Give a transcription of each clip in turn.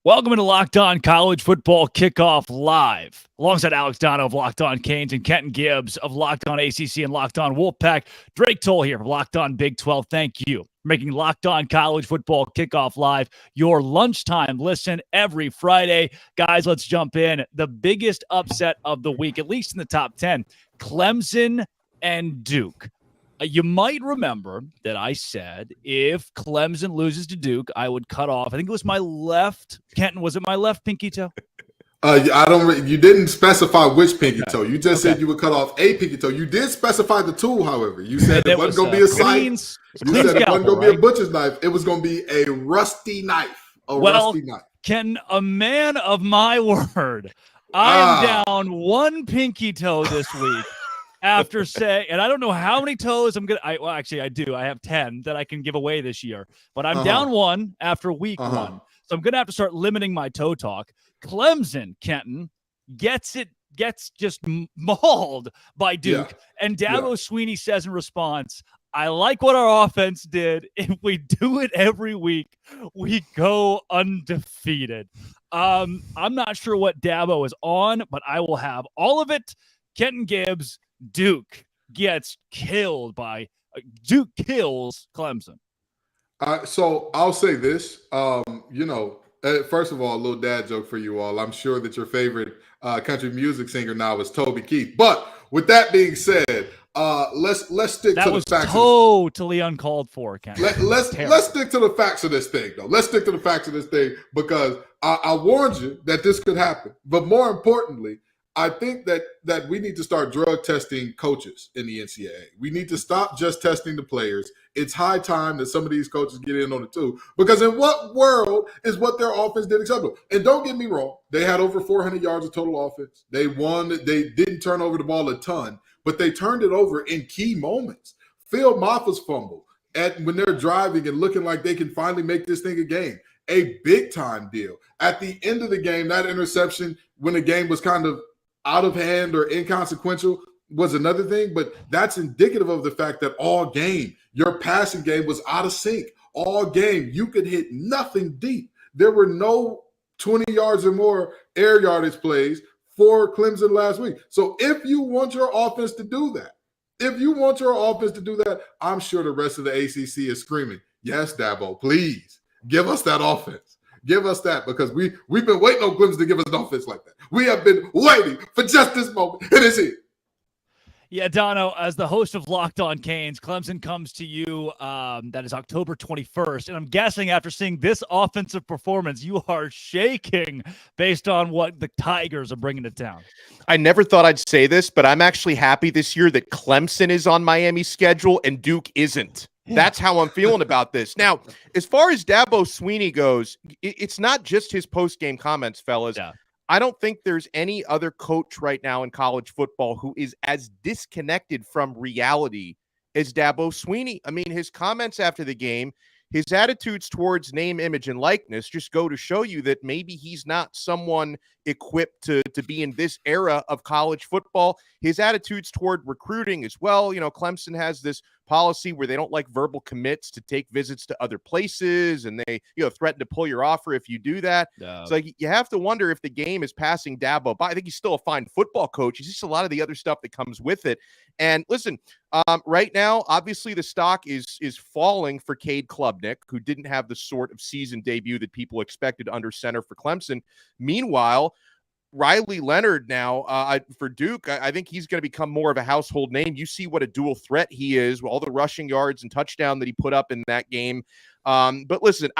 Welcome to Locked On College Football Kickoff Live. Alongside Alex Dono of Locked On Canes and Kenton Gibbs of Locked On ACC and Locked On Wolfpack. Drake Toll here from Locked On Big 12. Thank you for making Locked On College Football Kickoff Live your lunchtime listen every Friday. Guys, let's jump in. The biggest upset of the week, at least in the top 10, Clemson and Duke. You might remember that I said if Clemson loses to Duke, I would cut off. I think it was my left. Kenton, was it my left pinky toe? You didn't specify which pinky toe. You just said you would cut off a pinky toe. You did specify the tool, however. You said it wasn't going to be a scythe. You said it wasn't going to be a butcher's knife. It was going to be a rusty knife. Rusty knife. Kenton, a man of my word, I am down one pinky toe this week. After saying, and I don't know how many toes I'm going to, actually I do. I have 10 that I can give away this year, but I'm down one after week one. So I'm going to have to start limiting my toe talk. Clemson, Kenton, gets just mauled by Duke. Yeah. And Dabo Swinney says in response, I like what our offense did. If we do it every week, we go undefeated. I'm not sure what Dabo is on, but I will have all of it. Kenton Gibbs, Duke gets killed Duke kills Clemson. So I'll say this, first of all, a little dad joke for you all. I'm sure that your favorite country music singer now is Toby Keith. But with that being said, let's stick to the facts. That was totally uncalled for, Ken. Let's stick to the facts of this thing, though. Let's stick to the facts of this thing because I warned you that this could happen. But more importantly, I think that we need to start drug testing coaches in the NCAA. We need to stop just testing the players. It's high time that some of these coaches get in on it too. Because in what world is what their offense did acceptable? And don't get me wrong, they had over 400 yards of total offense. They won. They didn't turn over the ball a ton, but they turned it over in key moments. Phil Maffa's fumble when they're driving and looking like they can finally make this thing a game. A big-time deal. At the end of the game, that interception when the game was kind of out of hand or inconsequential was another thing, but that's indicative of the fact that all game, your passing game was out of sync. All game, you could hit nothing deep. There were no 20 yards or more air yardage plays for Clemson last week. So if you want your offense to do that, I'm sure the rest of the ACC is screaming, yes, Dabo, please give us that offense. Give us that because we've been waiting on Clemson to give us an offense like that. We have been waiting for just this moment, and it's here. Yeah, Dono, as the host of Locked On Canes, Clemson comes to you. That is October 21st. And I'm guessing after seeing this offensive performance, you are shaking based on what the Tigers are bringing to town. I never thought I'd say this, but I'm actually happy this year that Clemson is on Miami's schedule and Duke isn't. That's how I'm feeling about this. Now, as far as Dabo Swinney goes, it's not just his post-game comments, fellas. Yeah. I don't think there's any other coach right now in college football who is as disconnected from reality as Dabo Swinney. I mean, his comments after the game, his attitudes towards name, image, and likeness just go to show you that maybe he's not someone equipped to be in this era of college football. His attitudes toward recruiting as well. You know, Clemson has this policy where they don't like verbal commits to take visits to other places, and they, threaten to pull your offer if you do that. No. So you have to wonder if the game is passing Dabo by. I think he's still a fine football coach. It's just a lot of the other stuff that comes with it. And listen, right now, obviously the stock is falling for Cade Klubnik, who didn't have the sort of season debut that people expected under center for Clemson. Meanwhile, Riley Leonard now for Duke, I think he's going to become more of a household name. You see what a dual threat he is, all the rushing yards and touchdown that he put up in that game. But listen,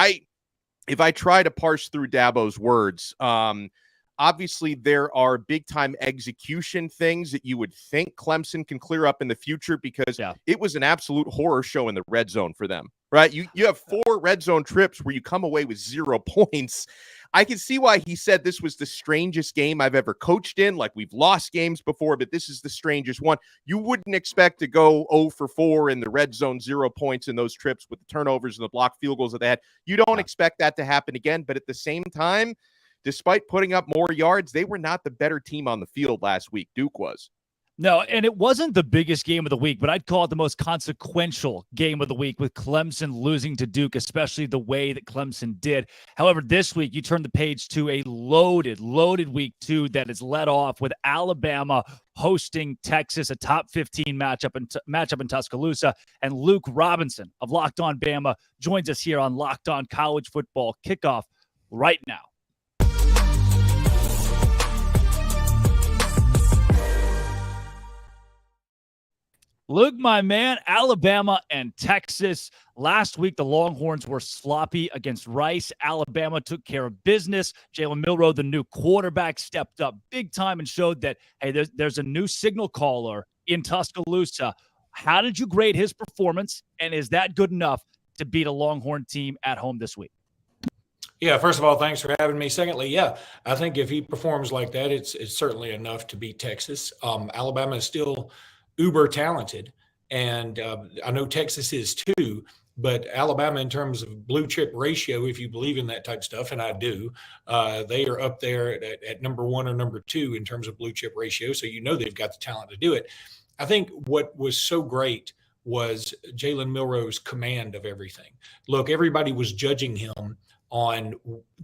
if I try to parse through Dabo's words, obviously there are big-time execution things that you would think Clemson can clear up in the future because it was an absolute horror show in the red zone for them, right? You have 4 red zone trips where you come away with 0 points. I can see why he said this was the strangest game I've ever coached in. Like, we've lost games before, but this is the strangest one. You wouldn't expect to go 0 for 4 in the red zone, 0 points in those trips with the turnovers and the blocked field goals that they had. You don't expect that to happen again, but at the same time, despite putting up more yards, they were not the better team on the field last week. Duke was. No, and it wasn't the biggest game of the week, but I'd call it the most consequential game of the week with Clemson losing to Duke, especially the way that Clemson did. However, this week you turn the page to a loaded week 2 that is led off with Alabama hosting Texas, a top 15 matchup in Tuscaloosa, and Luke Robinson of Locked On Bama joins us here on Locked On College Football Kickoff right now. Luke, my man, Alabama and Texas. Last week, the Longhorns were sloppy against Rice. Alabama took care of business. Jalen Milroe, the new quarterback, stepped up big time and showed that, hey, there's a new signal caller in Tuscaloosa. How did you grade his performance, and is that good enough to beat a Longhorn team at home this week? Yeah, first of all, thanks for having me. Secondly, yeah, I think if he performs like that, it's certainly enough to beat Texas. Alabama is still uber talented, and I know Texas is too, but Alabama, in terms of blue chip ratio, if you believe in that type of stuff, and I do, they are up there at number 1 or number 2 in terms of blue chip ratio, so you know they've got the talent to do it. I think what was so great was Jalen Milroe's command of everything. Look, everybody was judging him on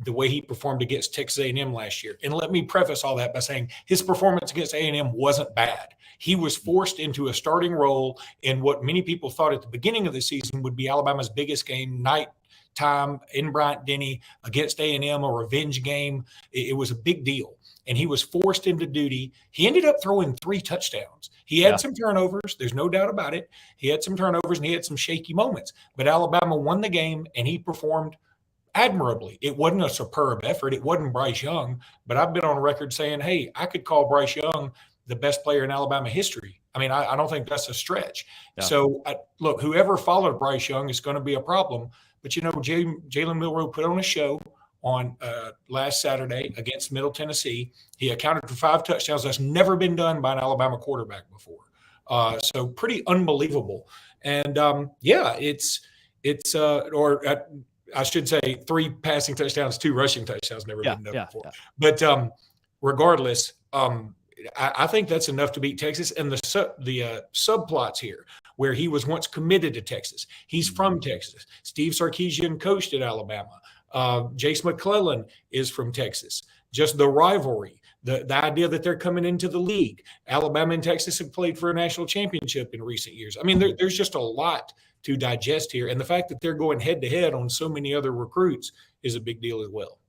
the way he performed against Texas A&M last year. And let me preface all that by saying his performance against A&M wasn't bad. He was forced into a starting role in what many people thought at the beginning of the season would be Alabama's biggest game, nighttime in Bryant-Denny against A&M, a revenge game. It was a big deal. And he was forced into duty. He ended up throwing 3 touchdowns. He had some turnovers. There's no doubt about it. He had some turnovers and he had some shaky moments. But Alabama won the game and he performed admirably. It wasn't a superb effort. It wasn't Bryce Young, but I've been on record saying, hey, I could call Bryce Young the best player in Alabama history. I mean, I don't think that's a stretch. Yeah. So, look, whoever followed Bryce Young is going to be a problem. But, you know, Jalen Milroe put on a show on last Saturday against Middle Tennessee. He accounted for 5 touchdowns. That's never been done by an Alabama quarterback before. So pretty unbelievable. And, I should say 3 passing touchdowns, 2 rushing touchdowns, never been done before. Yeah. But regardless, I think that's enough to beat Texas. And the subplots here, where he was once committed to Texas. He's from Texas. Steve Sarkisian coached at Alabama. Jace McClellan is from Texas. Just the rivalry, the idea that they're coming into the league. Alabama and Texas have played for a national championship in recent years. I mean, there's just a lot to digest here. And the fact that they're going head-to-head on so many other recruits is a big deal as well.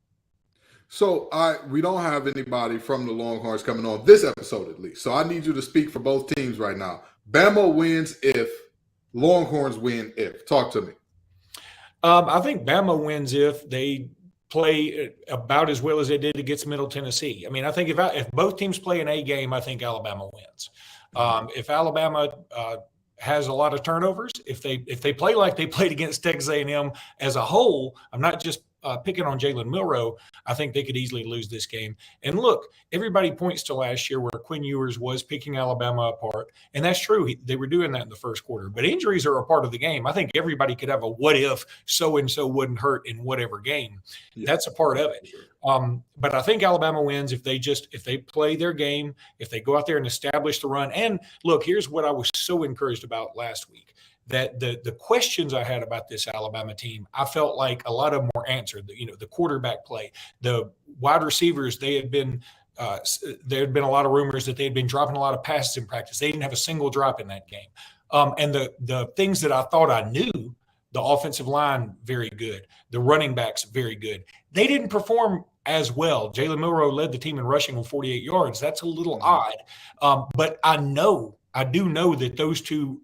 So we don't have anybody from the Longhorns coming on this episode at least. So I need you to speak for both teams right now. Bama wins if, Longhorns win if. Talk to me. I think Bama wins if they play about as well as they did against Middle Tennessee. I mean, I think if both teams play an A game, I think Alabama wins. If Alabama has a lot of turnovers, if they play like they played against Texas A&M as a whole, I'm not just picking on Jalen Milroe, I think they could easily lose this game. And look, everybody points to last year where Quinn Ewers was picking Alabama apart, and that's true. They were doing that in the first quarter. But injuries are a part of the game. I think everybody could have a what if so-and-so wouldn't hurt in whatever game. Yeah. That's a part of it. But I think Alabama wins if they play their game, if they go out there and establish the run. And look, here's what I was so encouraged about last week. That the questions I had about this Alabama team, I felt like a lot of them were answered. The quarterback play, the wide receivers, there had been a lot of rumors that they had been dropping a lot of passes in practice. They didn't have a single drop in that game. And the things that I thought I knew, the offensive line, very good. The running backs, very good. They didn't perform as well. Jalen Milroe led the team in rushing on 48 yards. That's a little odd. But I do know that those two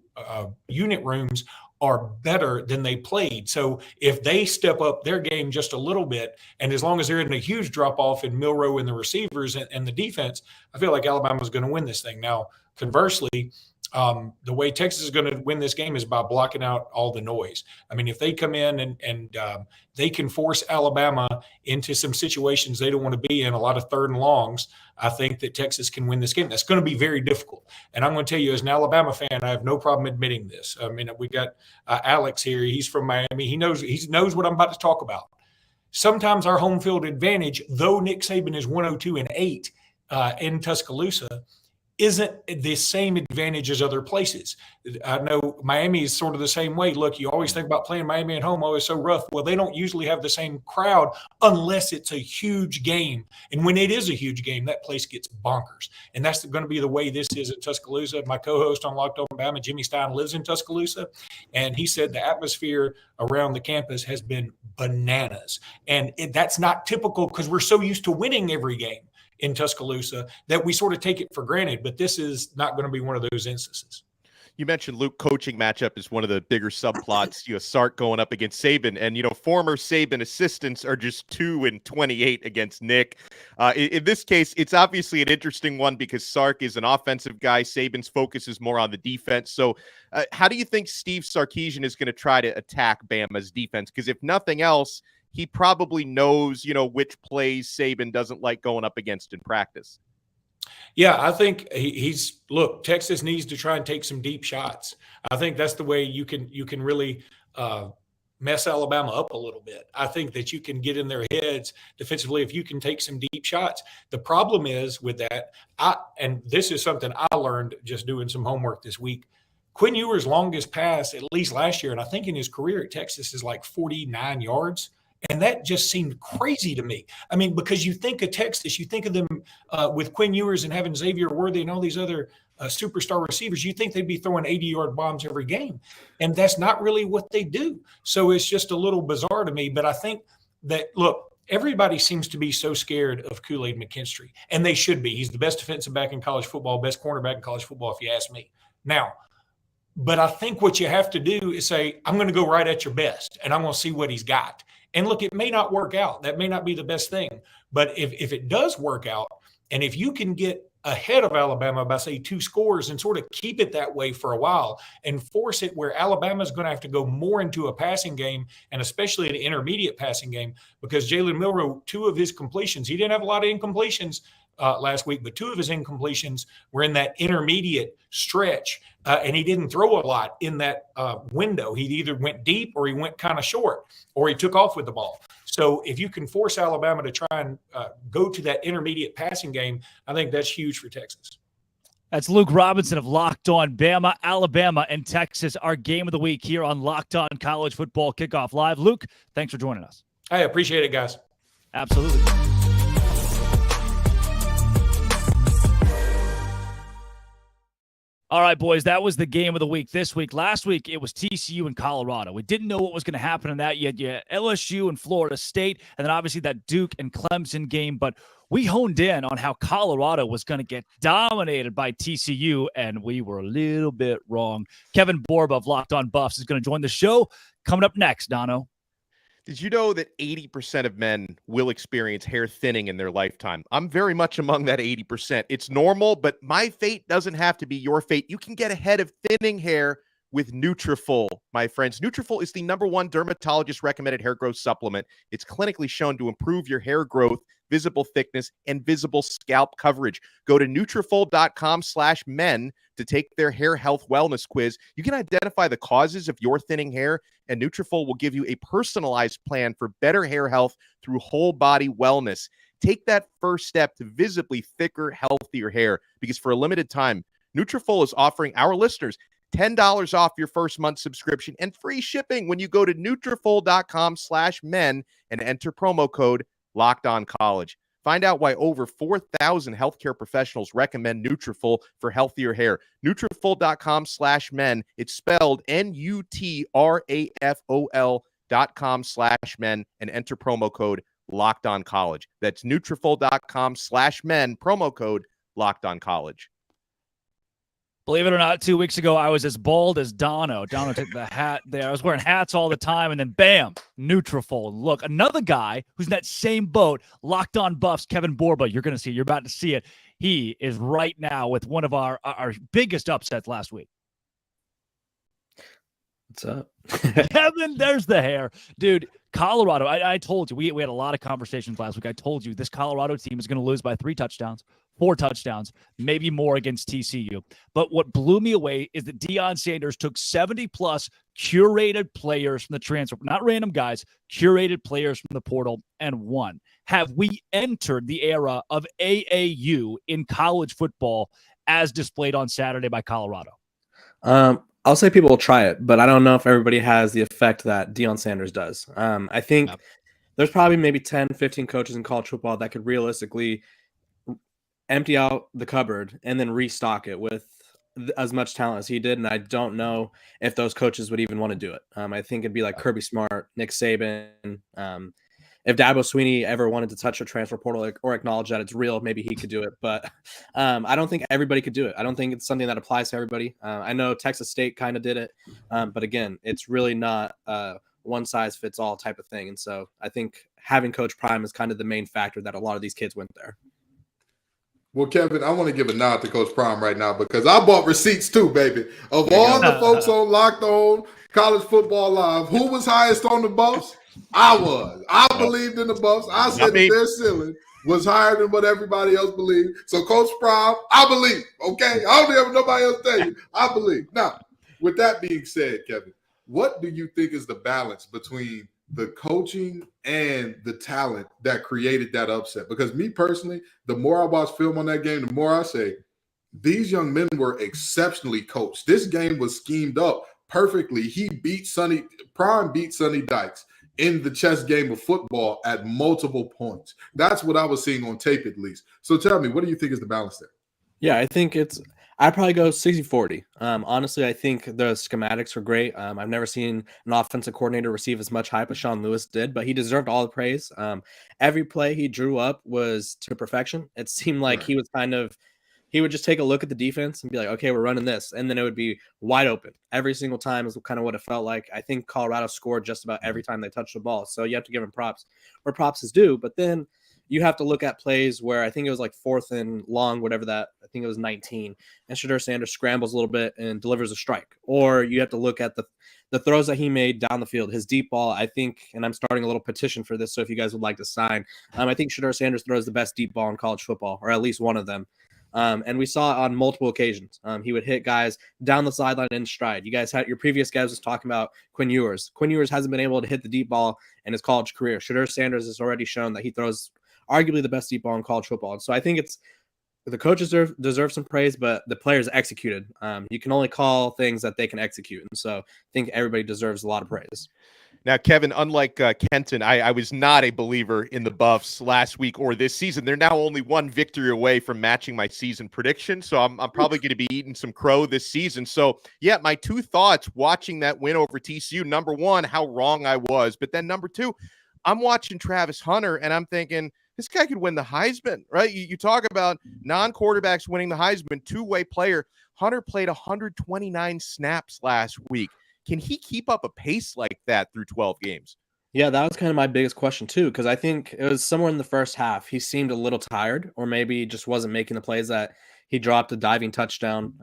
unit rooms are better than they played. So if they step up their game just a little bit, and as long as there isn't a huge drop-off in Milroe and the receivers and the defense, I feel like Alabama's going to win this thing. Now, conversely, the way Texas is going to win this game is by blocking out all the noise. I mean, if they come in and they can force Alabama into some situations they don't want to be in, a lot of 3rd and longs, I think that Texas can win this game. That's going to be very difficult. And I'm going to tell you, as an Alabama fan, I have no problem admitting this. I mean, we got Alex here. He's from Miami. He knows what I'm about to talk about. Sometimes our home field advantage, though Nick Saban is 102-8 in Tuscaloosa, isn't the same advantage as other places. I know Miami is sort of the same way. Look, you always think about playing Miami at home, always so rough. Well, they don't usually have the same crowd unless it's a huge game. And when it is a huge game, that place gets bonkers. And that's going to be the way this is in Tuscaloosa. My co-host on Locked On Bama, Jimmy Stein, lives in Tuscaloosa, and he said the atmosphere around the campus has been bananas. And that's not typical because we're so used to winning every game in Tuscaloosa that we sort of take it for granted, but this is not going to be one of those instances. You mentioned Luke coaching matchup is one of the bigger subplots. Sark going up against Saban, and former Saban assistants are just 2-28 against Nick. In this case, it's obviously an interesting one because Sark is an offensive guy. Saban's focus is more on the defense. So, how do you think Steve Sarkisian is going to try to attack Bama's defense? Because if nothing else, he probably knows, which plays Saban doesn't like going up against in practice. Yeah, I think look, Texas needs to try and take some deep shots. I think that's the way you can really mess Alabama up a little bit. I think that you can get in their heads defensively if you can take some deep shots. The problem is with that, and this is something I learned just doing some homework this week. Quinn Ewers' longest pass, at least last year, and I think in his career at Texas, is like 49 yards. And that just seemed crazy to me. I mean, because you think of Texas, you think of them with Quinn Ewers and having Xavier Worthy and all these other superstar receivers, you think they'd be throwing 80-yard bombs every game. And that's not really what they do. So it's just a little bizarre to me. But I think that, look, everybody seems to be so scared of Kool-Aid McKinstry. And they should be. He's the best defensive back in college football, best cornerback in college football, if you ask me. Now, but I think what you have to do is say, I'm going to go right at your best, and I'm going to see what he's got. And look, it may not work out. That may not be the best thing. But if it does work out, and if you can get ahead of Alabama by, say, 2 scores and sort of keep it that way for a while and force it where Alabama is going to have to go more into a passing game, and especially an intermediate passing game, because Jalen Milroe, 2 of his completions, he didn't have a lot of incompletions last week, but 2 of his incompletions were in that intermediate stretch, and he didn't throw a lot in that window. He either went deep or he went kind of short, or he took off with the ball. So if you can force Alabama to try and go to that intermediate passing game, I think that's huge for Texas. That's Luke Robinson of Locked On Bama. Alabama and Texas, our game of the week here on Locked On College Football Kickoff Live. Luke, thanks for joining us. I appreciate it, guys. Absolutely. All right, boys, that was the game of the week this week. Last week, it was TCU and Colorado. We didn't know what was going to happen in that yet. Yeah, LSU and Florida State, and then obviously that Duke and Clemson game. But we honed in on how Colorado was going to get dominated by TCU, and we were a little bit wrong. Kevin Borba of Locked On Buffs is going to join the show. Coming up next, Dono. Did you know that 80% of men will experience hair thinning in their lifetime? I'm very much among that 80%. It's normal, but my fate doesn't have to be your fate. You can get ahead of thinning hair with Nutrafol, my friends. Nutrafol is the #1 dermatologist-recommended hair growth supplement. It's clinically shown to improve your hair growth, visible thickness, and visible scalp coverage. Go to Nutrafol.com/men to take their hair health wellness quiz. You can identify the causes of your thinning hair, and Nutrafol will give you a personalized plan for better hair health through whole body wellness. Take that first step to visibly thicker, healthier hair, because for a limited time, Nutrafol is offering our listeners $10 off your first month subscription and free shipping when you go to Nutrafol.com/men and enter promo code LOCKEDONCollege. Find out why over 4,000 healthcare professionals recommend Nutrafol for healthier hair. Nutrafol.com/men. It's spelled Nutrafol.com/men and enter promo code LOCKEDONCollege. That's Nutrafol.com/men, promo code LOCKEDONCollege. Believe it or not, 2 weeks ago, I was as bald as Dono. Dono took the hat there. I was wearing hats all the time, and then bam, Nutrafol. Look, another guy who's in that same boat, Locked On Buffs, Kevin Borba. You're going to see it. You're about to see it. He is right now with one of our biggest upsets last week. What's up? Kevin, there's the hair. Dude, Colorado, I told you, we had a lot of conversations last week. I told you this Colorado team is going to lose by 3 touchdowns. 4 touchdowns, maybe more against TCU. But what blew me away is that Deion Sanders took 70-plus curated players from the transfer, not random guys, curated players from the portal, and won. Have we entered the era of AAU in college football? as displayed on Saturday by Colorado? I'll say people will try it, but I don't know if everybody has the effect that Deion Sanders does. I think there's probably maybe 10, 15 coaches in college football that could realistically empty out the cupboard and then restock it with as much talent as he did. And I don't know if those coaches would even want to do it. I think it'd be like Kirby Smart, Nick Saban. If Dabo Swinney ever wanted to touch a transfer portal or acknowledge that it's real, maybe he could do it. But I don't think everybody could do it. I don't think it's something that applies to everybody. I know Texas State kind of did it. But again, it's really not one size fits all type of thing. And so I think having Coach Prime is kind of the main factor that a lot of these kids went there. Well, Kevin, I want to give a nod to Coach Prime right now because I bought receipts too, baby. Of all the folks on Locked On College Football Live, who was highest on the Buffs? I was. I believed in the Buffs. I said that their ceiling was higher than what everybody else believed. So, Coach Prime, I believe. Okay? I don't care what nobody else tell you. I believe. Now, with that being said, Kevin, what do you think is the balance between the coaching and the talent that created that upset? Because me personally, the more I watch film on that game, the more I say, these young men were exceptionally coached. This game was schemed up perfectly. Prime beat Sonny Dykes in the chess game of football at multiple points. That's what I was seeing on tape, at least. So tell me, what do you think is the balance there? Yeah, I think I'd probably go 60-40. Honestly, I think the schematics are great. I've never seen an offensive coordinator receive as much hype as Sean Lewis did, but he deserved all the praise. Every play he drew up was to perfection. It seemed like he would just take a look at the defense and be like, okay, we're running this. And then it would be wide open. Every single time is kind of what it felt like. I think Colorado scored just about every time they touched the ball. So you have to give him props where props is due. But then you have to look at plays where I think it was like 4th and long, whatever that, I think it was 19. And Shedeur Sanders scrambles a little bit and delivers a strike. Or you have to look at the throws that he made down the field. His deep ball, I think, and I'm starting a little petition for this, so if you guys would like to sign, I think Shedeur Sanders throws the best deep ball in college football, or at least one of them. And we saw it on multiple occasions. He would hit guys down the sideline in stride. You guys had your previous guys was talking about Quinn Ewers. Quinn Ewers hasn't been able to hit the deep ball in his college career. Shedeur Sanders has already shown that he throws arguably the best deep ball in college football. So I think the coaches deserve some praise, but the players executed. You can only call things that they can execute. And so I think everybody deserves a lot of praise. Now, Kevin, unlike Kenton, I was not a believer in the Buffs last week or this season. They're now only one victory away from matching my season prediction, so I'm probably going to be eating some crow this season. So, yeah, my two thoughts watching that win over TCU, number one, how wrong I was. But then number two, I'm watching Travis Hunter, and I'm thinking, this guy could win the Heisman, right? You talk about non-quarterbacks winning the Heisman, two-way player. Hunter played 129 snaps last week. Can he keep up a pace like that through 12 games? Yeah, that was kind of my biggest question too, because I think it was somewhere in the first half. He seemed a little tired, or maybe just wasn't making the plays that he dropped a diving touchdown.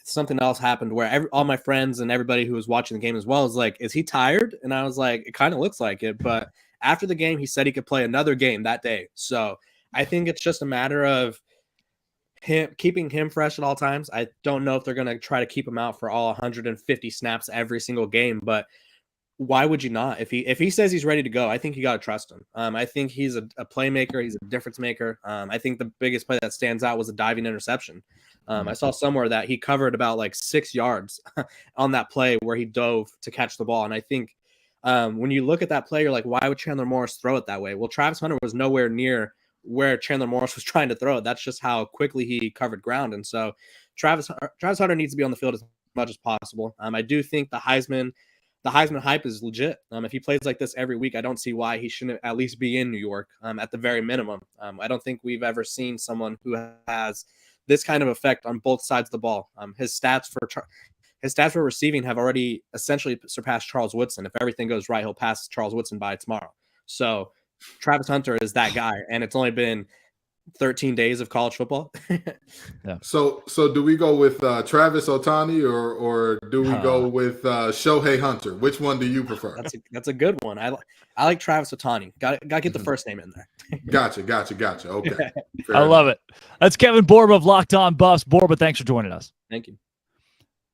Something else happened where all my friends and everybody who was watching the game as well was like, is he tired? And I was like, it kind of looks like it. But after the game, he said he could play another game that day. So I think it's just a matter of keeping him fresh at all times. I don't know if they're going to try to keep him out for all 150 snaps every single game, but why would you not? If he says he's ready to go, I think you got to trust him. I think he's a playmaker. He's a difference maker. I think the biggest play that stands out was a diving interception. I saw somewhere that he covered about like 6 yards on that play where he dove to catch the ball. And I think when you look at that play, you're like, why would Chandler Morris throw it that way? Well, Travis Hunter was nowhere near where Chandler Morris was trying to throw it. That's just how quickly he covered ground. And so Travis Hunter needs to be on the field as much as possible. I do think the Heisman hype is legit. If he plays like this every week, I don't see why he shouldn't at least be in New York at the very minimum. I don't think we've ever seen someone who has this kind of effect on both sides of the ball. His stats for receiving have already essentially surpassed Charles Woodson. If everything goes right, he'll pass Charles Woodson by tomorrow. So Travis Hunter is that guy, and it's only been 13 days of college football. Yeah. So do we go with Travis Ohtani or do we go with Shohei Hunter? Which one do you prefer? That's a good one. I like Travis Ohtani. Got to get the first name in there. Gotcha. Okay. I love it. That's Kevin Borba of Locked On Buffs. Borba, thanks for joining us. Thank you.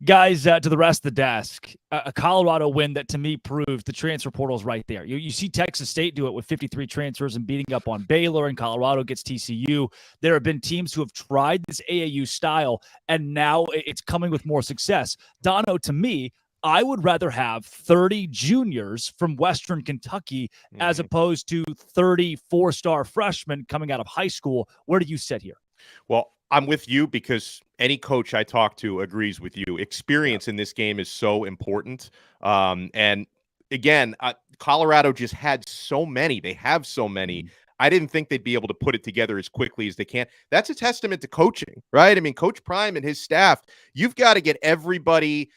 Guys, to the rest of the desk, a Colorado win that to me proves the transfer portal is right there. You see Texas State do it with 53 transfers and beating up on Baylor, and Colorado gets TCU. There have been teams who have tried this AAU style, and now it's coming with more success. Dono, to me, I would rather have 30 juniors from Western Kentucky as opposed to 30 four-star freshmen coming out of high school. Where do you sit here? Well, I'm with you because any coach I talk to agrees with you. Experience in this game is so important. And again, Colorado just had so many. They have so many. I didn't think they'd be able to put it together as quickly as they can. That's a testament to coaching, right? I mean, Coach Prime and his staff, you've got to get everybody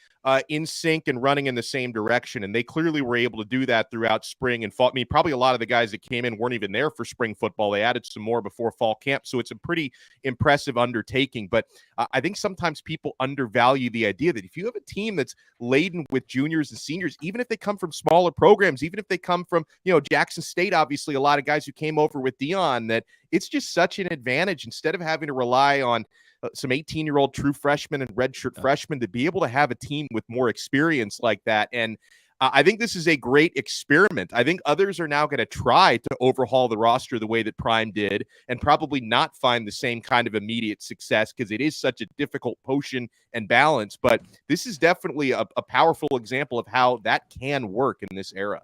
in sync and running in the same direction. And they clearly were able to do that throughout spring and fall. I mean, probably a lot of the guys that came in weren't even there for spring football. They added some more before fall camp. So it's a pretty impressive undertaking. But I think sometimes people undervalue the idea that if you have a team that's laden with juniors and seniors, even if they come from smaller programs, even if they come from, Jackson State, obviously a lot of guys who came over with Deion, that it's just such an advantage instead of having to rely on some 18-year-old true freshmen and redshirt freshmen to be able to have a team with more experience like that. And I think this is a great experiment. I think others are now going to try to overhaul the roster the way that Prime did and probably not find the same kind of immediate success because it is such a difficult potion and balance. But this is definitely a powerful example of how that can work in this era.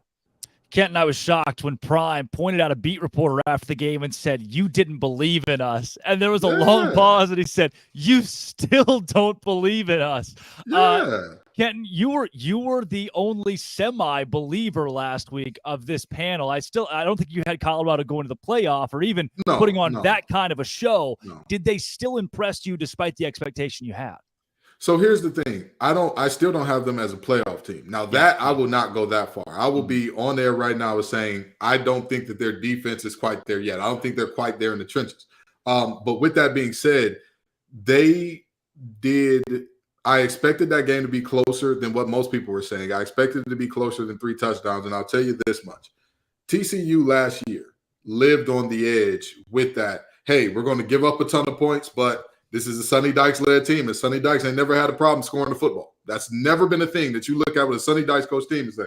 Kent and I was shocked when Prime pointed out a beat reporter after the game and said, "You didn't believe in us." And there was a long pause, and he said, "You still don't believe in us." Kenton, you were the only semi-believer last week of this panel. I don't think you had Colorado going to the playoff or even putting on that kind of a show. Did they still impress you despite the expectation you had? So here's the thing. I still don't have them as a playoff team. Now that I will not go that far. I will be on there right now as saying I don't think that their defense is quite there yet. I don't think they're quite there in the trenches. But with that being said, I expected that game to be closer than what most people were saying. I expected it to be closer than 3 touchdowns. And I'll tell you this much. TCU last year lived on the edge with that. Hey, we're going to give up a ton of points, but this is a Sonny Dykes-led team, and Sonny Dykes ain't never had a problem scoring the football. That's never been a thing that you look at with a Sonny Dykes coach team and say,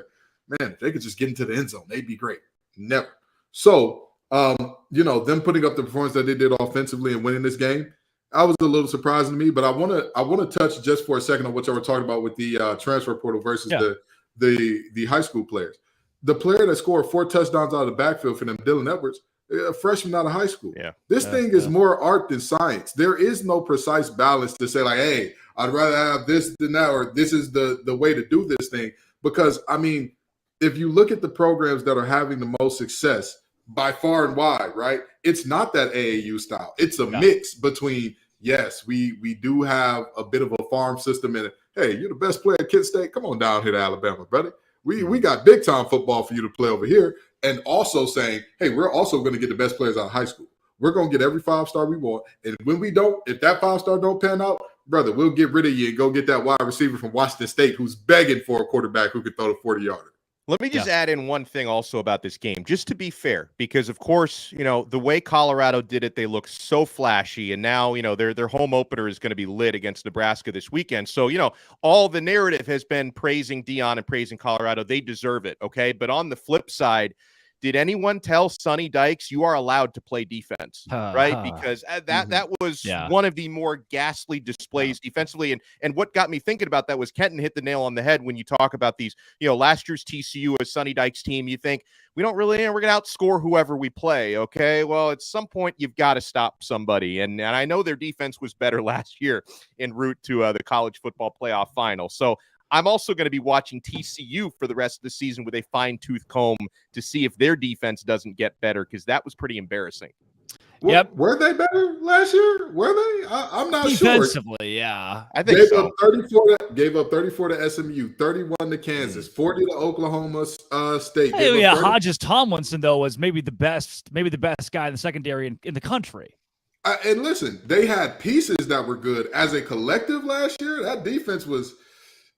man, if they could just get into the end zone, they'd be great. Never. So, them putting up the performance that they did offensively and winning this game, I was a little surprising to me. But I want to touch just for a second on what y'all were talking about with the transfer portal versus the high school players. The player that scored 4 touchdowns out of the backfield for them, Dylan Edwards, a freshman out of high school. This thing is more art than science. There is no precise balance to say like, hey, I'd rather have this than that, or this is the way to do this thing. Because, I mean, if you look at the programs that are having the most success by far and wide, right, it's not that AAU style. It's a mix between, yes, we do have a bit of a farm system in it. Hey, you're the best player at Kent State. Come on down here to Alabama, brother. We got big-time football for you to play over here. And also saying, hey, we're also going to get the best players out of high school. We're going to get every 5-star we want. And when we don't, if that 5-star don't pan out, brother, we'll get rid of you and go get that wide receiver from Washington State who's begging for a quarterback who can throw the 40-yarder. Let me just add in one thing also about this game, just to be fair, because, of course, the way Colorado did it, they look so flashy. And now, their home opener is going to be lit against Nebraska this weekend. So, all the narrative has been praising Deion and praising Colorado. They deserve it, okay? But on the flip side, did anyone tell Sonny Dykes you are allowed to play defense, right? Because that was one of the more ghastly displays defensively. And what got me thinking about that was Kenton hit the nail on the head when you talk about these, last year's TCU, a Sonny Dykes team, you think we're going to outscore whoever we play. Okay. Well, at some point you've got to stop somebody. And I know their defense was better last year en route to the college football playoff final. So I'm also going to be watching TCU for the rest of the season with a fine-tooth comb to see if their defense doesn't get better, because that was pretty embarrassing. Were they better last year? Were they? I'm not sure. Defensively, yeah. I think so. Gave up 34 to SMU, 31 to Kansas, 40 to Oklahoma State. Hodges Tomlinson, though, was maybe the best guy in the secondary in the country. And listen, they had pieces that were good. As a collective last year, that defense was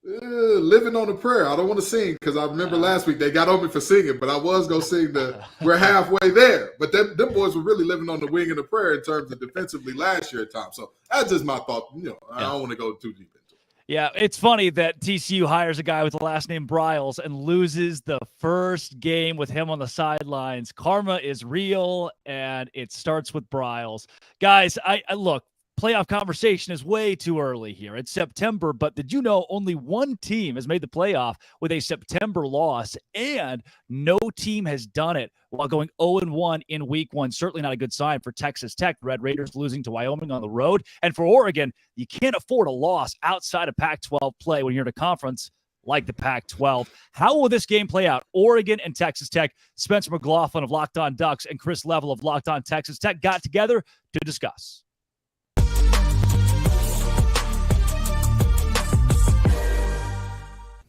living on a prayer. I don't want to sing because I remember last week they got on me for singing, but I was going to sing we're halfway there. But them boys were really living on the wing of the prayer in terms of defensively last year at times. So that's just my thought. I don't want to go too deep into it. Yeah, it's funny that TCU hires a guy with the last name Bryles and loses the first game with him on the sidelines. Karma is real, and it starts with Bryles. Guys, I look, playoff conversation is way too early here. It's September, but did you know only one team has made the playoff with a September loss, and no team has done it while going 0-1 in week one? Certainly not a good sign for Texas Tech. Red Raiders losing to Wyoming on the road. And for Oregon, you can't afford a loss outside of Pac-12 play when you're in a conference like the Pac-12. How will this game play out? Oregon and Texas Tech. Spencer McLaughlin of Locked On Ducks and Chris Level of Locked On Texas Tech got together to discuss.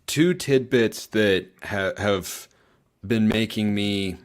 Two tidbits that have been making me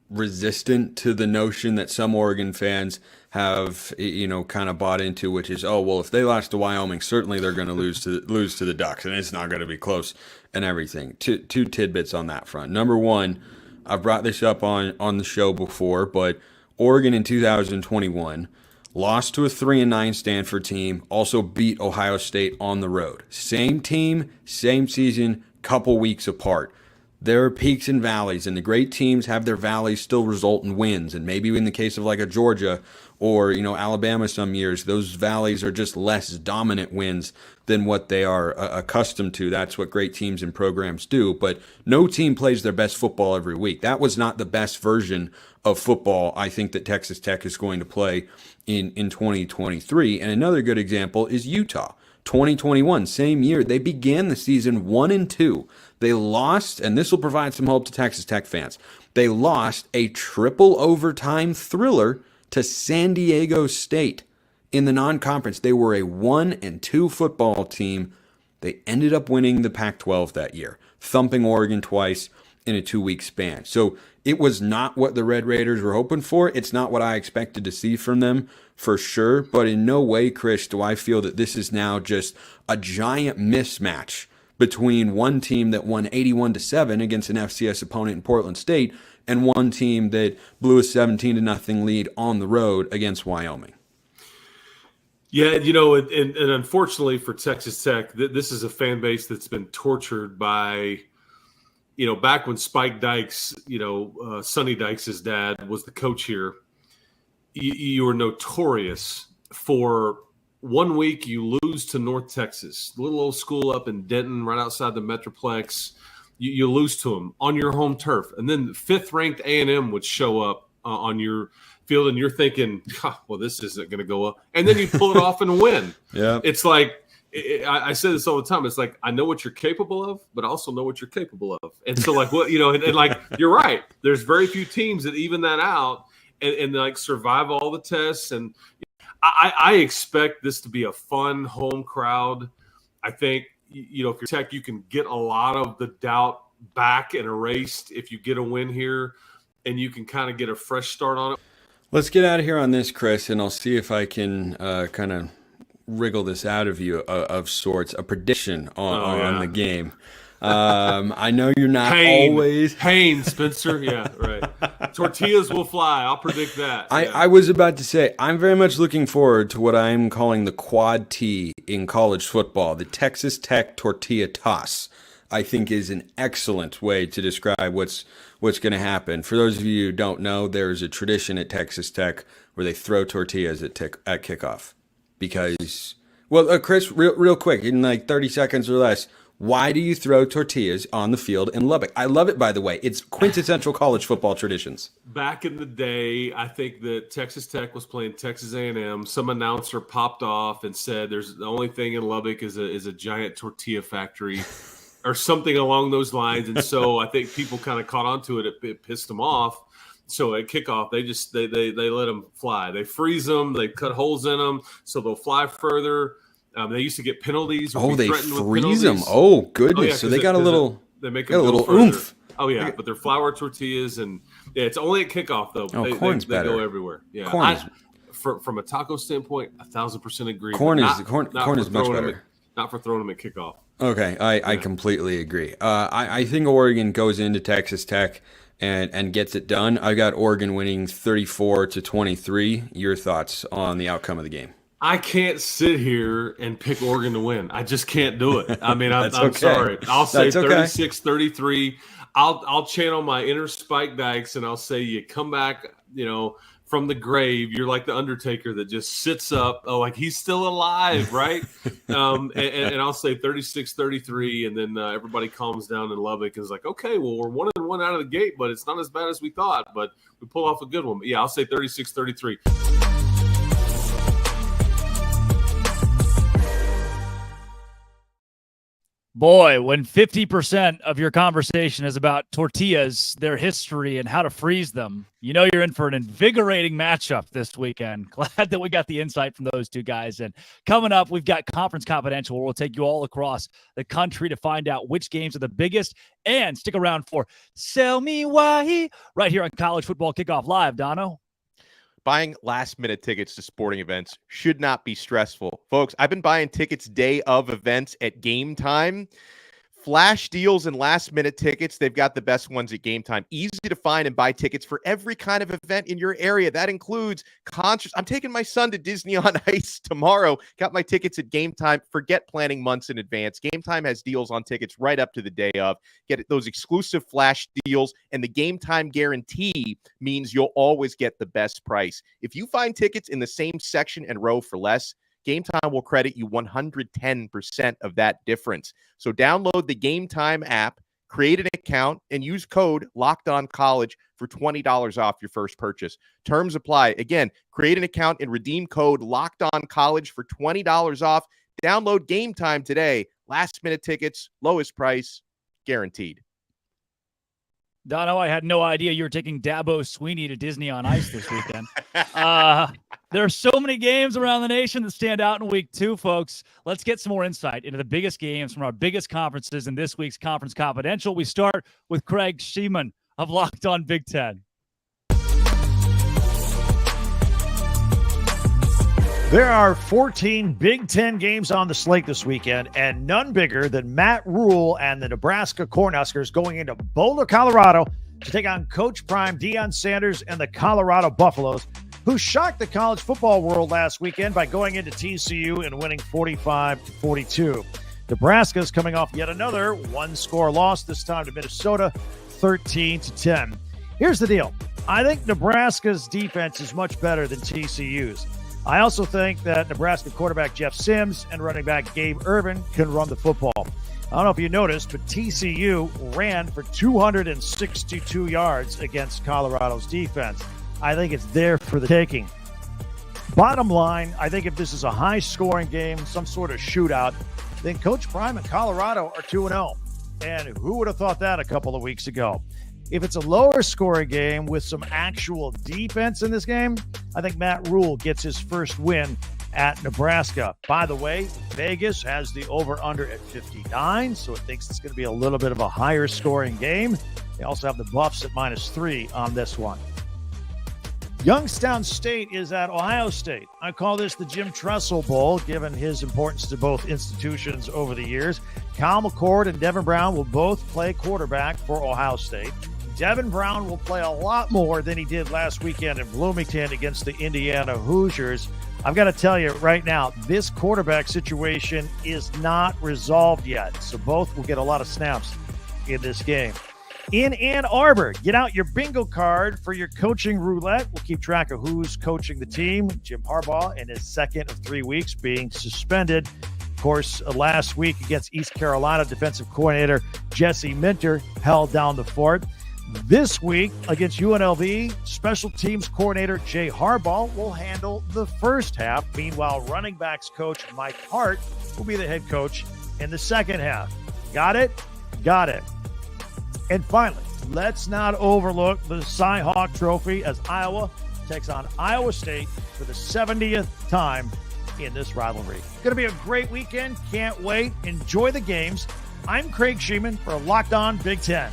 resistant to the notion that some Oregon fans have, kind of bought into, which is, oh, well, if they lost to Wyoming, certainly they're going to lose to the Ducks, and it's not going to be close and everything. Two tidbits on that front. Number one, I've brought this up on the show before, but Oregon in 2021 lost to a 3-9 Stanford team, also beat Ohio State on the road. Same team, same season, couple weeks apart. There are peaks and valleys, and the great teams have their valleys still result in wins. And maybe in the case of like a Georgia or, Alabama some years, those valleys are just less dominant wins than what they are accustomed to. That's what great teams and programs do. But no team plays their best football every week. That was not the best version of football I think that Texas Tech is going to play in 2023. And another good example is Utah. 2021, same year, they began the season 1-2. They lost, and this will provide some hope to Texas Tech fans. They lost a triple overtime thriller to San Diego State in the non-conference. They were a 1-2 football team. They ended up winning the Pac-12 that year, thumping Oregon twice in a 2-week span. So it was not what the Red Raiders were hoping for. It's not what I expected to see from them for sure. But in no way, Chris, do I feel that this is now just a giant mismatch between one team that won 81-7 against an FCS opponent in Portland State and one team that blew a 17-0 lead on the road against Wyoming. Yeah, and unfortunately for Texas Tech, this is a fan base that's been tortured by, back when Spike Dykes, Sonny Dykes' dad was the coach here, you were notorious for 1 week you lose to North Texas, little old school up in Denton, right outside the Metroplex. You lose to them on your home turf. And then fifth-ranked A&M would show up on your field, and you're thinking, well, this isn't going to go up. And then you pull it off and win. Yeah, it's like, I say this all the time. It's like, I know what you're capable of, but I also know what you're capable of. And so, like, what, and like, you're right. There's very few teams that even that out and like survive all the tests. And I expect this to be a fun home crowd. I think, if you're Tech, you can get a lot of the doubt back and erased if you get a win here, and you can kind of get a fresh start on it. Let's get out of here on this, Chris, and I'll see if I can kind of wriggle this out of you of sorts, a prediction on the game. I know you're not always pain, Spencer. Yeah, right. Tortillas will fly. I'll predict that. I was about to say, I'm very much looking forward to what I'm calling the quad T in college football. The Texas Tech tortilla toss, I think, is an excellent way to describe what's going to happen. For those of you who don't know, there's a tradition at Texas Tech where they throw tortillas at kickoff. Because, well, Chris, real quick, in like 30 seconds or less, why do you throw tortillas on the field in Lubbock? I love it, by the way. It's quintessential college football traditions. Back in the day, I think that Texas Tech was playing Texas A&M. Some announcer popped off and said, "There's the only thing in Lubbock is a giant tortilla factory," or something along those lines. And so I think people kind of caught on to it. It pissed them off. So at kickoff, they let them fly. They freeze them. They cut holes in them so they'll fly further. They used to get penalties. Oh, they freeze them. Oh, goodness. Oh, yeah, so they got a little oomph. Oh, yeah, but they're flour tortillas, and it's only at kickoff, though. Oh, corn's better. They go everywhere. Yeah, from a taco standpoint, 1,000% agree. Corn is much better. Not for throwing them at kickoff. Okay, I completely agree. I think Oregon goes into Texas Tech and gets it done. I got Oregon winning 34-23. Your thoughts on the outcome of the game? I can't sit here and pick Oregon to win. I just can't do it. I mean, I'm okay. sorry. I'll say That's okay. 36-33. I'll channel my inner Spike Dykes, and I'll say you come back, from the grave. You're like the Undertaker that just sits up. Oh, like he's still alive, right? and I'll say 36-33, and then everybody calms down in Lubbock and is like, okay, well, we're 1-1 out of the gate, but it's not as bad as we thought. But we pull off a good one. But yeah, I'll say 36-33. Boy, when 50% of your conversation is about tortillas, their history, and how to freeze them, you're in for an invigorating matchup this weekend. Glad that we got the insight from those two guys. And coming up, we've got Conference Confidential, where we'll take you all across the country to find out which games are the biggest. And stick around for Sell Me Why right here on College Football Kickoff Live, Dono. Buying last-minute tickets to sporting events should not be stressful. Folks, I've been buying tickets day of events at Game Time. Flash deals and last-minute tickets, they've got the best ones at Game Time. Easy to find and buy tickets for every kind of event in your area. That includes concerts. I'm taking my son to Disney on Ice tomorrow. Got my tickets at Game Time. Forget planning months in advance. Game Time has deals on tickets right up to the day of. Get those exclusive flash deals, and the Game Time guarantee means you'll always get the best price. If you find tickets in the same section and row for less, Game Time will credit you 110% of that difference. So download the Game Time app, create an account, and use code LOCKEDONCollege for $20 off your first purchase. Terms apply. Again, create an account and redeem code LOCKEDONCollege for $20 off. Download Game Time today. Last-minute tickets, lowest price, guaranteed. Dono, I had no idea you were taking Dabo Swinney to Disney on Ice this weekend. There are so many games around the nation that stand out in week 2, folks. Let's get some more insight into the biggest games from our biggest conferences in this week's Conference Confidential. We start with Craig Sheeman of Locked On Big Ten. There are 14 Big Ten games on the slate this weekend, and none bigger than Matt Rule and the Nebraska Cornhuskers going into Boulder, Colorado to take on Coach Prime Deion Sanders and the Colorado Buffaloes, who shocked the college football world last weekend by going into TCU and winning 45-42. Nebraska's coming off yet another one-score loss, this time to Minnesota, 13-10. Here's the deal. I think Nebraska's defense is much better than TCU's. I also think that Nebraska quarterback Jeff Sims and running back Gabe Ervin can run the football. I don't know if you noticed, but TCU ran for 262 yards against Colorado's defense. I think it's there for the taking. Bottom line, I think if this is a high-scoring game, some sort of shootout, then Coach Prime and Colorado are 2-0. And who would have thought that a couple of weeks ago? If it's a lower-scoring game with some actual defense in this game, I think Matt Rule gets his first win at Nebraska. By the way, Vegas has the over-under at 59, so it thinks it's going to be a little bit of a higher-scoring game. They also have the Buffs at -3 on this one. Youngstown State is at Ohio State. I call this the Jim Tressel Bowl, given his importance to both institutions over the years. Kyle McCord and Devin Brown will both play quarterback for Ohio State. Devin Brown will play a lot more than he did last weekend in Bloomington against the Indiana Hoosiers. I've got to tell you right now, this quarterback situation is not resolved yet, so both will get a lot of snaps in this game. In Ann Arbor, get out your bingo card for your coaching roulette. We'll keep track of who's coaching the team. Jim Harbaugh in his second of 3 weeks being suspended. Of course, last week against East Carolina, defensive coordinator Jesse Minter held down the fort. This week against UNLV, special teams coordinator Jay Harbaugh will handle the first half. Meanwhile, running backs coach Mike Hart will be the head coach in the second half. Got it? Got it. And finally, let's not overlook the Cy-Hawk Trophy as Iowa takes on Iowa State for the 70th time in this rivalry. Going to be a great weekend. Can't wait. Enjoy the games. I'm Craig Sheeman for Locked On Big Ten.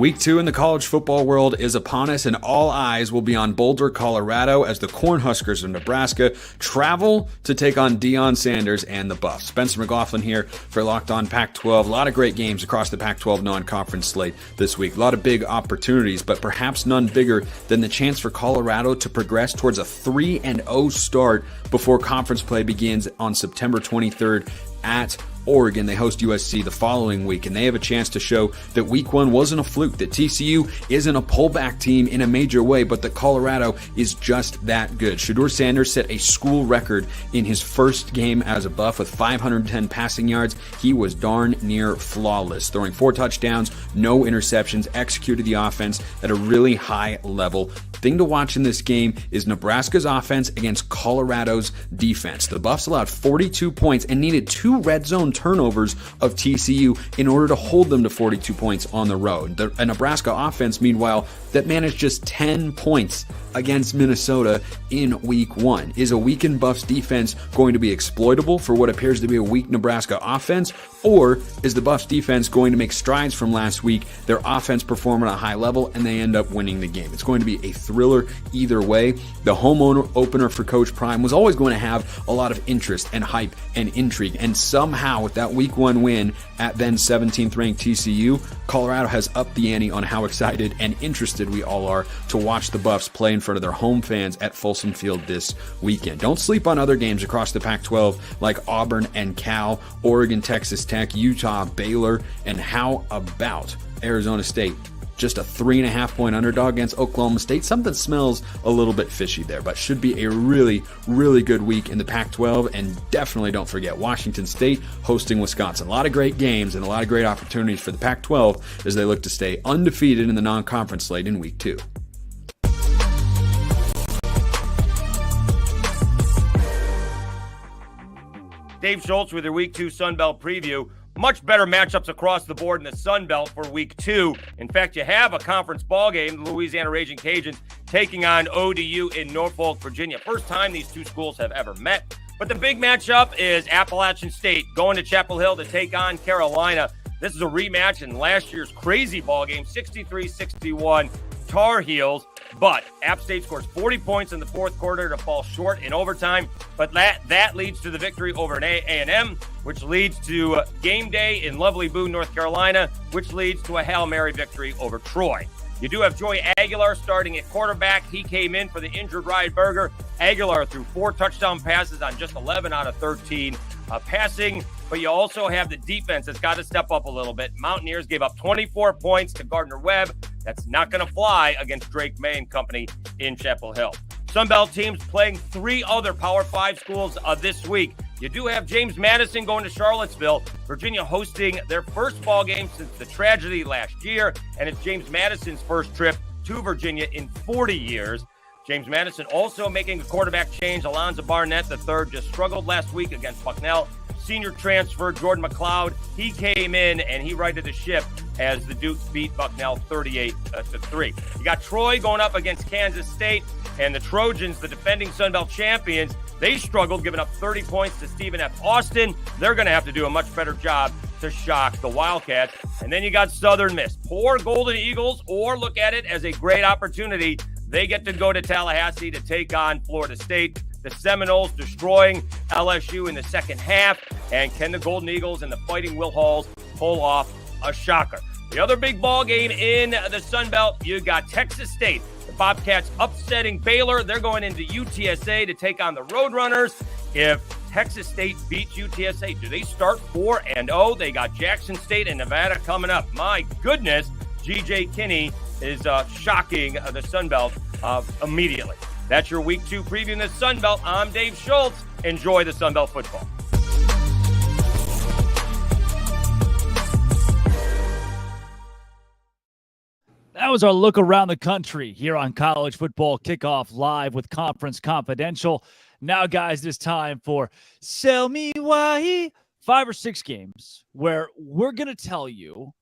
Week 2 in the college football world is upon us, and all eyes will be on Boulder, Colorado, as the Cornhuskers of Nebraska travel to take on Deion Sanders and the Buffs. Spencer McLaughlin here for Locked On Pac-12. A lot of great games across the Pac-12 non-conference slate this week. A lot of big opportunities, but perhaps none bigger than the chance for Colorado to progress towards a 3-0 start before conference play begins on September 23rd at Oregon. They host USC the following week, and they have a chance to show that week 1 wasn't a fluke, that TCU isn't a pullback team in a major way, but that Colorado is just that good. Shedeur Sanders set a school record in his first game as a Buff with 510 passing yards. He was darn near flawless, throwing 4 touchdowns, no interceptions, executed the offense at a really high level. Thing to watch in this game is Nebraska's offense against Colorado's defense. The Buffs allowed 42 points and needed 2 red zone turnovers of TCU in order to hold them to 42 points on the road. The Nebraska offense, meanwhile, that managed just 10 points against Minnesota in week 1. Is a weakened Buffs defense going to be exploitable for what appears to be a weak Nebraska offense? Or is the Buffs defense going to make strides from last week, their offense perform at a high level, and they end up winning the game? It's going to be a thriller either way. The home opener for Coach Prime was always going to have a lot of interest and hype and intrigue, and somehow with that week 1 win at then 17th ranked TCU, Colorado has upped the ante on how excited and interested we all are to watch the Buffs play in front of their home fans at Folsom Field this weekend. Don't sleep on other games across the Pac-12 like Auburn and Cal, Oregon, Texas Tech, Utah, Baylor, and how about Arizona State? Just a 3.5-point underdog against Oklahoma State. Something smells a little bit fishy there, but should be a really, really good week in the Pac-12. And definitely don't forget Washington State hosting Wisconsin. A lot of great games and a lot of great opportunities for the Pac-12 as they look to stay undefeated in the non-conference slate in week 2. Dave Schultz with your Week 2 Sunbelt preview. Much better matchups across the board in the Sunbelt for Week 2. In fact, you have a conference ball game, the Louisiana Raging Cajuns taking on ODU in Norfolk, Virginia. First time these two schools have ever met. But the big matchup is Appalachian State going to Chapel Hill to take on Carolina. This is a rematch in last year's crazy ball game, 63-61 Tar Heels. But App State scores 40 points in the fourth quarter to fall short in overtime. But that leads to the victory over an A&M, which leads to game day in lovely Boone, North Carolina, which leads to a Hail Mary victory over Troy. You do have Joey Aguilar starting at quarterback. He came in for the injured Ryan Berger. Aguilar threw 4 touchdown passes on just 11 out of 13 passing. But you also have the defense that's got to step up a little bit. Mountaineers gave up 24 points to Gardner-Webb. That's not going to fly against Drake May and company in Chapel Hill. Sunbelt teams playing 3 other Power 5 schools this week. You do have James Madison going to Charlottesville. Virginia hosting their first ball game since the tragedy last year. And it's James Madison's first trip to Virginia in 40 years. James Madison also making a quarterback change. Alonzo Barnett III just struggled last week against Bucknell. Senior transfer Jordan McLeod, he came in and he righted the ship as the Dukes beat Bucknell 38-3. You got Troy going up against Kansas State, and the Trojans, the defending Sunbelt champions, they struggled, giving up 30 points to Stephen F. Austin. They're going to have to do a much better job to shock the Wildcats. And then you got Southern Miss. Poor Golden Eagles, or look at it as a great opportunity. They get to go to Tallahassee to take on Florida State. The Seminoles destroying LSU in the second half. And can the Golden Eagles and the Fighting Will Halls pull off a shocker? The other big ball game in the Sun Belt, you got Texas State. The Bobcats upsetting Baylor. They're going into UTSA to take on the Roadrunners. If Texas State beats UTSA, do they start 4-0? They got Jackson State and Nevada coming up. My goodness, G.J. Kinney is shocking the Sun Belt immediately. That's your Week 2 preview in the Sun Belt. I'm Dave Schultz. Enjoy the Sun Belt football. That was our look around the country here on College Football Kickoff Live with Conference Confidential. Now, guys, it's time for Sell Me Why. 5 or 6 games where we're going to tell you,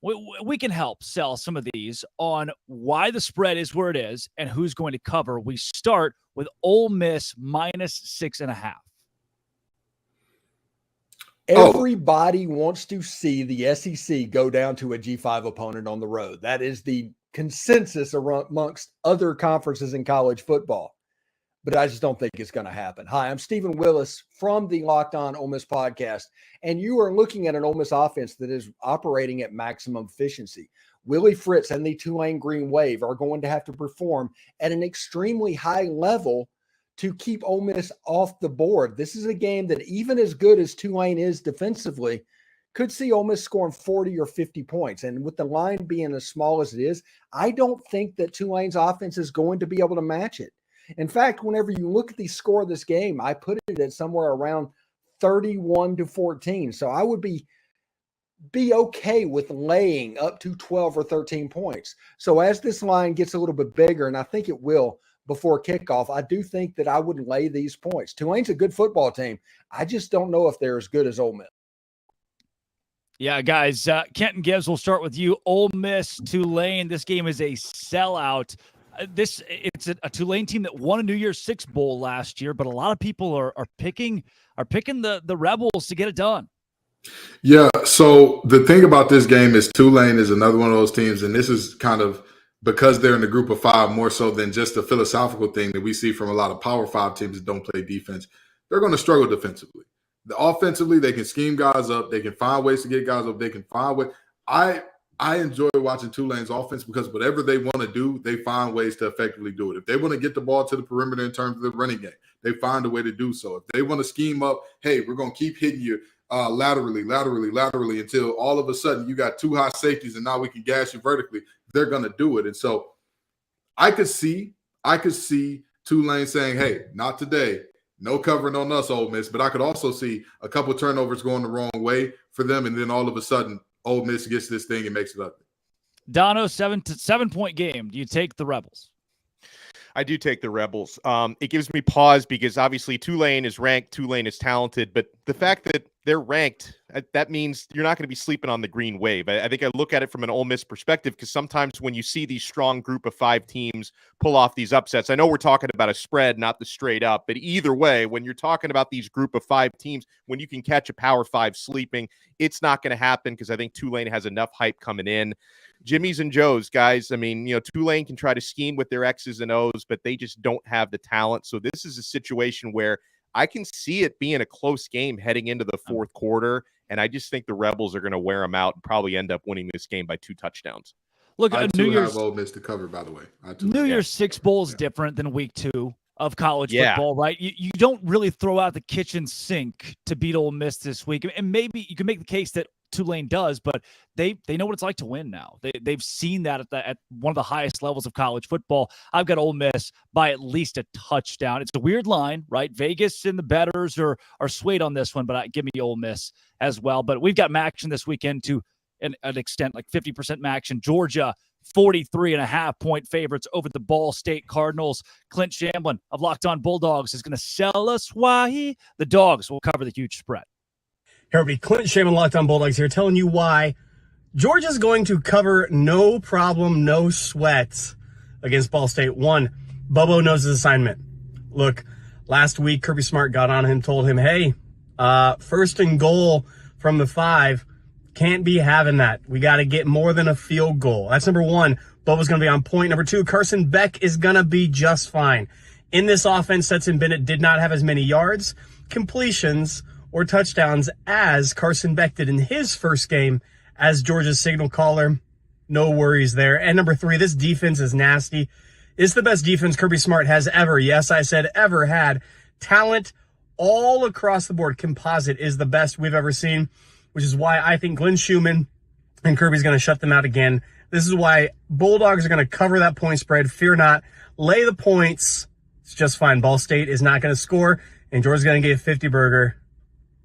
we can help sell some of these on why the spread is where it is and who's going to cover. We start with Ole Miss -6.5. Everybody wants to see the SEC go down to a G5 opponent on the road. That is the consensus amongst other conferences in college football. But I just don't think it's going to happen. Hi, I'm Stephen Willis from the Locked On Ole Miss podcast, and you are looking at an Ole Miss offense that is operating at maximum efficiency. Willie Fritz and the Tulane Green Wave are going to have to perform at an extremely high level to keep Ole Miss off the board. This is a game that, even as good as Tulane is defensively, could see Ole Miss scoring 40 or 50 points. And with the line being as small as it is, I don't think that Tulane's offense is going to be able to match it. In fact, whenever you look at the score of this game, I put it at somewhere around 31-14. So I would be okay with laying up to 12 or 13 points. So as this line gets a little bit bigger, and I think it will before kickoff, I do think that I would lay these points. Tulane's a good football team. I just don't know if they're as good as Ole Miss. Yeah, guys, Kenton Gibbs, we'll start with you. Ole Miss, Tulane, this game is a sellout. It's a Tulane team that won a New Year's Six Bowl last year, but a lot of people are picking the Rebels to get it done. Yeah, so the thing about this game is Tulane is another one of those teams, and this is kind of because they're in the group of five more so than just a philosophical thing that we see from a lot of Power 5 teams that don't play defense. They're going to struggle defensively. Offensively, they can scheme guys up. They can find ways to get guys up. They can find ways. I enjoy watching Tulane's offense because whatever they want to do, they find ways to effectively do it. If they want to get the ball to the perimeter in terms of the running game, they find a way to do so. If they want to scheme up, hey, we're going to keep hitting you laterally until all of a sudden you got two high safeties and now we can gas you vertically, they're going to do it. And so I could see Tulane saying, hey, not today. No covering on us, Ole Miss. But I could also see a couple of turnovers going the wrong way for them, and then all of a sudden Ole Miss gets this thing and makes it ugly. Dono, 7-point game. Do you take the Rebels? I do take the Rebels. It gives me pause because obviously Tulane is ranked, Tulane is talented, but the fact that they're ranked, that means you're not going to be sleeping on the green wave. I think I look at it from an Ole Miss perspective because sometimes when you see these strong group of five teams pull off these upsets, I know we're talking about a spread, not the straight up, but either way, when you're talking about these group of five teams, when you can catch a Power 5 sleeping, it's not going to happen because I think Tulane has enough hype coming in. Jimmy's and Joe's, guys. I mean, Tulane can try to scheme with their X's and O's, but they just don't have the talent. So this is a situation where I can see it being a close game heading into the fourth quarter, and I just think the Rebels are going to wear them out and probably end up winning this game by 2 touchdowns. Look, I New do Year's have Ole Miss to cover, by the way. New Year's Six Bowl is different than week 2 of college Yeah. football, right? You don't really throw out the kitchen sink to beat Ole Miss this week, and maybe you can make the case that Tulane does, but they know what it's like to win now. They've seen that at one of the highest levels of college football. I've got Ole Miss by at least a touchdown. It's a weird line, right? Vegas and the bettors are swayed on this one, but give me Ole Miss as well. But we've got action this weekend to an extent, like 50% action. Georgia, 43.5-point favorites over the Ball State Cardinals. Clint Shamblin of Locked On Bulldogs is going to sell us why the Dogs will cover the huge spread. Here will be Clint Shaman, Locked On Bulldogs here, telling you why Georgia's going to cover no problem, no sweat against Ball State. 1, Bobo knows his assignment. Look, last week, Kirby Smart got on him, told him, hey, first and goal from the 5, can't be having that. We got to get more than a field goal. That's number 1. Bobo's going to be on point. Number 2, Carson Beck is going to be just fine. In this offense, Stetson Bennett did not have as many yards, completions, or touchdowns as Carson Beck did in his first game as Georgia's signal caller. No worries there. And number 3, this defense is nasty. It's the best defense Kirby Smart has ever, yes, I said ever had. Talent all across the board. Composite is the best we've ever seen, which is why I think Glenn Schumann and Kirby's going to shut them out again. This is why Bulldogs are going to cover that point spread. Fear not. Lay the points. It's just fine. Ball State is not going to score, and Georgia's going to get a 50 burger.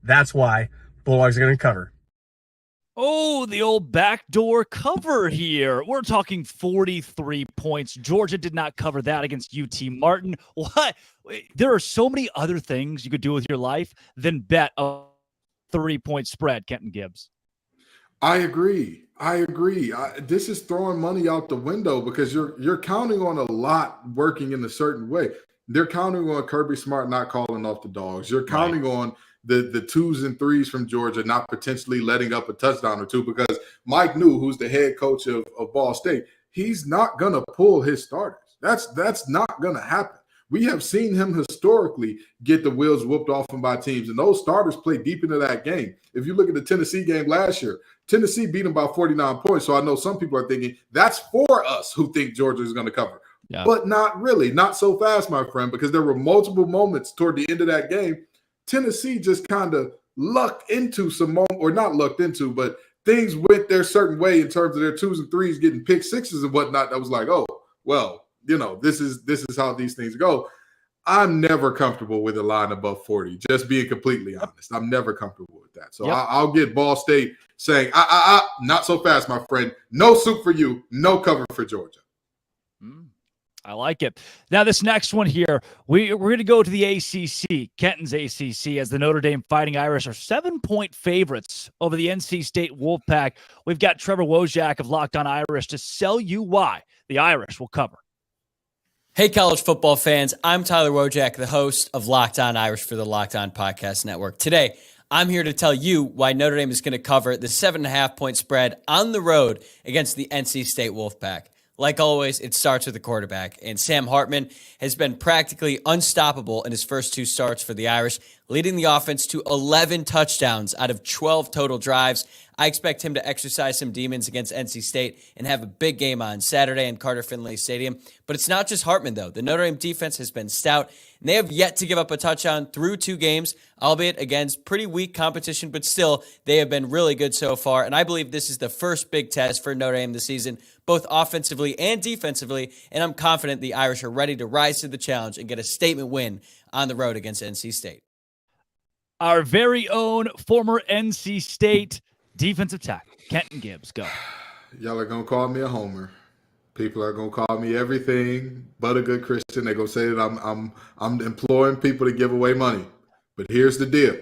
That's why Bulldogs are going to cover. Oh, the old backdoor cover here. We're talking 43 points. Georgia did not cover that against UT Martin. What? There are so many other things you could do with your life than bet a 3-point spread, Kenton Gibbs. I agree. This is throwing money out the window because you're counting on a lot working in a certain way. they're counting on Kirby Smart not calling off the dogs. You're counting on the 2s and 3s from Georgia not potentially letting up a touchdown or two, because Mike New, who's the head coach of Ball State, he's not going to pull his starters. That's not going to happen. We have seen him historically get the wheels whooped off him by teams, and those starters play deep into that game. If you look at the Tennessee game last year, Tennessee beat them by 49 points. So I know some people are thinking that's for us who think Georgia is going to cover. Yeah. But not really, not so fast, my friend, because there were multiple moments toward the end of that game. Tennessee just kind of lucked into some moment, or not lucked into, but things went their certain way in terms of their 2s and 3s getting pick 6s and whatnot. That was like, oh, well, this is how these things go. I'm never comfortable with a line above 40, just being completely honest. I'm never comfortable with that. So I'll get Ball State saying, not so fast, my friend. No soup for you. No cover for Georgia. I like it. Now, this next one here, we're going to go to the ACC, Kenton's ACC, as the Notre Dame Fighting Irish are 7-point favorites over the NC State Wolfpack. We've got Trevor Wojak of Locked On Irish to sell you why the Irish will cover. Hey, college football fans. I'm Tyler Wojak, the host of Locked On Irish for the Locked On Podcast Network. Today, I'm here to tell you why Notre Dame is going to cover the 7.5-point spread on the road against the NC State Wolfpack. Like always, it starts with the quarterback, and Sam Hartman has been practically unstoppable in his first 2 starts for the Irish, leading the offense to 11 touchdowns out of 12 total drives. I expect him to exercise some demons against NC State and have a big game on Saturday in Carter Finley Stadium. But it's not just Hartman, though. The Notre Dame defense has been stout, and they have yet to give up a touchdown through 2 games, albeit against pretty weak competition, but still, they have been really good so far. And I believe this is the first big test for Notre Dame this season, both offensively and defensively, and I'm confident the Irish are ready to rise to the challenge and get a statement win on the road against NC State. Our very own former NC State defensive tackle, Kenton Gibbs. Go. Y'all are going to call me a homer. People are going to call me everything but a good Christian. They're going to say that I'm imploring people to give away money. But here's the deal.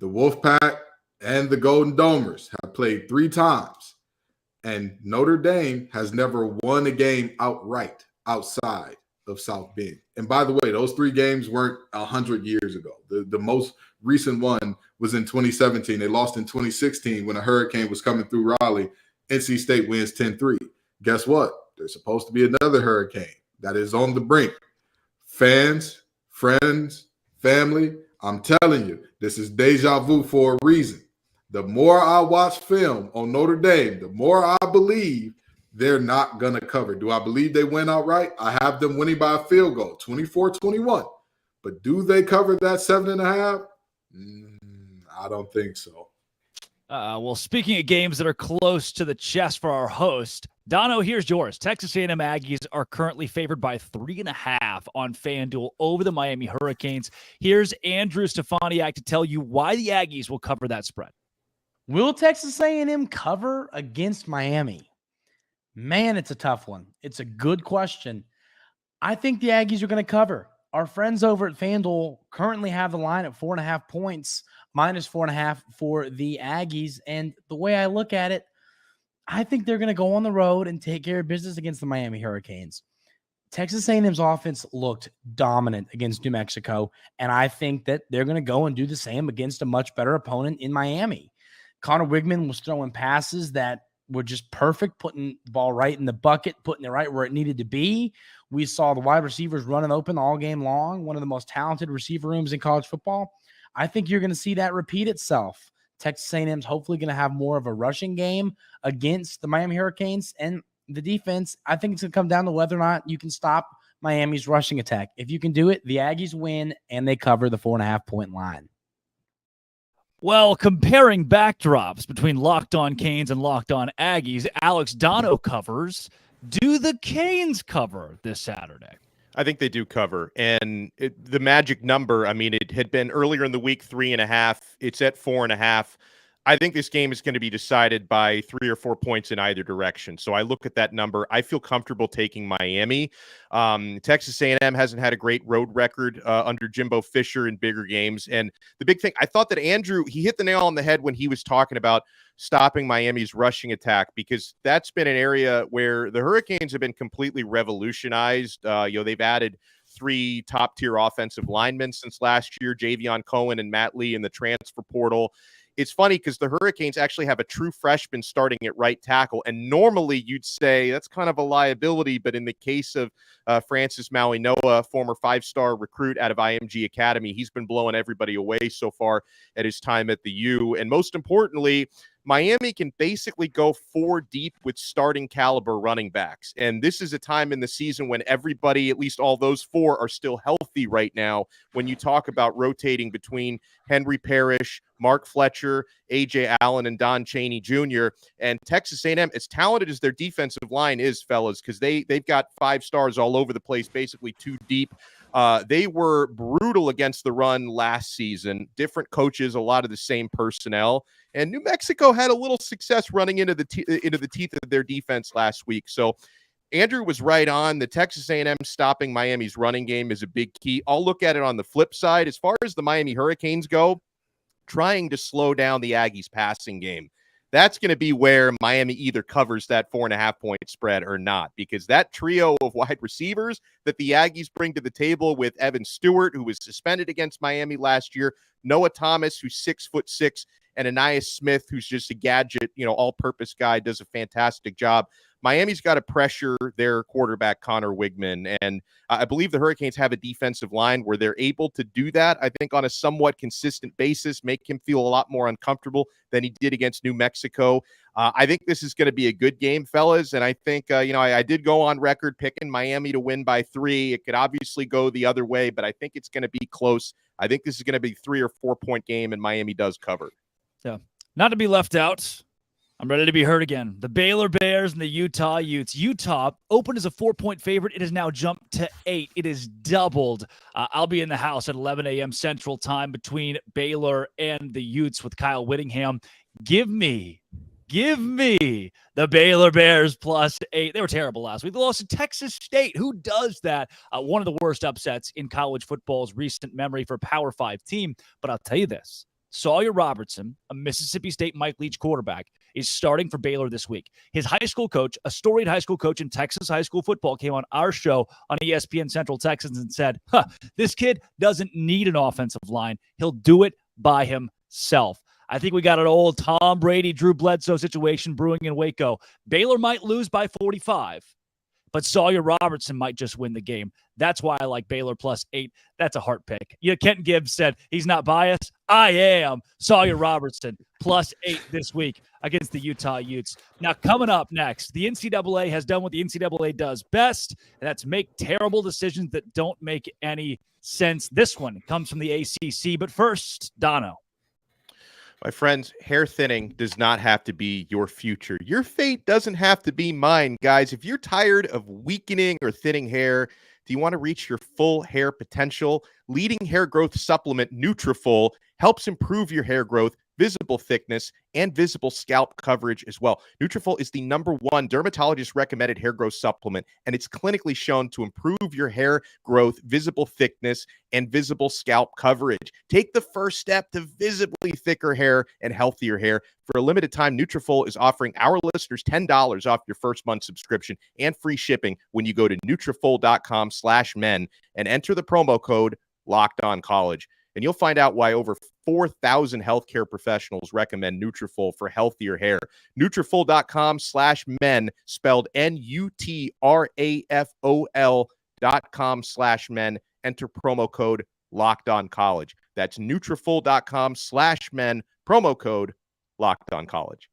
The Wolfpack and the Golden Domers have played 3 times, and Notre Dame has never won a game outright outside of South Bend. And by the way, those 3 games weren't 100 years ago. The most recent one was in 2017. They lost in 2016 when a hurricane was coming through Raleigh. NC State wins 10-3. Guess what? There's supposed to be another hurricane that is on the brink. Fans, friends, family, I'm telling you, this is deja vu for a reason. The more I watch film on Notre Dame, the more I believe they're not going to cover. Do I believe they win outright? I have them winning by a field goal, 24-21. But do they cover that 7.5? I don't think so. Well, speaking of games that are close to the chest for our host, Dono, here's yours. Texas A&M Aggies are currently favored by 3.5 on FanDuel over the Miami Hurricanes. Here's Andrew Stefaniak to tell you why the Aggies will cover that spread. Will Texas A&M cover against Miami? Man, it's a tough one. It's a good question. I think the Aggies are going to cover. Our friends over at FanDuel currently have the line at 4.5 points, minus 4.5 for the Aggies. And the way I look at it, I think they're going to go on the road and take care of business against the Miami Hurricanes. Texas A&M's offense looked dominant against New Mexico, and I think that they're going to go and do the same against a much better opponent in Miami. Connor Wigman was throwing passes that were just perfect, putting the ball right in the bucket, putting it right where it needed to be. We saw the wide receivers running open all game long, one of the most talented receiver rooms in college football. I think you're going to see that repeat itself. Texas A&M's hopefully going to have more of a rushing game against the Miami Hurricanes, and the defense, I think it's going to come down to whether or not you can stop Miami's rushing attack. If you can do it, the Aggies win, and they cover the 4.5-point line. Well, comparing backdrops between Locked On Canes and Locked On Aggies, Alex Dono covers. Do the Canes cover this Saturday? I think they do cover. And the magic number, I mean, it had been earlier in the week 3.5. It's at 4.5. I think this game is going to be decided by 3 or 4 points in either direction. So I look at that number. I feel comfortable taking Miami. Texas A&M hasn't had a great road record under Jimbo Fisher in bigger games. And the big thing, I thought that Andrew, he hit the nail on the head when he was talking about stopping Miami's rushing attack, because that's been an area where the Hurricanes have been completely revolutionized. They've added 3 top-tier offensive linemen since last year, Javion Cohen and Matt Lee in the transfer portal. It's funny because the Hurricanes actually have a true freshman starting at right tackle, and normally you'd say that's kind of a liability, but in the case of Francis Maui-Noa, former 5-star recruit out of IMG Academy, he's been blowing everybody away so far at his time at the U. And most importantly, Miami can basically go 4 deep with starting caliber running backs. And this is a time in the season when everybody, at least all those 4, are still healthy right now. When you talk about rotating between Henry Parrish, Mark Fletcher, A.J. Allen, and Don Chaney Jr. And Texas A&M, as talented as their defensive line is, fellas, because they've got 5 stars all over the place, basically 2 deep. They were brutal against the run last season. Different coaches, a lot of the same personnel. And New Mexico had a little success running into the teeth of their defense last week. So Andrew was right on. The Texas A&M stopping Miami's running game is a big key. I'll look at it on the flip side. As far as the Miami Hurricanes go, trying to slow down the Aggies' passing game. That's going to be where Miami either covers that 4.5-point spread or not, because that trio of wide receivers that the Aggies bring to the table with Evan Stewart, who was suspended against Miami last year, Noah Thomas, who's 6'6", and Anais Smith, who's just a gadget, all-purpose guy, does a fantastic job. Miami's got to pressure their quarterback, Connor Wigman, and I believe the Hurricanes have a defensive line where they're able to do that, I think, on a somewhat consistent basis, make him feel a lot more uncomfortable than he did against New Mexico. I think this is going to be a good game, fellas, and I think, I did go on record picking Miami to win by 3. It could obviously go the other way, but I think it's going to be close. I think this is going to be a 3 or 4 point game, and Miami does cover. Yeah. Not to be left out, I'm ready to be heard again. The Baylor Bears and the Utah Utes. Utah opened as a 4-point favorite. It has now jumped to 8. It is doubled. I'll be in the house at 11 a.m. Central Time between Baylor and the Utes with Kyle Whittingham. Give me the Baylor Bears +8. They were terrible last week. They lost to Texas State. Who does that? One of the worst upsets in college football's recent memory for a Power 5 team. But I'll tell you this. Sawyer Robertson, a Mississippi State Mike Leach quarterback, is starting for Baylor this week. His high school coach, a storied high school coach in Texas high school football, came on our show on ESPN Central Texans and said, this kid doesn't need an offensive line. He'll do it by himself. I think we got an old Tom Brady, Drew Bledsoe situation brewing in Waco. Baylor might lose by 45, but Sawyer Robertson might just win the game. That's why I like Baylor +8. That's a heart pick. Kent Gibbs said he's not biased. I am. Sawyer Robertson +8 this week against the Utah Utes. Now, coming up next, the NCAA has done what the NCAA does best, and that's make terrible decisions that don't make any sense. This one comes from the ACC. But first, Dono. My friends, hair thinning does not have to be your future. Your fate doesn't have to be mine, guys. If you're tired of weakening or thinning hair, do you want to reach your full hair potential? Leading hair growth supplement Nutrafol helps improve your hair growth, visible thickness, and visible scalp coverage as well. Nutrafol is the #1 dermatologist recommended hair growth supplement, and it's clinically shown to improve your hair growth, visible thickness, and visible scalp coverage. Take the first step to visibly thicker hair and healthier hair. For a limited time, Nutrafol is offering our listeners $10 off your first month subscription and free shipping when you go to Nutrafol.com/men and enter the promo code LOCKEDONCollege. And you'll find out why over 4,000 healthcare professionals recommend Nutrafol for healthier hair. Nutrafol.com/men, spelled Nutrafol.com/men. Enter promo code LOCKEDONCollege. That's Nutrafol.com/men, promo code LOCKEDONCollege.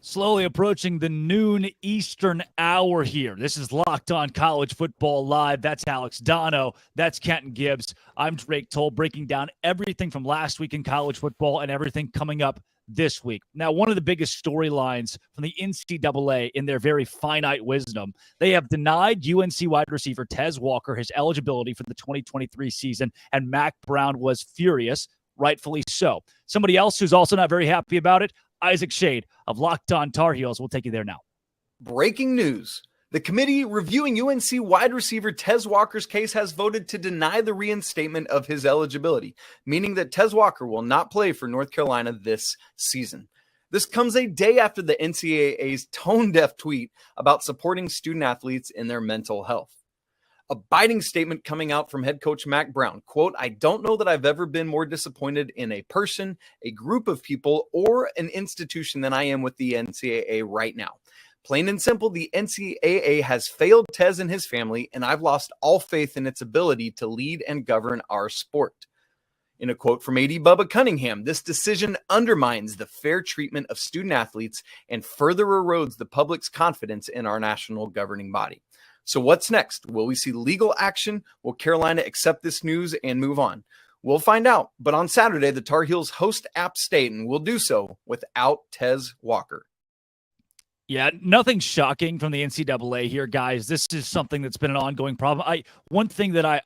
Slowly approaching the noon Eastern hour here. This is Locked On College Football Live. That's Alex Dono. That's Kenton Gibbs. I'm Drake Toll, breaking down everything from last week in college football and everything coming up this week. Now, one of the biggest storylines from the NCAA in their very finite wisdom, they have denied UNC wide receiver Tez Walker his eligibility for the 2023 season, and Mac Brown was furious, rightfully so. Somebody else who's also not very happy about it, Isaac Shade of Locked On Tar Heels. We'll take you there now. Breaking news. The committee reviewing UNC wide receiver Tez Walker's case has voted to deny the reinstatement of his eligibility, meaning that Tez Walker will not play for North Carolina this season. This comes a day after the NCAA's tone-deaf tweet about supporting student athletes in their mental health. A biting statement coming out from head coach Mac Brown. Quote, "I don't know that I've ever been more disappointed in a person, a group of people, or an institution than I am with the NCAA right now. Plain and simple, the NCAA has failed Tez and his family, and I've lost all faith in its ability to lead and govern our sport." In a quote from AD Bubba Cunningham, "This decision undermines the fair treatment of student athletes and further erodes the public's confidence in our national governing body." So what's next? Will we see legal action? Will Carolina accept this news and move on? We'll find out. But on Saturday, the Tar Heels host App State and will do so without Tez Walker. Yeah, nothing shocking from the NCAA here, guys. This is something that's been an ongoing problem. One thing that I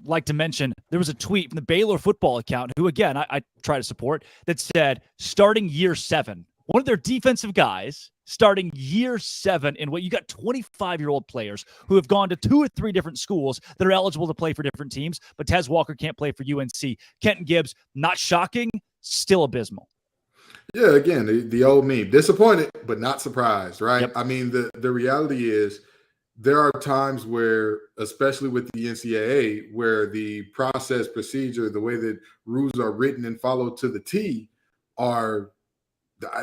like to mention, there was a tweet from the Baylor football account, who, again, I try to support, that said, starting year 7, one of their defensive guys starting year 7 in what you got 25-year-old players who have gone to 2 or 3 different schools that are eligible to play for different teams, but Tez Walker can't play for UNC. Kenton Gibbs, not shocking, still abysmal. Yeah, again, the old meme, disappointed, but not surprised, right? Yep. I mean, the reality is there are times where, especially with the NCAA, where the process, procedure, the way that rules are written and followed to the T are,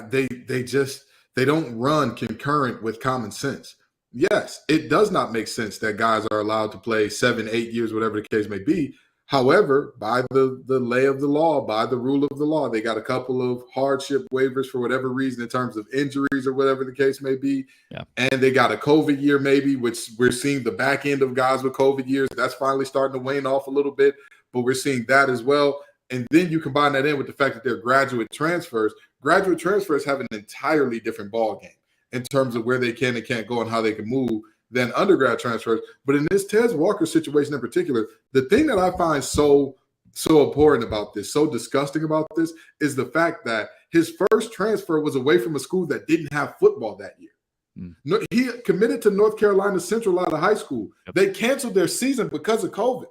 they don't run concurrent with common sense. Yes, it does not make sense that guys are allowed to play 7, 8 years, whatever the case may be. However, by the lay of the law, by the rule of the law, they got a couple of hardship waivers for whatever reason in terms of injuries or whatever the case may be. Yeah. And they got a COVID year maybe, which we're seeing the back end of guys with COVID years. That's finally starting to wane off a little bit, but we're seeing that as well. And then you combine that in with the fact that they're graduate transfers. Graduate transfers have an entirely different ball game in terms of where they can and can't go and how they can move than undergrad transfers. But in this Tez Walker situation in particular, the thing that I find so abhorrent about this, so disgusting about this, is the fact that his first transfer was away from a school that didn't have football that year. No, he committed to North Carolina Central out of high school. They canceled their season because of COVID.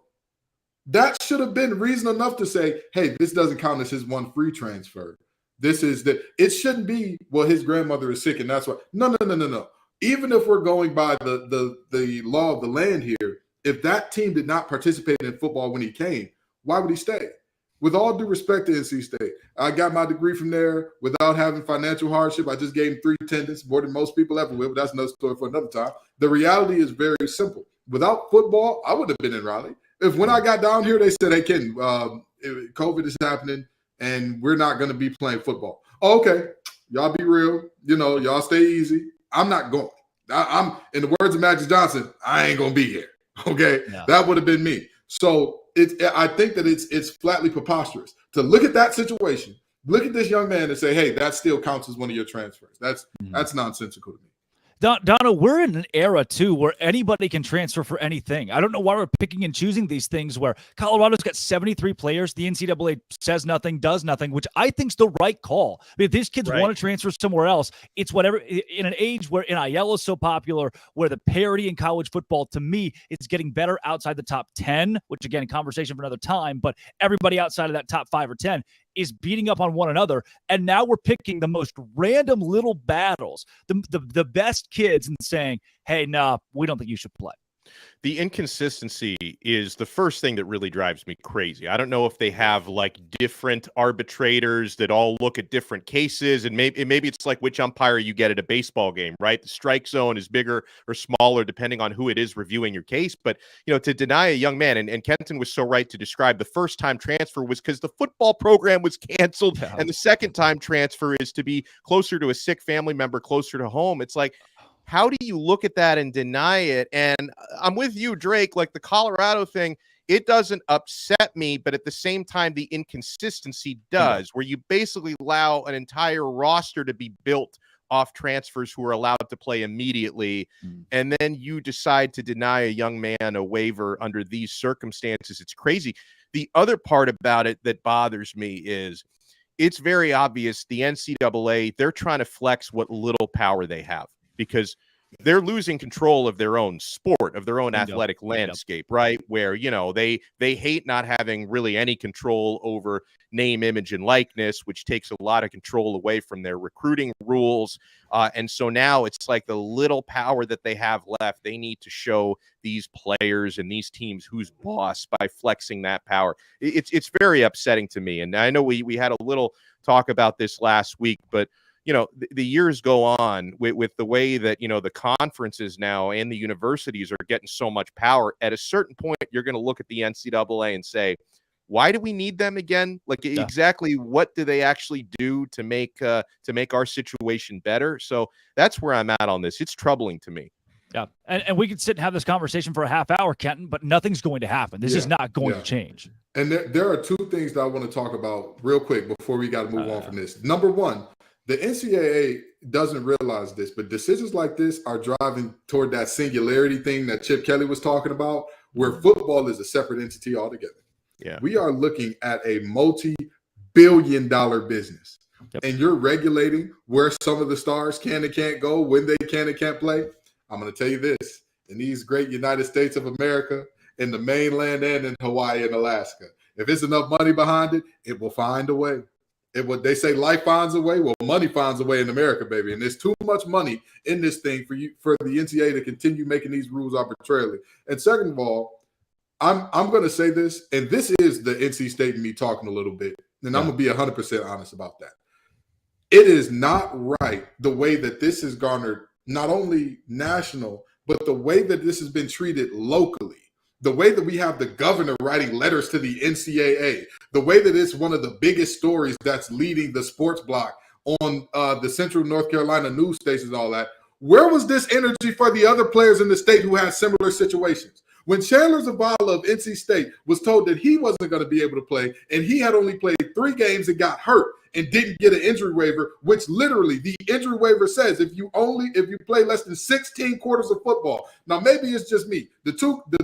That should have been reason enough to say, hey, this doesn't count as his one free transfer. It shouldn't be, well, his grandmother is sick and that's why. No. Even if we're going by the law of the land here, if that team did not participate in football when he came, why would he stay? With all due respect to NC State, I got my degree from there without having financial hardship. I just gave him 3 attendance, more than most people ever will, but that's another story for another time. The reality is very simple. Without football, I wouldn't have been in Raleigh. If when I got down here, they said, hey, Ken, COVID is happening and we're not going to be playing football. Oh, okay, y'all be real. Y'all stay easy. I'm not going. I'm in the words of Magic Johnson, I ain't going to be here. Okay, Yeah. That would have been me. So I think that it's flatly preposterous to look at that situation, look at this young man and say, hey, that still counts as one of your transfers. That's nonsensical to me. Donna, we're in an era, too, where anybody can transfer for anything. I don't know why we're picking and choosing these things where Colorado's got 73 players. The NCAA says nothing, does nothing, which I think's the right call. I mean, if these kids want to transfer somewhere else, it's whatever. In an age where NIL is so popular, where the parity in college football, to me, is getting better outside the top 10, which, again, conversation for another time, but everybody outside of that top 5 or 10 is beating up on one another. And now we're picking the most random little battles, the best kids, and saying, hey, no, we don't think you should play. The inconsistency is the first thing that really drives me crazy. I don't know if they have like different arbitrators that all look at different cases, and maybe it's like which umpire you get at a baseball game, right? The strike zone is bigger or smaller depending on who it is reviewing your case. But, to deny a young man, and Kenton was so right to describe the first time transfer was because the football program was canceled, and the second time transfer is to be closer to a sick family member, closer to home. It's like, how do you look at that and deny it? And I'm with you, Drake, like the Colorado thing, it doesn't upset me, but at the same time, the inconsistency does, where you basically allow an entire roster to be built off transfers who are allowed to play immediately. And then you decide to deny a young man a waiver under these circumstances. It's crazy. The other part about it that bothers me is it's very obvious the NCAA, they're trying to flex what little power they have. Because they're losing control of their own sport, of their own Bingo. athletic landscape, right? Where, they hate not having really any control over name, image, and likeness, which takes a lot of control away from their recruiting rules. And so now it's like the little power that they have left, they need to show these players and these teams who's boss by flexing that power. It's very upsetting to me. And I know we had a little talk about this last week, but the years go on with the way that, the conferences now and the universities are getting so much power. At a certain point, you're going to look at the NCAA and say, why do we need them again? Like, exactly what do they actually do to make our situation better? So that's where I'm at on this. It's troubling to me. Yeah. And we could sit and have this conversation for a half hour, Kenton, but nothing's going to happen. This is not going to change. And there are two things that I want to talk about real quick before we got to move on from this. Number one, the NCAA doesn't realize this, but decisions like this are driving toward that singularity thing that Chip Kelly was talking about, where football is a separate entity altogether. Yeah. We are looking at a multi-billion-dollar business. Yep. And you're regulating where some of the stars can and can't go, when they can and can't play. I'm going to tell you this. In these great United States of America, in the mainland and in Hawaii and Alaska, if there's enough money behind it, it will find a way. They say life finds a way. Well, money finds a way in America, baby. And there's too much money in this thing for the NCAA to continue making these rules arbitrarily. And second of all, I'm going to say this, and this is the NC State and me talking a little bit, and I'm going to be 100% honest about that. It is not right the way that this has garnered not only national, but the way that this has been treated locally. The way that we have the governor writing letters to the NCAA, the way that it's one of the biggest stories that's leading the sports block on the Central North Carolina news stations, all that. Where was this energy for the other players in the state who had similar situations? When Chandler Zavala of NC State was told that he wasn't going to be able to play, and he had only played 3 games and got hurt and didn't get an injury waiver, which literally the injury waiver says if you play less than 16 quarters of football. Now, maybe it's just me. The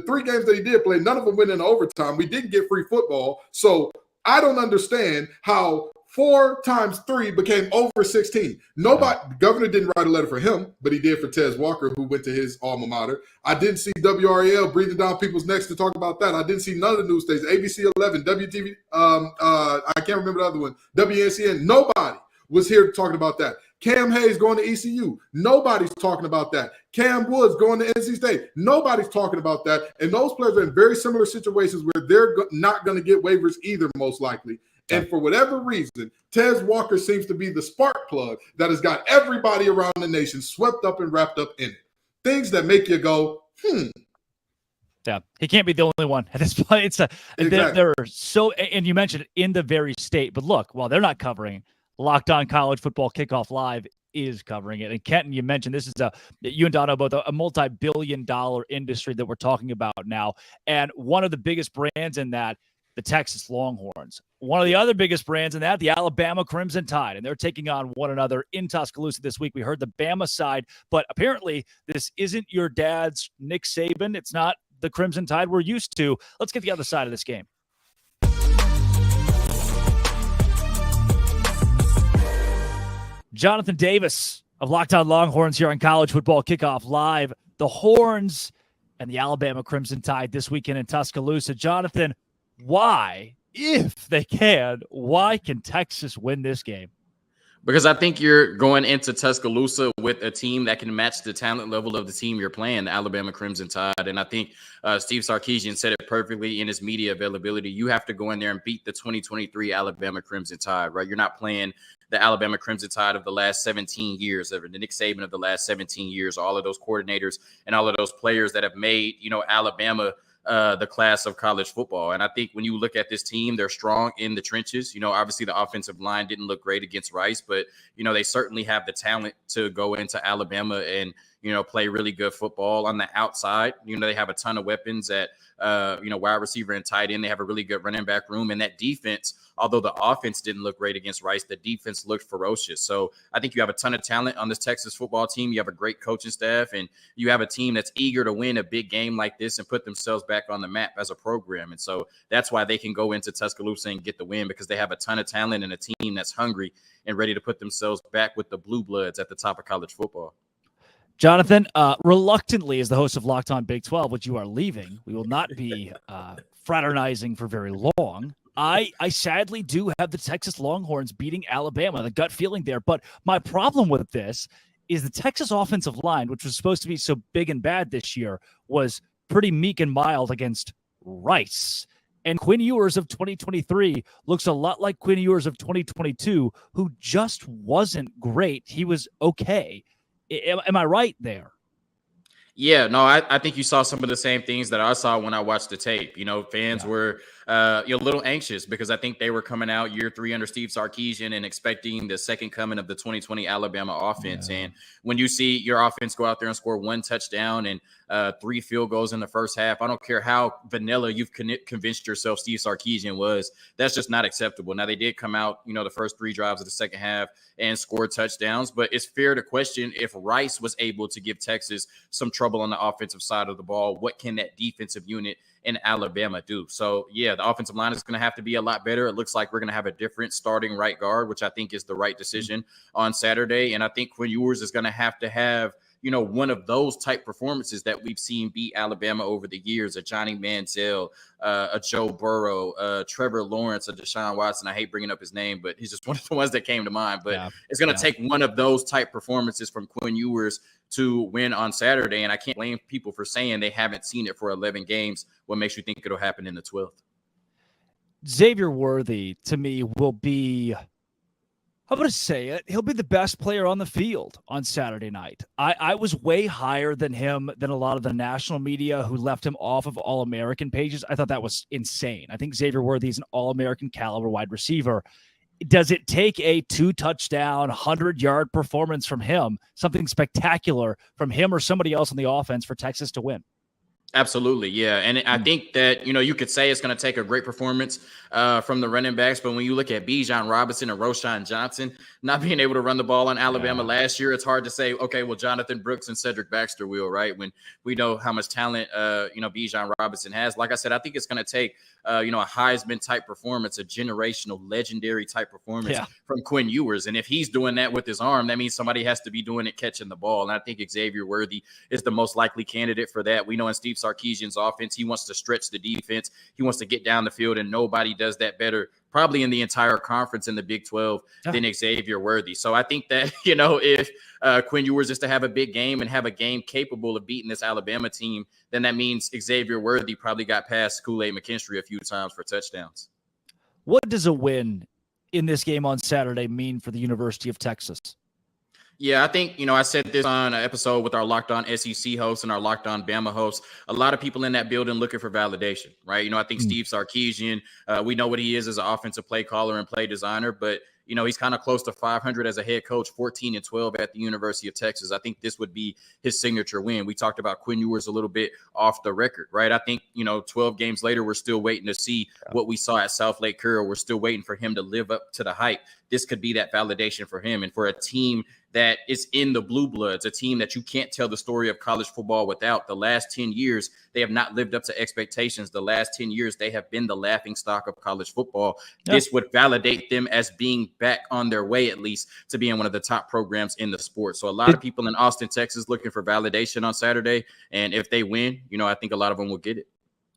3 games that he did play, none of them went into overtime. We didn't get free football. So I don't understand how 4 times 3 became over 16. The governor didn't write a letter for him, but he did for Tez Walker, who went to his alma mater. I didn't see WRAL breathing down people's necks to talk about that. I didn't see none of the news stations, ABC 11, WTV, I can't remember the other one, WNCN. Nobody was here talking about that. Cam Hayes going to ECU. Nobody's talking about that. Cam Woods going to NC State. Nobody's talking about that. And those players are in very similar situations where they're not going to get waivers either, most likely. And for whatever reason, Tez Walker seems to be the spark plug that has got everybody around the nation swept up and wrapped up in it. Things that make you go, Yeah, he can't be the only one at this point. Exactly. They're so, and you mentioned it in the very state. But look, while they're not covering, Locked On College Football Kickoff Live is covering it. And Kenton, you mentioned this is you and Dabo both a multi-billion-dollar industry that we're talking about now. And one of the biggest brands in that, the Texas Longhorns. One of the other biggest brands in that, the Alabama Crimson Tide, and they're taking on one another in Tuscaloosa this week. We heard the Bama side, but apparently this isn't your dad's Nick Saban. It's not the Crimson Tide we're used to. Let's get the other side of this game. Jonathan Davis of Locked On Longhorns here on College Football Kickoff Live. The Horns and the Alabama Crimson Tide this weekend in Tuscaloosa. Jonathan, why, if they can, why can Texas win this game? Because I think you're going into Tuscaloosa with a team that can match the talent level of the team you're playing, the Alabama Crimson Tide. And I think Steve Sarkisian said it perfectly in his media availability. You have to go in there and beat the 2023 Alabama Crimson Tide, right? You're not playing the Alabama Crimson Tide of the last 17 years, or the Nick Saban of the last 17 years, all of those coordinators and all of those players that have made, Alabama the class of college football. And I think when you look at this team, they're strong in the trenches. Obviously the offensive line didn't look great against Rice, but, they certainly have the talent to go into Alabama and, play really good football on the outside. They have a ton of weapons at, wide receiver and tight end. They have a really good running back room. And that defense, although the offense didn't look great against Rice, the defense looked ferocious. So I think you have a ton of talent on this Texas football team. You have a great coaching staff, and you have a team that's eager to win a big game like this and put themselves back on the map as a program. And so that's why they can go into Tuscaloosa and get the win, because they have a ton of talent and a team that's hungry and ready to put themselves back with the blue bloods at the top of college football. Jonathan, reluctantly, as the host of Locked On Big 12, which you are leaving, we will not be fraternizing for very long. I sadly do have the Texas Longhorns beating Alabama, the gut feeling there. But my problem with this is the Texas offensive line, which was supposed to be so big and bad this year, was pretty meek and mild against Rice. And Quinn Ewers of 2023 looks a lot like Quinn Ewers of 2022, who just wasn't great. He was okay. Am I right there? Yeah, no, I think you saw some of the same things that I saw when I watched the tape. Fans were a little anxious because I think they were coming out year 3 under Steve Sarkisian and expecting the second coming of the 2020 Alabama offense. Yeah. And when you see your offense go out there and score 1 touchdown and 3 field goals in the first half, I don't care how vanilla you've convinced yourself Steve Sarkisian was, that's just not acceptable. Now, they did come out, the first 3 drives of the second half and score touchdowns, but it's fair to question if Rice was able to give Texas some trouble on the offensive side of the ball, what can that defensive unit in Alabama do? So, yeah, the offensive line is going to have to be a lot better. It looks like we're going to have a different starting right guard, which I think is the right decision on Saturday. And I think Quinn Ewers is going to have one of those type performances that we've seen beat Alabama over the years, a Johnny Manziel, a Joe Burrow, Trevor Lawrence, a Deshaun Watson. I hate bringing up his name, but he's just one of the ones that came to mind. But it's going to take one of those type performances from Quinn Ewers to win on Saturday. And I can't blame people for saying they haven't seen it for 11 games. What makes you think it'll happen in the 12th? Xavier Worthy, to me, will be, I'm going to say it, he'll be the best player on the field on Saturday night. I was way higher than him than a lot of the national media who left him off of All-American pages. I thought that was insane. I think Xavier Worthy is an All-American caliber wide receiver. Does it take a 2-touchdown, 100-yard performance from him, something spectacular from him or somebody else on the offense for Texas to win? Absolutely, yeah. And I think that, you could say it's going to take a great performance from the running backs, but when you look at Bijan Robinson and Roschon Johnson not being able to run the ball on Alabama last year, it's hard to say, okay, well, Jonathan Brooks and Cedric Baxter will, right? When we know how much talent, Bijan Robinson has. Like I said, I think it's going to take, a Heisman-type performance, a generational, legendary-type performance from Quinn Ewers. And if he's doing that with his arm, that means somebody has to be doing it catching the ball. And I think Xavier Worthy is the most likely candidate for that. We know in Steve Sarkisian's offense, he wants to stretch the defense. He wants to get down the field, and nobody does that better probably in the entire conference in the Big 12 than Xavier Worthy. So I think that, if Quinn Ewers is to have a big game and have a game capable of beating this Alabama team, then that means Xavier Worthy probably got past Kool-Aid McKinstry a few times for touchdowns. What does a win in this game on Saturday mean for the University of Texas? Yeah, I think, I said this on an episode with our Locked On SEC host and our Locked On Bama host. A lot of people in that building looking for validation, right? I think Steve Sarkisian, we know what he is as an offensive play caller and play designer, but he's kind of close to 500 as a head coach, 14-12 at the University of Texas. I think this would be his signature win. We talked about Quinn Ewers a little bit off the record, right? I think, 12 games later, we're still waiting to see what we saw at South Lake Carroll. We're still waiting for him to live up to the hype. This could be that validation for him. And for a team that is in the blue bloods, a team that you can't tell the story of college football without. The last 10 years, they have not lived up to expectations. The last 10 years, they have been the laughing stock of college football. This would validate them as being back on their way, at least, to being one of the top programs in the sport. So a lot of people in Austin, Texas, looking for validation on Saturday. And if they win, I think a lot of them will get it.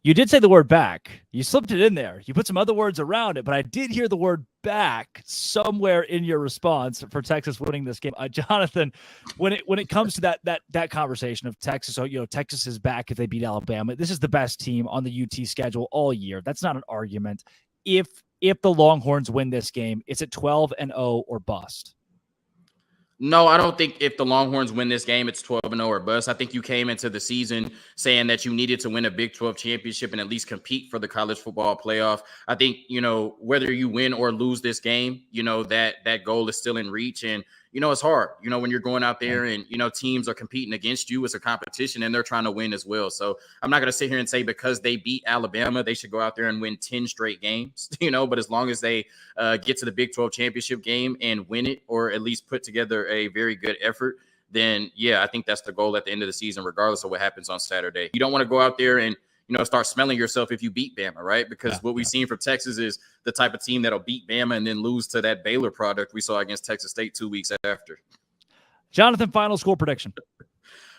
You did say the word back. You slipped it in there. You put some other words around it, but I did hear the word back somewhere in your response for Texas winning this game. Jonathan, when it comes to that conversation of Texas, so Texas is back if they beat Alabama. This is the best team on the UT schedule all year. That's not an argument. If the Longhorns win this game, it's at 12-0 or bust. No, I don't think if the Longhorns win this game, it's 12-0 or bust. I think you came into the season saying that you needed to win a Big 12 championship and at least compete for the college football playoff. I think, whether you win or lose this game, that goal is still in reach. And, it's hard, when you're going out there and, teams are competing against you. It's a competition and they're trying to win as well. So I'm not going to sit here and say because they beat Alabama, they should go out there and win 10 straight games, but as long as they get to the Big 12 championship game and win it, or at least put together a very good effort, then I think that's the goal at the end of the season, regardless of what happens on Saturday. You don't want to go out there and, start smelling yourself if you beat Bama, right? Because what we've seen from Texas is the type of team that'll beat Bama and then lose to that Baylor product we saw against Texas State 2 weeks after. Jonathan, final score prediction.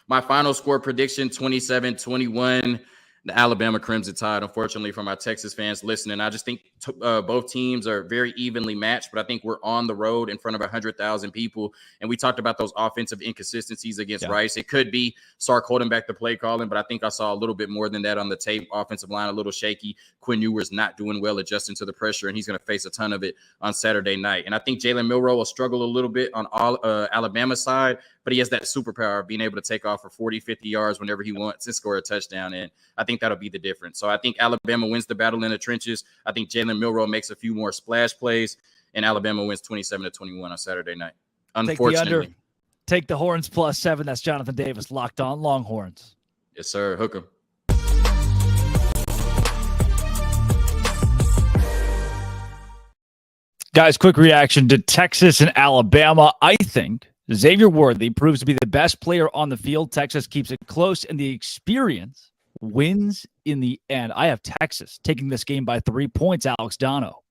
My final score prediction, 27-21. The Alabama Crimson Tide, unfortunately, for my Texas fans listening. I just think both teams are very evenly matched, but I think we're on the road in front of 100,000 people. And we talked about those offensive inconsistencies against Rice. It could be Sark holding back the play calling, but I think I saw a little bit more than that on the tape. Offensive line a little shaky. Quinn Ewers not doing well adjusting to the pressure, and he's going to face a ton of it on Saturday night. And I think Jalen Milroe will struggle a little bit on all Alabama's side, but he has that superpower of being able to take off for 40, 50 yards whenever he wants and score a touchdown. And I think that'll be the difference. So I think Alabama wins the battle in the trenches. I think Jalen Milroe makes a few more splash plays, and Alabama wins 27-21 on Saturday night. Unfortunately. Take the Horns +7. That's Jonathan Davis, Locked On Longhorns. Yes, sir. Hook 'em. Guys, quick reaction to Texas and Alabama. I think Xavier Worthy proves to be the best player on the field. Texas keeps it close, and the experience wins in the end. I have Texas taking this game by 3 points, Alex Dono.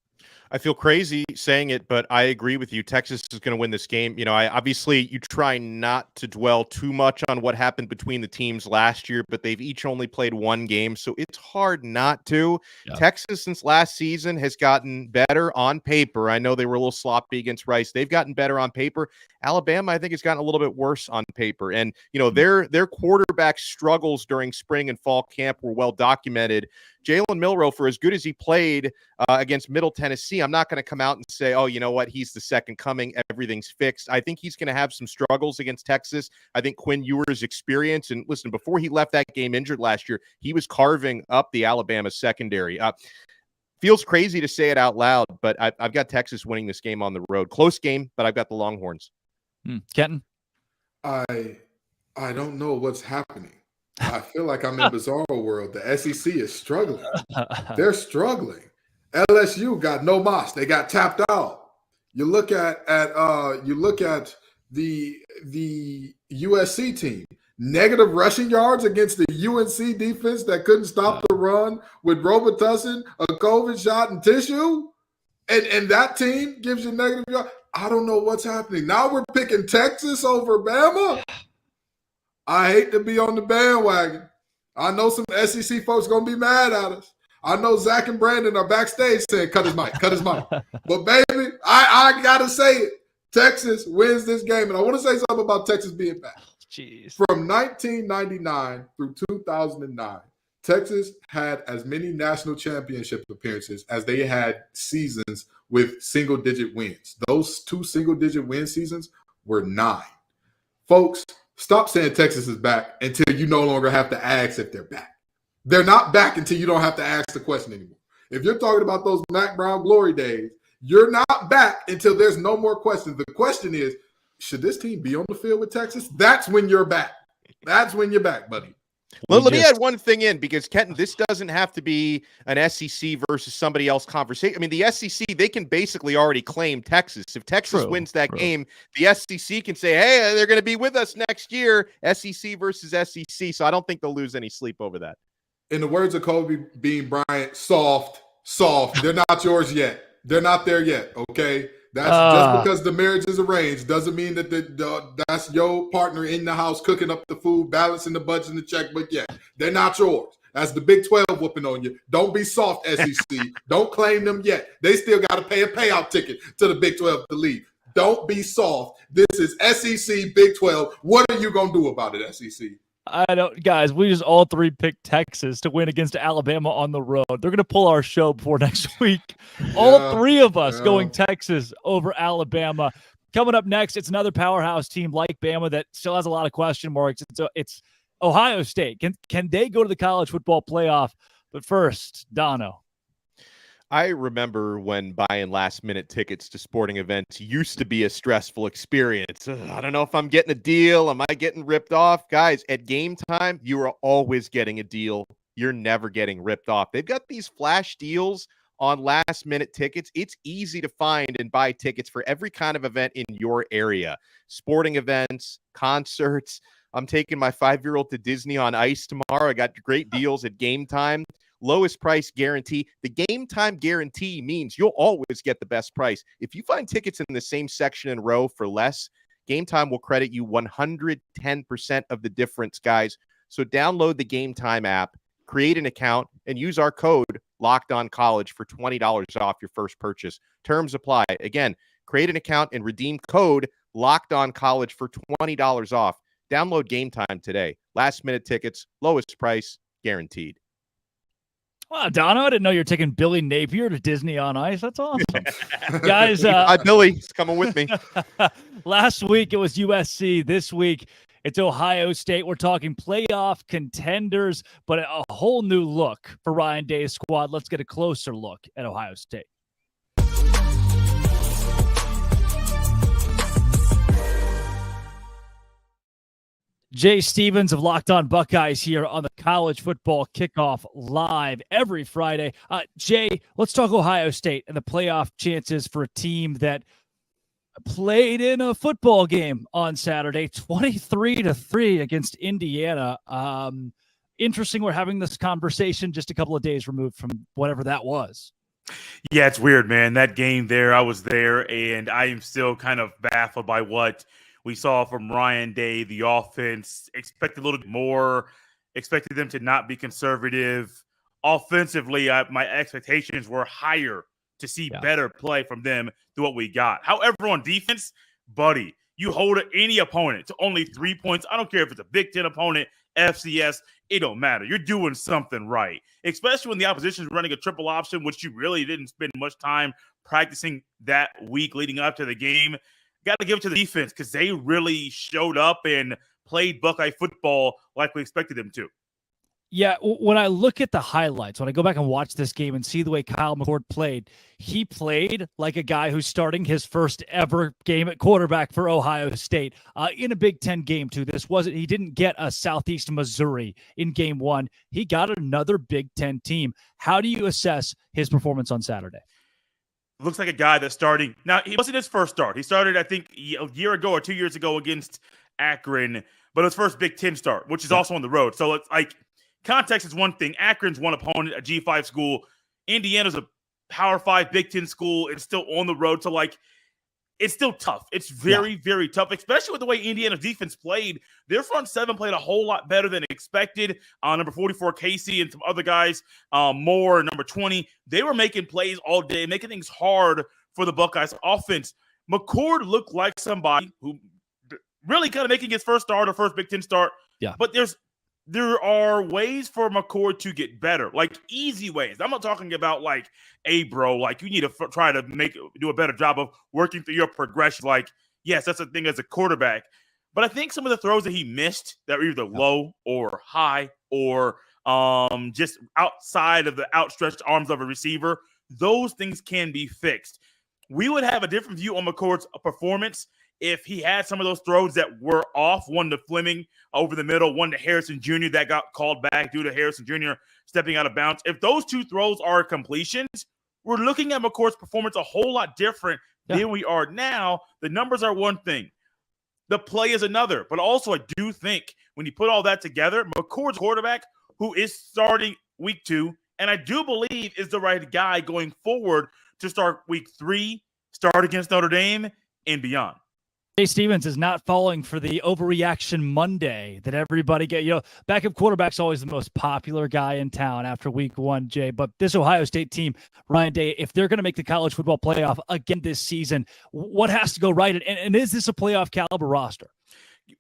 I feel crazy saying it, but I agree with you. Texas is going to win this game. You know, obviously you try not to dwell too much on what happened between the teams last year, but they've each only played one game, so it's hard not to. Yeah. Texas, since last season, has gotten better on paper. I know they were a little sloppy against Rice. They've gotten better on paper. Alabama, I think, has gotten a little bit worse on paper. And, you know, their quarterback struggles during spring and fall camp were well documented. Jalen Milroe, for as good as he played against Middle Tennessee, I'm not going to come out and say, oh, you know what, he's the second coming, everything's fixed. I think he's going to have some struggles against Texas. I think Quinn Ewers' experience, and listen, before he left that game injured last year, he was carving up the Alabama secondary. Feels crazy to say it out loud, but I've got Texas winning this game on the road. Close game, but I've got the Longhorns. Kenton? I don't know what's happening. I feel like I'm in bizarre world. The SEC is struggling. They're struggling. LSU got no moss. They got tapped out. You look at the USC team. Negative rushing yards against the UNC defense that couldn't stop the run with Robitussin, a COVID shot, and tissue. And that team gives you negative yards. I don't know what's happening. Now we're picking Texas over Bama. I hate to be on the bandwagon. I know some SEC folks going to be mad at us. I know Zach and Brandon are backstage saying, cut his mic. But, baby, I got to say it. Texas wins this game. And I want to say something about Texas being back. Jeez. From 1999 through 2009, Texas had as many national championship appearances as they had seasons with single-digit wins. Those 2 single-digit win seasons were 9. Folks, stop saying Texas is back until you no longer have to ask if they're back. They're not back until you don't have to ask the question anymore. If you're talking about those Mac Brown glory days, you're not back until there's no more questions. The question is, should this team be on the field with Texas? That's when you're back. That's when you're back, buddy. Well, let me add one thing in, because, Kenton, this doesn't have to be an SEC versus somebody else conversation. I mean, the SEC, they can basically already claim Texas. If Texas wins that game, the SEC can say, hey, they're going to be with us next year, SEC versus SEC. So I don't think they'll lose any sleep over that. In the words of Kobe Bean Bryant, soft. They're not yours yet. They're not there yet, okay? That's just because the marriage is arranged doesn't mean that that's your partner in the house cooking up the food, balancing the budget and the checkbook yet. They're not yours. That's the Big 12 whooping on you. Don't be soft, SEC. Don't claim them yet. They still got to pay a payout ticket to the Big 12 to leave. Don't be soft. This is SEC, Big 12. What are you going to do about it, SEC? I don't, guys, we just all 3 picked Texas to win against Alabama on the road. They're going to pull our show before next week. All 3 of us going Texas over Alabama. Coming up next, it's another powerhouse team like Bama that still has a lot of question marks. It's Ohio State. Can they go to the college football playoff? But first, Dono. I remember when buying last-minute tickets to sporting events used to be a stressful experience. I don't know if I'm getting a deal. Am I getting ripped off? Guys, at game time, you are always getting a deal. You're never getting ripped off. They've got these flash deals on last-minute tickets. It's easy to find and buy tickets for every kind of event in your area. Sporting events, concerts. I'm taking my 5-year-old to Disney on Ice tomorrow. I got great deals at game time. Lowest price guarantee. The game time guarantee means you'll always get the best price. If you find tickets in the same section and row for less, Game Time will credit you 110% of the difference, guys. So download the Game Time app, create an account, and use our code LOCKEDONCollege for $20 off your first purchase. Terms apply. Again, create an account and redeem code LOCKEDONCollege for $20 off. Download Game Time today. Last-minute tickets, lowest price, guaranteed. Wow, Dono, I didn't know you were taking Billy Napier to Disney on Ice. That's awesome. Guys, Billy, he's coming with me. Last week it was USC. This week it's Ohio State. We're talking playoff contenders, but a whole new look for Ryan Day's squad. Let's get a closer look at Ohio State. Jay Stevens of Locked On Buckeyes here on the College Football Kickoff live every Friday. Jay, let's talk Ohio State and the playoff chances for a team that played in a football game on Saturday, 23-3 against Indiana. Interesting we're having this conversation just a couple of days removed from whatever that was. Yeah, it's weird, man. That game there, I was there, and I am still kind of baffled by what we saw from Ryan Day. The offense expected a little bit more, expected them to not be conservative. Offensively, my expectations were higher to see better play from them than what we got. However, on defense, buddy, you hold any opponent to only 3 points. I don't care if it's a Big Ten opponent, FCS, it don't matter. You're doing something right, especially when the opposition is running a triple option, which you really didn't spend much time practicing that week leading up to the game. Got to give it to the defense because they really showed up and played Buckeye football like we expected them to. Yeah, when I look at the highlights, when I go back and watch this game and see the way Kyle McCord played, he played like a guy who's starting his first ever game at quarterback for Ohio State in a Big Ten game, too. He didn't get a Southeast Missouri in game one. He got another Big Ten team. How do you assess his performance on Saturday? Looks like a guy that's starting. Now, he wasn't his first start. He started, I think, a year ago or 2 years ago against Akron, but his first Big Ten start, which is also on the road. So it's like context is one thing. Akron's one opponent, a G5 school. Indiana's a Power 5 Big Ten school. It's still on the road. So, like, it's still tough. It's very, very tough, especially with the way Indiana's defense played. Their front seven played a whole lot better than expected. Number 44, Casey, and some other guys, more, number 20. They were making plays all day, making things hard for the Buckeyes offense. McCord looked like somebody who really kind of making his first start or first Big Ten start. Yeah. But there are ways for McCord to get better, like easy ways. I'm not talking about like, hey, bro, like you need to try to do a better job of working through your progression. Like, yes, that's a thing as a quarterback. But I think some of the throws that he missed that were either low or high or just outside of the outstretched arms of a receiver, those things can be fixed. We would have a different view on McCord's performance if he had some of those throws that were off, one to Fleming over the middle, one to Harrison Jr. that got called back due to Harrison Jr. stepping out of bounds. If those two throws are completions, we're looking at McCord's performance a whole lot different than we are now. The numbers are one thing. The play is another. But also I do think when you put all that together, McCord's quarterback who is starting week 2, and I do believe is the right guy going forward to start week 3, start against Notre Dame, and beyond. Jay Stevens is not falling for the overreaction Monday that everybody get. Backup quarterback's always the most popular guy in town after week 1, Jay. But this Ohio State team, Ryan Day, if they're going to make the college football playoff again this season, what has to go right? And is this a playoff caliber roster?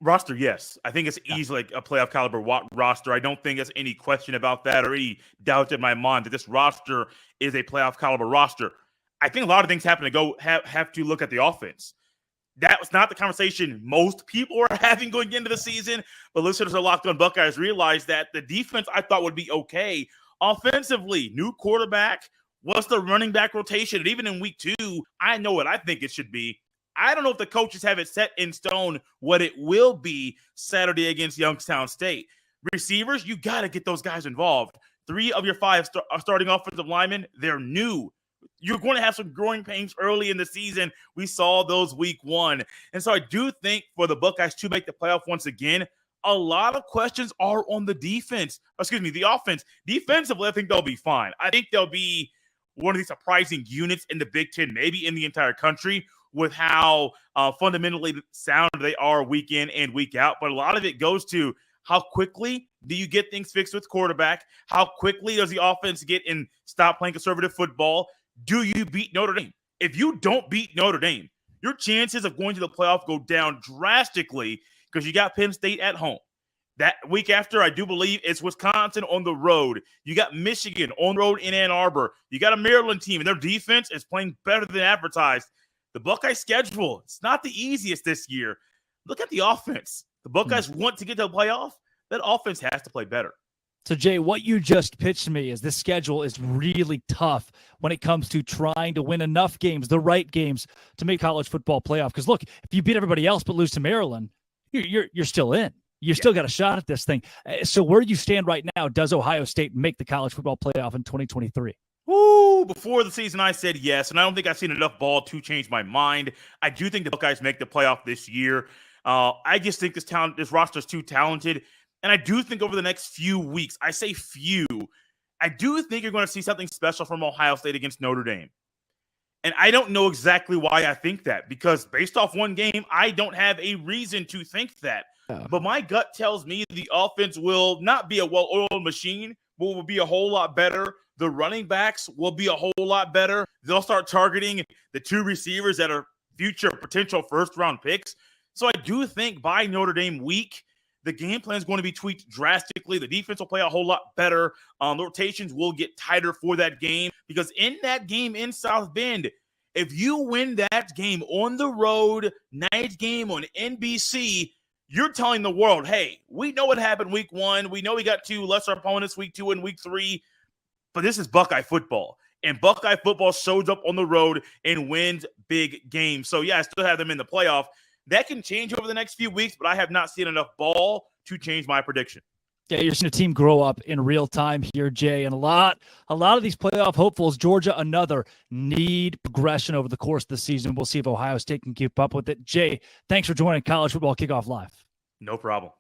Roster, yes. I think it's easily a playoff caliber roster. I don't think there's any question about that or any doubt in my mind that this roster is a playoff caliber roster. I think a lot of things have to look at the offense. That was not the conversation most people were having going into the season, but listeners of Locked On Buckeyes realized that the defense I thought would be okay. Offensively, new quarterback, what's the running back rotation? And even in week 2, I know what I think it should be. I don't know if the coaches have it set in stone what it will be Saturday against Youngstown State. Receivers, you got to get those guys involved. 3 of your 5 starting offensive linemen, they're new. You're going to have some growing pains early in the season. We saw those week 1. And so I do think for the Buckeyes to make the playoff once again, a lot of questions are on the defense. The offense. Defensively, I think they'll be fine. I think they'll be one of the surprising units in the Big Ten, maybe in the entire country. with how fundamentally sound they are week in and week out. But a lot of it goes to how quickly do you get things fixed with quarterback? How quickly does the offense get and stop playing conservative football? Do you beat Notre Dame? If you don't beat Notre Dame, your chances of going to the playoff go down drastically because you got Penn State at home. That week after, I do believe it's Wisconsin on the road. You got Michigan on the road in Ann Arbor. You got a Maryland team, and their defense is playing better than advertised. The Buckeye schedule, it's not the easiest this year. Look at the offense. The Buckeyes want to get to the playoff. That offense has to play better. So, Jay, what you just pitched me is this schedule is really tough when it comes to trying to win enough games, the right games, to make college football playoff. Because, look, if you beat everybody else but lose to Maryland, you're still in. You still got a shot at this thing. So where do you stand right now? Does Ohio State make the college football playoff in 2023? Woo! Before the season, I said yes, and I don't think I've seen enough ball to change my mind. I do think the Buckeyes make the playoff this year. I just think this roster is too talented, and I do think over the next few weeks, I say few, I do think you're going to see something special from Ohio State against Notre Dame. And I don't know exactly why I think that, because based off one game, I don't have a reason to think that. But my gut tells me the offense will not be a well-oiled machine, but will be a whole lot better. The running backs will be a whole lot better. They'll start targeting the two receivers that are future potential first-round picks. So I do think by Notre Dame week, the game plan is going to be tweaked drastically. The defense will play a whole lot better. The rotations will get tighter for that game, because in that game in South Bend, if you win that game on the road, night game on NBC, you're telling the world, hey, we know what happened week 1. We know we got 2 lesser opponents week 2 and week 3, but this is Buckeye football. And Buckeye football shows up on the road and wins big games. So, yeah, I still have them in the playoff. That can change over the next few weeks, but I have not seen enough ball to change my prediction. Yeah, you're seeing a team grow up in real time here, Jay. And a lot of these playoff hopefuls, Georgia, another, need progression over the course of the season. We'll see if Ohio State can keep up with it. Jay, thanks for joining College Football Kickoff Live. No problem.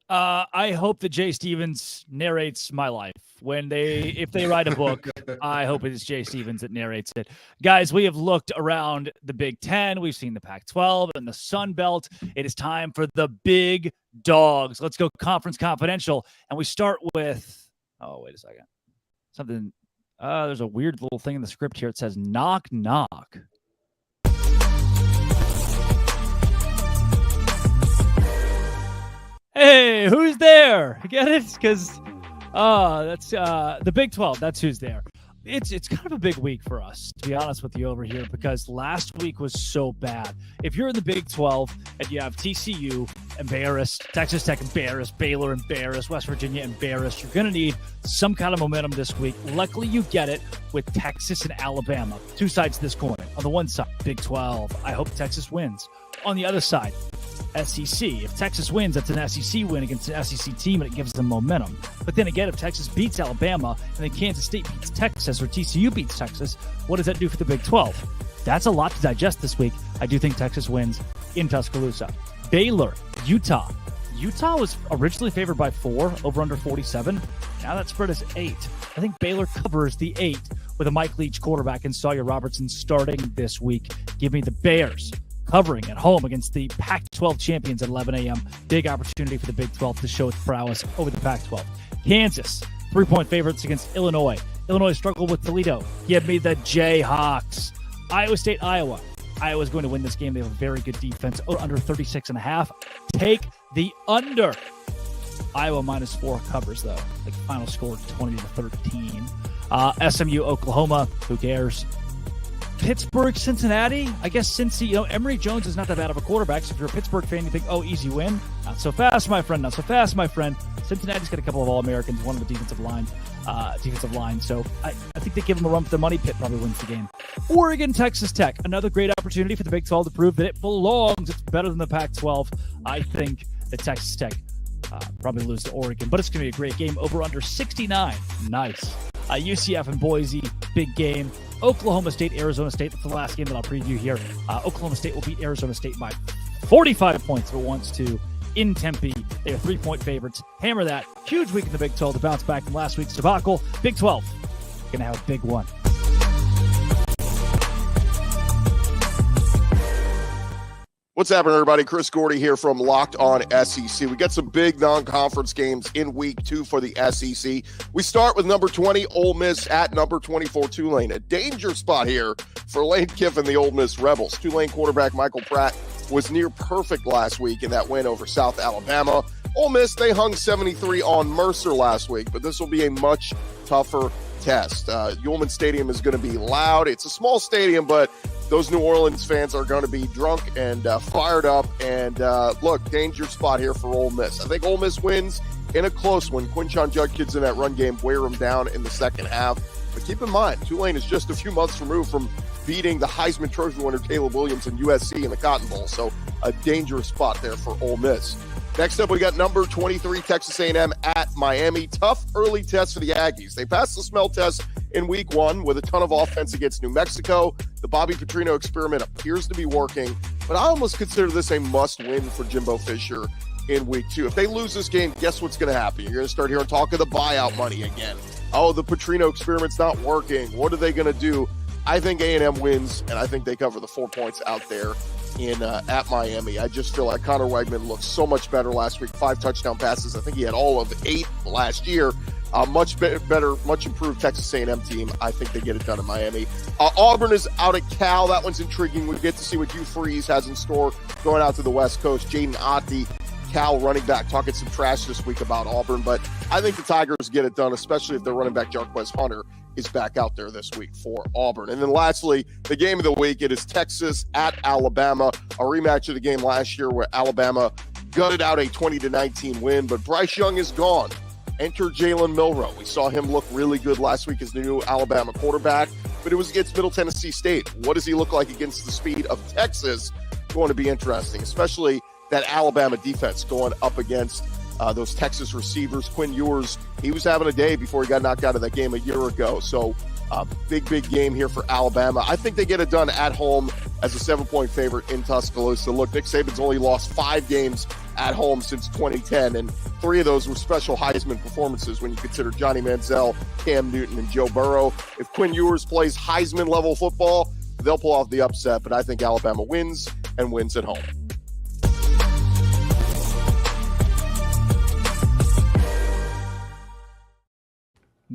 I hope that Jay Stevens narrates my life. If they write a book, I hope it is Jay Stevens that narrates it. Guys, we have looked around the Big Ten. We've seen the Pac-12 and the Sunbelt. It is time for the big dogs. Let's go Conference Confidential. And we start with, wait a second. Something, there's a weird little thing in the script here. It says knock, knock. Hey, who's there? Get it? Because that's the Big 12. That's who's there. It's kind of a big week for us, to be honest with you over here, because last week was so bad. If you're in the Big 12 and you have TCU embarrassed, Texas Tech embarrassed, Baylor embarrassed, West Virginia embarrassed, you're going to need some kind of momentum this week. Luckily, you get it with Texas and Alabama. Two sides to this coin. On the one side, Big 12. I hope Texas wins. On the other side, SEC. If Texas wins, that's an SEC win against an SEC team, and it gives them momentum. But then again, if Texas beats Alabama and then Kansas State beats Texas or TCU beats Texas, what does that do for the Big 12? That's a lot to digest this week. I do think Texas wins in Tuscaloosa. Baylor, Utah. Utah was originally favored by 4, over under 47. Now that spread is 8. I think Baylor covers the 8 with a Mike Leach quarterback and Sawyer Robertson starting this week. Give me the Bears covering at home against the Pac-12 champions at 11 a.m. Big opportunity for the Big 12 to show its prowess over the Pac-12. Kansas, 3-point favorites against Illinois. Illinois struggled with Toledo. Give me the Jayhawks. Iowa State, Iowa. Iowa's going to win this game. They have a very good defense. Under 36.5. Take the under. Iowa -4 covers, though. Like final score 20-13. SMU, Oklahoma. Who cares? Pittsburgh, Cincinnati. I guess Cincy, Emory Jones is not that bad of a quarterback. So if you're a Pittsburgh fan, you think, easy win. Not so fast, my friend. Not so fast, my friend. Cincinnati's got a couple of All-Americans, one of the defensive line. So I think they give them a run for their money. Pitt probably wins the game. Oregon, Texas Tech. Another great opportunity for the Big 12 to prove that it belongs. It's better than the Pac-12. I think the Texas Tech probably lose to Oregon, but it's going to be a great game. Over under 69. Nice. UCF and Boise, big game. Oklahoma State, Arizona State. That's the last game that I'll preview here. Oklahoma State will beat Arizona State by 45 points if it wants to in Tempe. They are 3-point favorites. Hammer that. Huge week in the Big 12 to bounce back from last week's debacle. Big 12. Going to have a big one. What's happening, everybody? Chris Gordy here from Locked On SEC. We got some big non-conference games in week 2 for the SEC. We start with number 20, Ole Miss at number 24, Tulane. A danger spot here for Lane Kiffin, the Ole Miss Rebels. Tulane quarterback Michael Pratt was near perfect last week in that win over South Alabama. Ole Miss, they hung 73 on Mercer last week, but this will be a much tougher test. Yulman Stadium is going to be loud. It's a small stadium, but those New Orleans fans are going to be drunk and fired up. And look, danger spot here for Ole Miss. I think Ole Miss wins in a close one. Quinshon Judkins in that run game wear them down in the second half. But keep in mind, Tulane is just a few months removed from beating the Heisman Trophy winner Caleb Williams and USC in the Cotton Bowl. So a dangerous spot there for Ole Miss. Next up, we got number 23, Texas A&M at Miami. Tough early test for the Aggies. They passed the smell test in week 1 with a ton of offense against New Mexico. The Bobby Petrino experiment appears to be working, but I almost consider this a must-win for Jimbo Fisher in week 2. If they lose this game, guess what's going to happen? You're going to start hearing talk of the buyout money again. Oh, the Petrino experiment's not working. What are they going to do? I think A&M wins, and I think they cover the 4 points out there at Miami. I just feel like Connor Wegman looked so much better last week. 5 touchdown passes. I think he had all of 8 last year. Much better, much improved Texas A&M team. I think they get it done in Miami. Auburn is out at Cal. That one's intriguing. We get to see what Hugh Freeze has in store going out to the West Coast. Jaden Otte, Cal running back, talking some trash this week about Auburn, but I think the Tigers get it done, especially if their running back Jarquez Hunter is back out there this week for Auburn. And then lastly, the game of the week, it is Texas at Alabama, a rematch of the game last year where Alabama gutted out a 20-19 win, but Bryce Young is gone. Enter Jalen Milroe. We saw him look really good last week as the new Alabama quarterback, but it was against Middle Tennessee State. What does he look like against the speed of Texas? Going to be interesting, especially that Alabama defense going up against those Texas receivers. Quinn Ewers, he was having a day before he got knocked out of that game a year ago. So big game here for Alabama. I think they get it done at home as a 7-point favorite in Tuscaloosa. Look, Nick Saban's only lost 5 games at home since 2010, and 3 of those were special Heisman performances when you consider Johnny Manziel, Cam Newton, and Joe Burrow. If Quinn Ewers plays Heisman-level football, they'll pull off the upset, but I think Alabama wins and wins at home.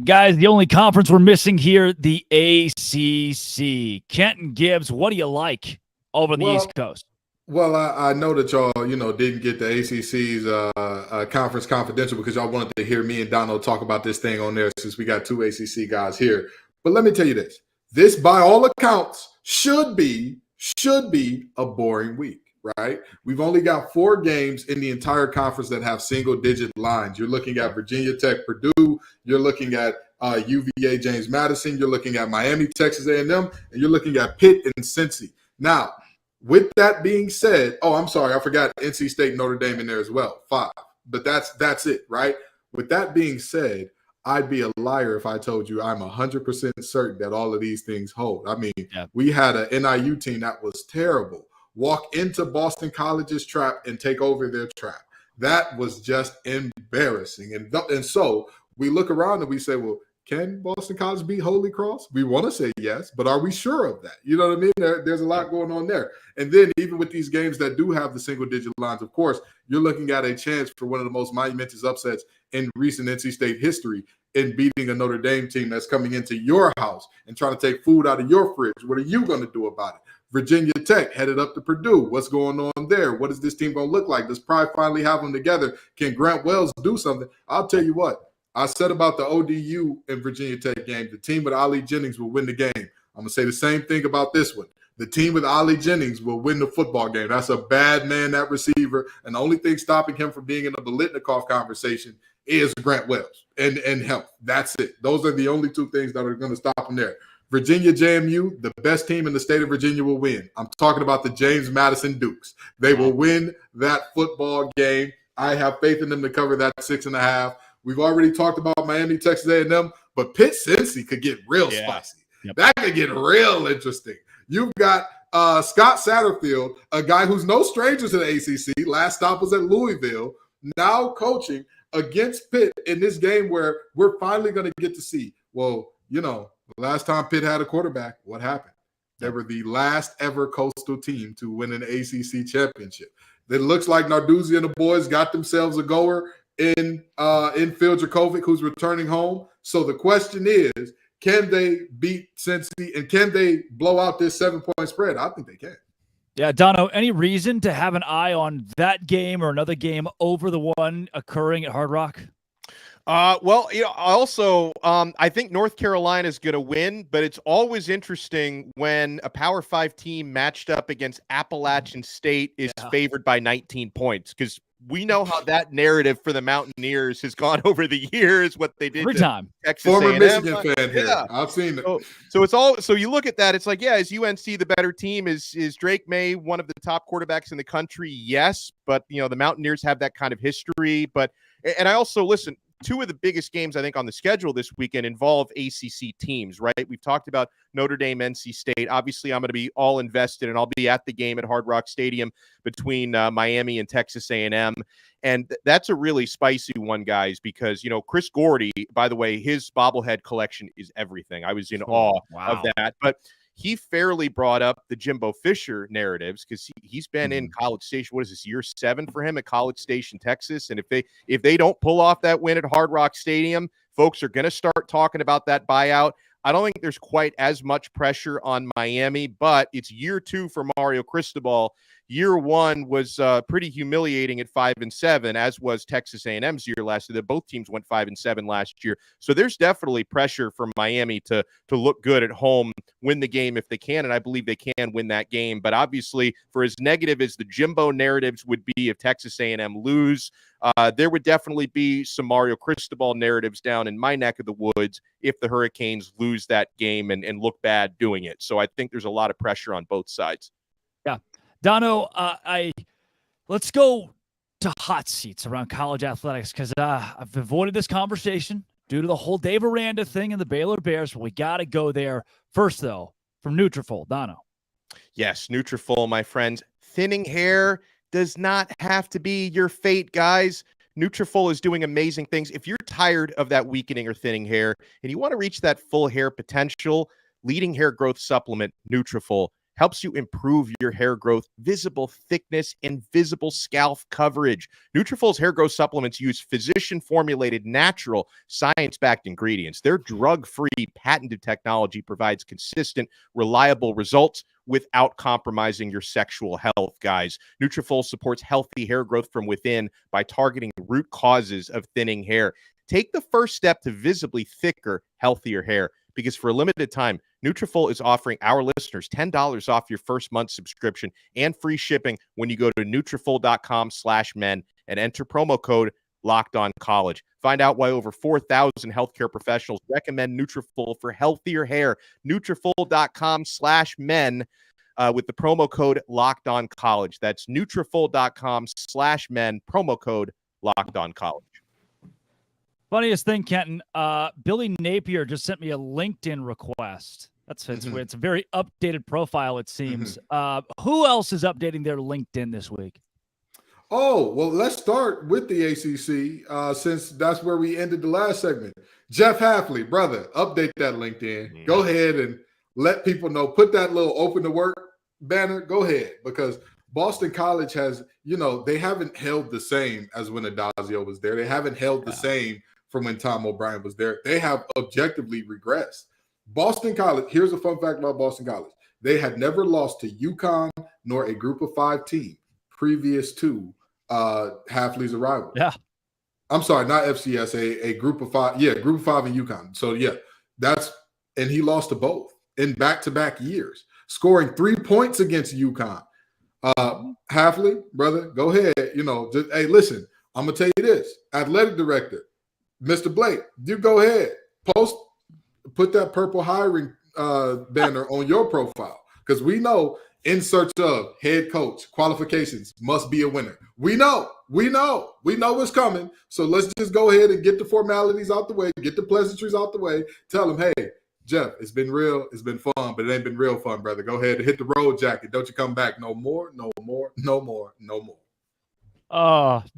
Guys, the only conference we're missing here, the ACC. Kenton Gibbs, what do you like over the East Coast? Well, I know that y'all, didn't get the ACC's Conference Confidential because y'all wanted to hear me and Donald talk about this thing on there since we got 2 ACC guys here. But let me tell you this. This, by all accounts, should be a boring week, right? We've only got 4 games in the entire conference that have single-digit lines. You're looking at Virginia Tech, Purdue. You're looking at UVA, James Madison. You're looking at Miami, Texas A&M. And you're looking at Pitt and Cincy. Now, with that being said, I'm sorry, I forgot NC State, Notre Dame in there as well, 5. But that's it, right? With that being said, I'd be a liar if I told you I'm 100% certain that all of these things hold. I mean, we had an NIU team that was terrible walk into Boston College's trap and take over their trap. That was just embarrassing. And so we look around and we say, well, can Boston College beat Holy Cross? We want to say yes, but are we sure of that? You know what I mean? There's a lot going on there. And then even with these games that do have the single-digit lines, of course, you're looking at a chance for one of the most monumentous upsets in recent NC State history in beating a Notre Dame team that's coming into your house and trying to take food out of your fridge. What are you going to do about it? Virginia Tech headed up to Purdue. What's going on there? What is this team going to look like? Does Pride finally have them together? Can Grant Wells do something? I'll tell you what. I said about the ODU and Virginia Tech game, the team with Ali Jennings will win the game. I'm going to say the same thing about this one. The team with Ali Jennings will win the football game. That's a bad man, that receiver. And the only thing stopping him from being in the Biletnikoff conversation is Grant Wells and health. That's it. Those are the only 2 things that are going to stop him there. Virginia JMU, the best team in the state of Virginia, will win. I'm talking about the James Madison Dukes. They will win that football game. I have faith in them to cover that 6.5. We've already talked about Miami, Texas A&M, but Pitt Cincy could get real spicy. Yep. That could get real interesting. You've got Scott Satterfield, a guy who's no stranger to the ACC. Last stop was at Louisville, now coaching against Pitt in this game where we're finally going to get to see, well, the last time Pitt had a quarterback, what happened? They were the last ever Coastal team to win an ACC championship. It looks like Narduzzi and the boys got themselves a goer in Phil Dracovic, who's returning home. So the question is, can they beat Cincy and can they blow out this 7-point spread? I think they can. Yeah, Dono, any reason to have an eye on that game or another game over the one occurring at Hard Rock? Well, also, I think North Carolina is going to win, but it's always interesting when a Power 5 team matched up against Appalachian State is favored by 19 points, because we know how that narrative for the Mountaineers has gone over the years, what they did every time. Texas Former A&M. Michigan fan here. I've seen it. So it's all. So you look at that, it's like, yeah, is UNC the better team? Is Drake May one of the top quarterbacks in the country? Yes, but the Mountaineers have that kind of history. And I also listen. Two of the biggest games, I think, on the schedule this weekend involve ACC teams, right? We've talked about Notre Dame, NC State. Obviously, I'm going to be all invested, and I'll be at the game at Hard Rock Stadium between Miami and Texas A&M. And that's a really spicy one, guys, because, Chris Gordy, by the way, his bobblehead collection is everything. I was in awe of that. But he fairly brought up the Jimbo Fisher narratives because he's been in College Station. What is this, year 7 for him at College Station, Texas? And if they don't pull off that win at Hard Rock Stadium, folks are going to start talking about that buyout. I don't think there's quite as much pressure on Miami, but it's year 2 for Mario Cristobal. Year 1 was pretty humiliating at 5-7, as was Texas A&M's year last year. Both teams went 5-7 last year. So there's definitely pressure for Miami to look good at home, win the game if they can, and I believe they can win that game. But obviously, for as negative as the Jimbo narratives would be if Texas A&M lose, there would definitely be some Mario Cristobal narratives down in my neck of the woods if the Hurricanes lose that game and look bad doing it. So I think there's a lot of pressure on both sides. Yeah. Dono, let's go to hot seats around college athletics because I've avoided this conversation due to the whole Dave Aranda thing and the Baylor Bears. But we got to go there first, though, from Nutrafol. Dono. Yes, Nutrafol, my friends. Thinning hair does not have to be your fate, guys. Nutrafol is doing amazing things. If you're tired of that weakening or thinning hair and you want to reach that full hair potential, leading hair growth supplement, Nutrafol, helps you improve your hair growth, visible thickness, and visible scalp coverage. Nutrafol's hair growth supplements use physician-formulated, natural, science-backed ingredients. Their drug-free, patented technology provides consistent, reliable results without compromising your sexual health, guys. Nutrafol supports healthy hair growth from within by targeting the root causes of thinning hair. Take the first step to visibly thicker, healthier hair, because for a limited time, Nutrafol is offering our listeners $10 off your first month subscription and free shipping when you go to Nutrafol.com/men and enter promo code LOCKEDONCollege. Find out why over 4,000 healthcare professionals recommend Nutrafol for healthier hair. Nutrafol.com/men with the promo code LOCKEDONCollege. That's Nutrafol.com/men, promo code LOCKEDONCollege. Funniest thing, Kenton, Billy Napier just sent me a LinkedIn request. It's a very updated profile, it seems. Who else is updating their LinkedIn this week? Oh, well, let's start with the ACC since that's where we ended the last segment. Jeff Hafley, brother, update that LinkedIn. Go ahead and let people know. Put that little open to work banner. Go ahead, because Boston College has, they haven't held the same as when Adazio was there. They haven't held the same from when Tom O'Brien was there. They have objectively regressed. Boston College, here's a fun fact about Boston College. They had never lost to UConn nor a group of 5 team previous to Hafley's arrival. Yeah. I'm sorry, not FCS, a group of 5. Yeah, group of 5 in UConn. So, yeah, and he lost to both in back-to-back years, scoring 3 points against UConn. Hafley, brother, go ahead. Hey, listen, I'm going to tell you this. Athletic director, Mr. Blake, you go ahead. Put that purple hiring banner on your profile, because we know in search of head coach qualifications must be a winner. We know it's coming. So let's just go ahead and get the formalities out the way, get the pleasantries out the way. Tell them, hey, Jeff, it's been real. It's been fun, but it ain't been real fun, brother. Go ahead and hit the road jacket. Don't you come back no more, no more, no more, no more.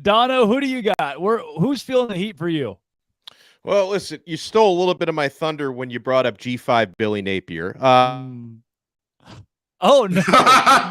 Dono, who do you got? Who's feeling the heat for you? Well, listen, you stole a little bit of my thunder when you brought up G5 Billy Napier. Oh no!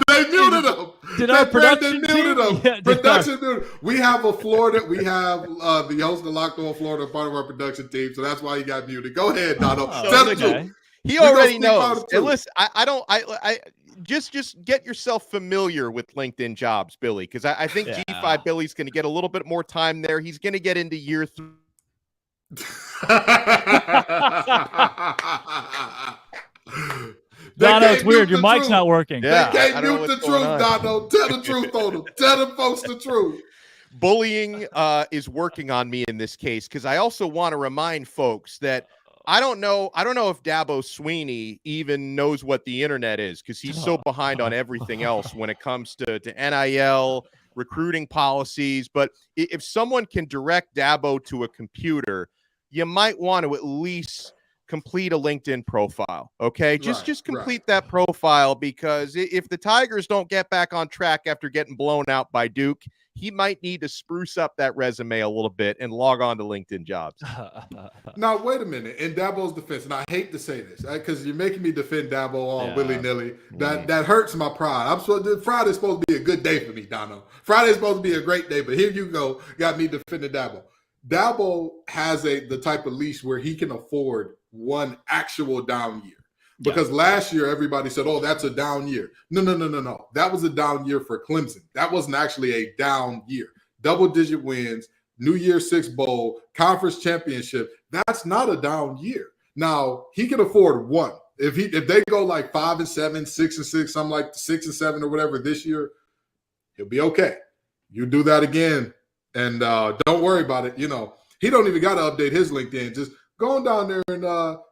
They muted him. Did our production they muted team? him? Yeah, Production muted. We have a Florida. We have the host of Locked On Florida, part of our production team, so that's why he got muted. Go ahead, Dono. Tell the truth. He already knows. And listen, I just get yourself familiar with LinkedIn Jobs, Billy, because I think G5 Billy's going to get a little bit more time there. He's going to get into year 3. Dono, it's weird. Your mic's not working. Yeah, they can't mute the truth, Dono. Tell the truth on them. Tell them folks the truth. Bullying is working on me in this case, because I also want to remind folks that I don't know if Dabo Swinney even knows what the internet is, because he's so behind on everything else when it comes to NIL, recruiting policies. But if someone can direct Dabo to a computer, you might want to at least complete a LinkedIn profile. Okay. Just complete that profile, because if the Tigers don't get back on track after getting blown out by Duke, he might need to spruce up that resume a little bit and log on to LinkedIn Jobs. Now, wait a minute. In Dabo's defense, and I hate to say this, because you're making me defend Dabo all willy-nilly. That hurts my pride. Friday's supposed to be a good day for me, Dono. Friday's supposed to be a great day, but here you go. Got me defending Dabo. Dabo has the type of leash where he can afford one actual down year. Because last year, everybody said, oh, that's a down year. No. That was a down year for Clemson. That wasn't actually a down year. Double-digit wins, New Year's Six Bowl, conference championship. That's not a down year. Now, he can afford one. If they go like 5-7, 6-6, something like 6-7 or whatever this year, he'll be okay. You do that again, and don't worry about it. You know, he don't even got to update his LinkedIn. Just going down there and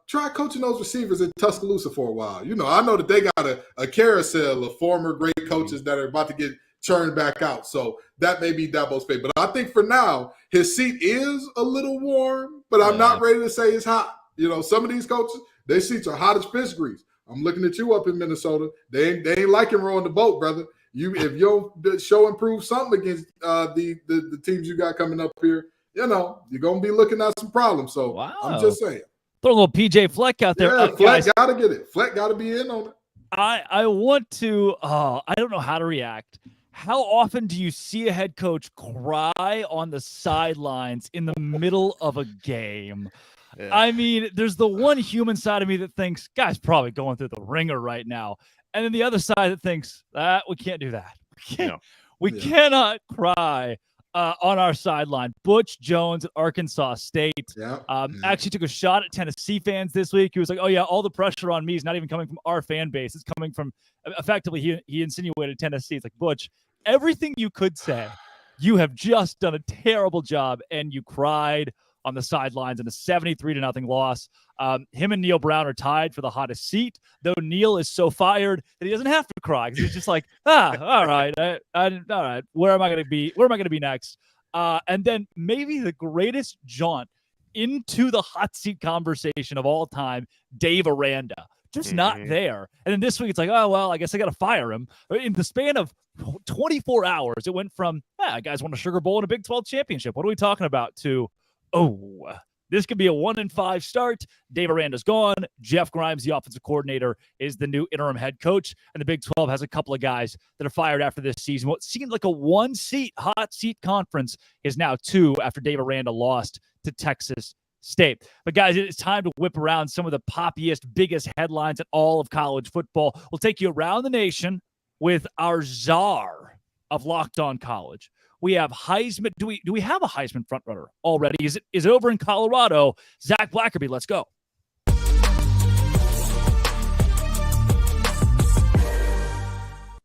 try coaching those receivers in Tuscaloosa for a while. You know, I know that they got a carousel of former great coaches that are about to get churned back out. So that may be Dabo's fate. But I think for now, his seat is a little warm, but I'm not ready to say it's hot. You know, some of these coaches, their seats are hot as fish grease. I'm looking at you up in Minnesota. They ain't liking rowing the boat, brother. If you don't show improve something against the teams you got coming up here, you know, you're going to be looking at some problems. So I'm just saying. Throw a little PJ Fleck out there. Yeah, Fleck got to get it. Fleck got to be in on it. I want to, I don't know how to react. How often do you see a head coach cry on the sidelines in the middle of a game? Yeah. I mean, there's the one human side of me that thinks, guy's probably going through the ringer right now. And then the other side that thinks, we can't do that. We cannot cry on our sideline. Butch Jones at Arkansas State actually took a shot at Tennessee fans this week. He was like, oh, yeah, all the pressure on me is not even coming from our fan base. It's coming from, effectively, he insinuated Tennessee. It's like, Butch, everything you could say, you have just done a terrible job, and you cried on the sidelines in a 73-0 loss. Him and Neil Brown are tied for the hottest seat, though Neil is so fired that he doesn't have to cry, because he's just like, all right, all right, where am I going to be? Where am I going to be next? And then maybe the greatest jaunt into the hot seat conversation of all time, Dave Aranda, just not there. And then this week it's like, oh, well, I guess I got to fire him. In the span of 24 hours, it went from, guys won a Sugar Bowl and a Big 12 championship. What are we talking about? To, oh, this could be a 1-5 start. Dave Aranda's gone. Jeff Grimes, the offensive coordinator, is the new interim head coach. And the Big 12 has a couple of guys that are fired after this season. What seemed like a one-seat, hot seat conference is now 2 after Dave Aranda lost to Texas State. But guys, it's time to whip around some of the poppiest, biggest headlines in all of college football. We'll take you around the nation with our czar of Locked On College. We have Heisman. Do we have a Heisman frontrunner already? Is it over in Colorado? Zach Blackerby, let's go.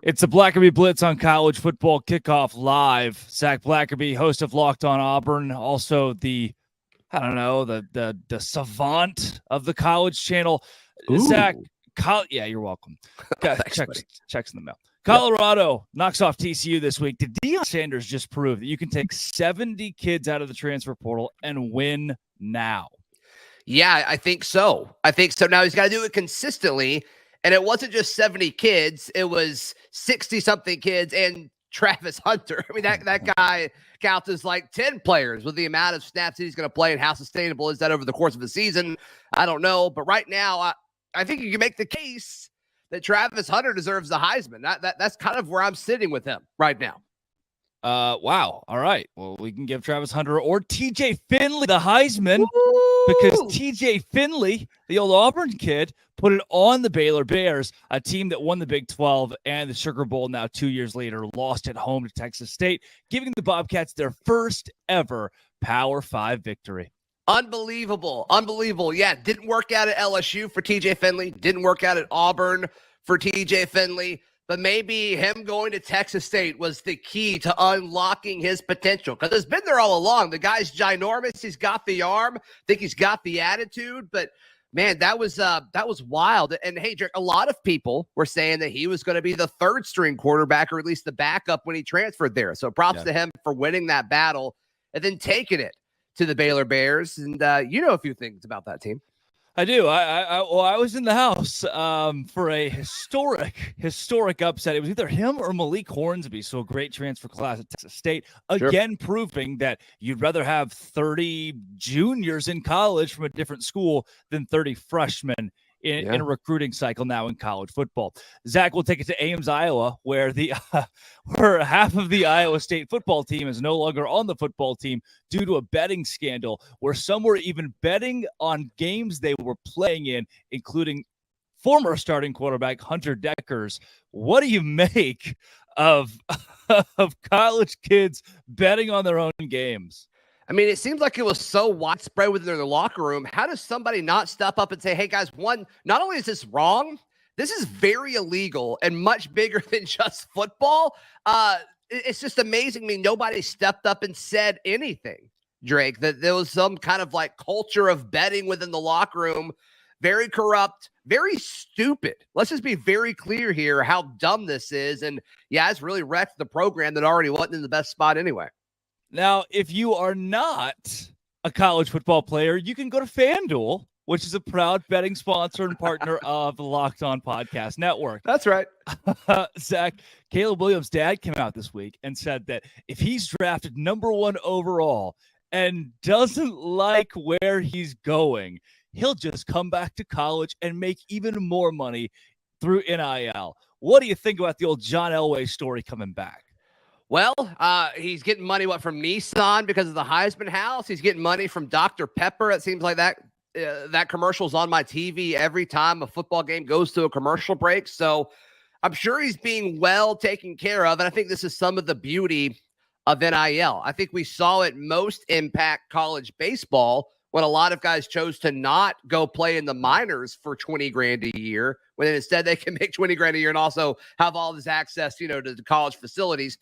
It's the Blackerby Blitz on College Football Kickoff Live. Zach Blackerby, host of Locked On Auburn, also the savant of the college channel. Ooh. Zach, you're welcome. Checks in the mail. Colorado knocks off TCU this week. Did Deion Sanders just prove that you can take 70 kids out of the transfer portal and win now? Yeah, I think so. Now he's got to do it consistently. And it wasn't just 70 kids. It was 60-something kids and Travis Hunter. I mean, that guy counts as like 10 players with the amount of snaps that he's going to play, and how sustainable is that over the course of a season? I don't know. But right now, I think you can make the case that Travis Hunter deserves the Heisman. That's kind of where I'm sitting with him right now. Wow. All right. Well, we can give Travis Hunter or TJ Finley the Heisman. Because TJ Finley, the old Auburn kid, put it on the Baylor Bears, a team that won the Big 12 and the Sugar Bowl now 2 years later, lost at home to Texas State, giving the Bobcats their first ever Power 5 victory. Unbelievable. Yeah, didn't work out at LSU for TJ Finley, didn't work out at Auburn for TJ Finley. But maybe him going to Texas State was the key to unlocking his potential, because it's been there all along. The guy's ginormous. He's got the arm. I think he's got the attitude. But, man, that was wild. And, hey, Drake, a lot of people were saying that he was going to be the third-string quarterback, or at least the backup when he transferred there. So props to him for winning that battle and then taking it to the Baylor Bears. And you know a few things about that team. I do. I was in the house for a historic upset. It was either him or Malik Hornsby. So a great transfer class at Texas State. Again, proving that you'd rather have 30 juniors in college from a different school than 30 freshmen in a recruiting cycle now in college football. Zach will take it to Ames, Iowa, where where half of the Iowa State football team is no longer on the football team due to a betting scandal, where some were even betting on games they were playing in, including former starting quarterback Hunter Deckers. What do you make of college kids betting on their own games? I mean, it seems like it was so widespread within their locker room. How does somebody not step up and say, hey, guys, not only is this wrong, this is very illegal and much bigger than just football. It's just amazing to me. Nobody stepped up and said anything, Drake, that there was some kind of like culture of betting within the locker room. Very corrupt, very stupid. Let's just be very clear here how dumb this is. And yeah, it's really wrecked the program that already wasn't in the best spot anyway. Now, if you are not a college football player, you can go to FanDuel, which is a proud betting sponsor and partner of the Locked On Podcast Network. That's right. Zach, Caleb Williams' dad came out this week and said that if he's drafted number 1 overall and doesn't like where he's going, he'll just come back to college and make even more money through NIL. What do you think about the old John Elway story coming back? Well, he's getting money, from Nissan because of the Heisman House? He's getting money from Dr. Pepper. It seems like that commercial's on my TV every time a football game goes to a commercial break. So I'm sure he's being well taken care of. And I think this is some of the beauty of NIL. I think we saw it most impact college baseball when a lot of guys chose to not go play in the minors for $20,000 a year, when instead they can make $20,000 a year and also have all this access, to the college facilities.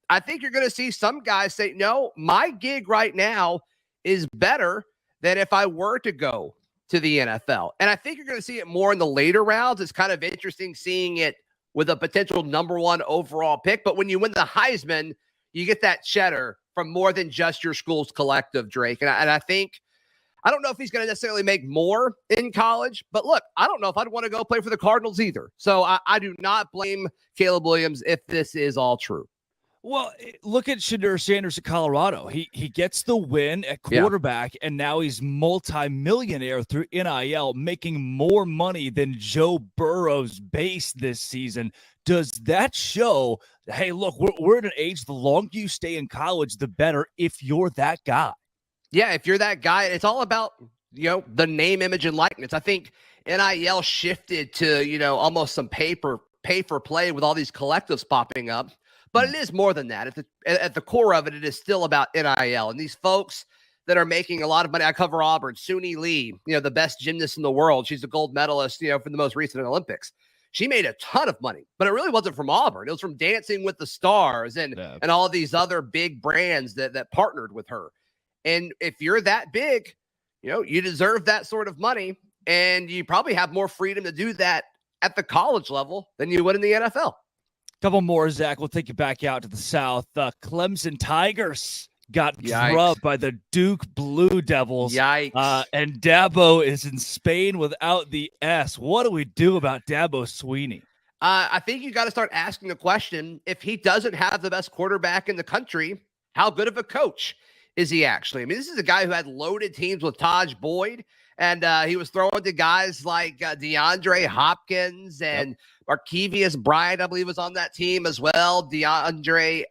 I think you're going to see some guys say, no, my gig right now is better than if I were to go to the NFL. And I think you're going to see it more in the later rounds. It's kind of interesting seeing it with a potential number 1 overall pick. But when you win the Heisman, you get that cheddar from more than just your school's collective, Drake. And I think, I don't know if he's going to necessarily make more in college, but look, I don't know if I'd want to go play for the Cardinals either. So I do not blame Caleb Williams if this is all true. Well, look at Deion Sanders at Colorado. He gets the win at quarterback, and now he's multi-millionaire through NIL, making more money than Joe Burrow's base this season. Does that show, hey, look, we're at an age, the longer you stay in college, the better if you're that guy? Yeah, if you're that guy, it's all about, the name, image, and likeness. I think NIL shifted to, almost some pay for play with all these collectives popping up. But it is more than that. At the core of it, it is still about NIL. And these folks that are making a lot of money, I cover Auburn, Swinney Lee, the best gymnast in the world. She's a gold medalist, for the most recent Olympics. She made a ton of money, but it really wasn't from Auburn. It was from Dancing with the Stars and all these other big brands that partnered with her. And if you're that big, you deserve that sort of money. And you probably have more freedom to do that at the college level than you would in the NFL. Couple more, Zach. We'll take you back out to the South. Clemson Tigers got drubbed by the Duke Blue Devils. Yikes. And Dabo is in Spain without the S. What do we do about Dabo Swinney? I think you got to start asking the question, if he doesn't have the best quarterback in the country, how good of a coach is he actually? I mean, this is a guy who had loaded teams with Taj Boyd, and he was throwing to guys like DeAndre Hopkins and Markevius Bryant, I believe, was on that team as well. Andre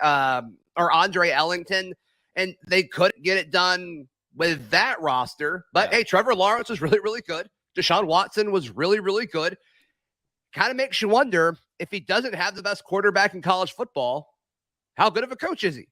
Ellington, and they couldn't get it done with that roster. But hey, Trevor Lawrence was really, really good. Deshaun Watson was really, really good. Kind of makes you wonder, if he doesn't have the best quarterback in college football, how good of a coach is he?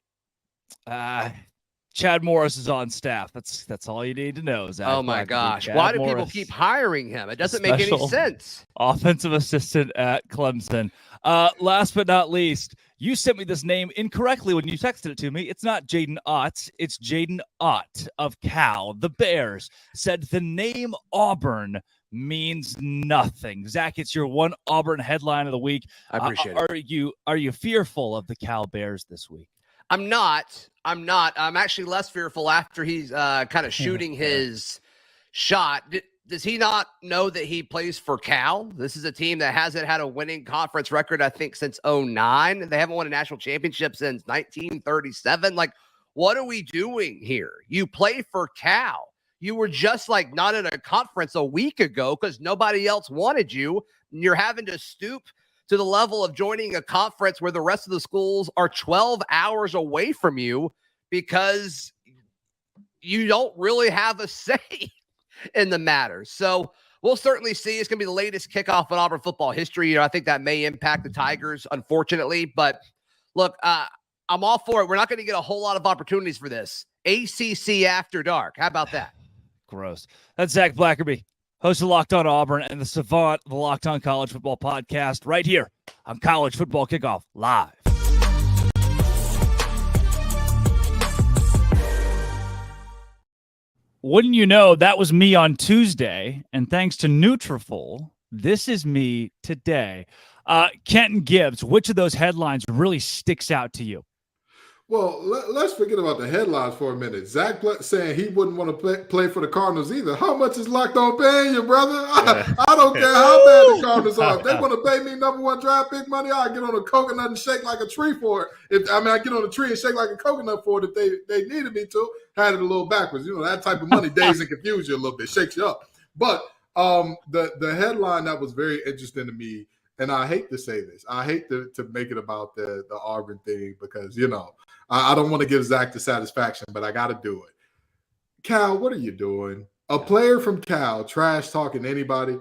Chad Morris is on staff. That's all you need to know. Zach Oh my Blackerby. gosh. Chad Why do people Morris, keep hiring him? It doesn't make any special sense. offensive assistant at Clemson. Last but not least, you sent me this name incorrectly when you texted it to me. It's not Jaden Ott. It's Jaden Ott of Cal. The Bears said the name Auburn means nothing. Zach, it's your one Auburn headline of the week. I appreciate it. Are you fearful of the Cal Bears this week? I'm not. I'm actually less fearful after he's kind of shooting his shot. Does he not know that he plays for Cal? This is a team that hasn't had a winning conference record, I think, since 2009. They haven't won a national championship since 1937. Like, what are we doing here? You play for Cal. You were just like not in a conference a week ago because nobody else wanted you. And you're having to stoop to the level of joining a conference where the rest of the schools are 12 hours away from you because you don't really have a say in the matter. So we'll certainly see. It's going to be the latest kickoff in Auburn football history. I think that may impact the Tigers, unfortunately. But look, I'm all for it. We're not going to get a whole lot of opportunities for this. ACC After Dark. How about that? Gross. That's Zach Blackerby, host of Locked On Auburn and the savant, the Locked On College Football Podcast, right here on College Football Kickoff Live. Wouldn't you know, that was me on Tuesday, and thanks to Nutrafol, this is me today. Kenton Gibbs, which of those headlines really sticks out to you? Well, let's forget about the headlines for a minute. Zach saying he wouldn't want to play for the Cardinals either. How much is Locked On paying you, brother? I don't care how bad the Cardinals are. If they want to pay me #1 draft pick money, I'll get on a coconut and shake like a tree for it. I get on a tree and shake like a coconut for it if they needed me to. Had it a little backwards. You know, that type of money dazes and confuses you a little bit, shakes you up. But the headline that was very interesting to me, and I hate to say this, I hate to make it about the Auburn thing because, you know, I don't want to give Zach the satisfaction, but I got to do it. Cal, what are you doing? A player from Cal trash talking anybody?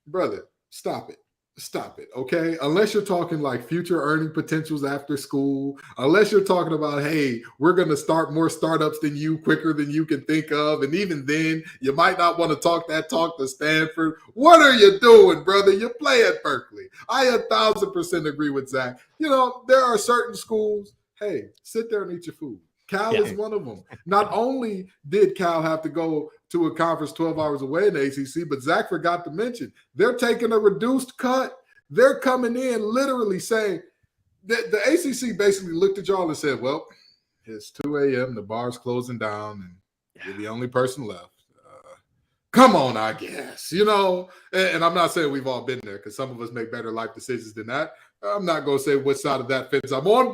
Brother, stop it. Stop it, okay? Unless you're talking like future earning potentials after school, unless you're talking about, hey, we're going to start more startups than you quicker than you can think of, and even then, you might not want to talk that talk to Stanford. What are you doing, brother? You play at Berkeley. I 1,000% agree with Zach. You know, there are certain schools, hey, sit there and eat your food. Cal is one of them. Not only did Cal have to go to a conference 12 hours away in the ACC, but Zach forgot to mention, they're taking a reduced cut. They're coming in literally saying that the ACC basically looked at y'all and said, well, it's 2 a.m., the bar's closing down, and you're the only person left. Come on, I guess, you know, and I'm not saying we've all been there because some of us make better life decisions than that. I'm not going to say which side of that fence I'm on,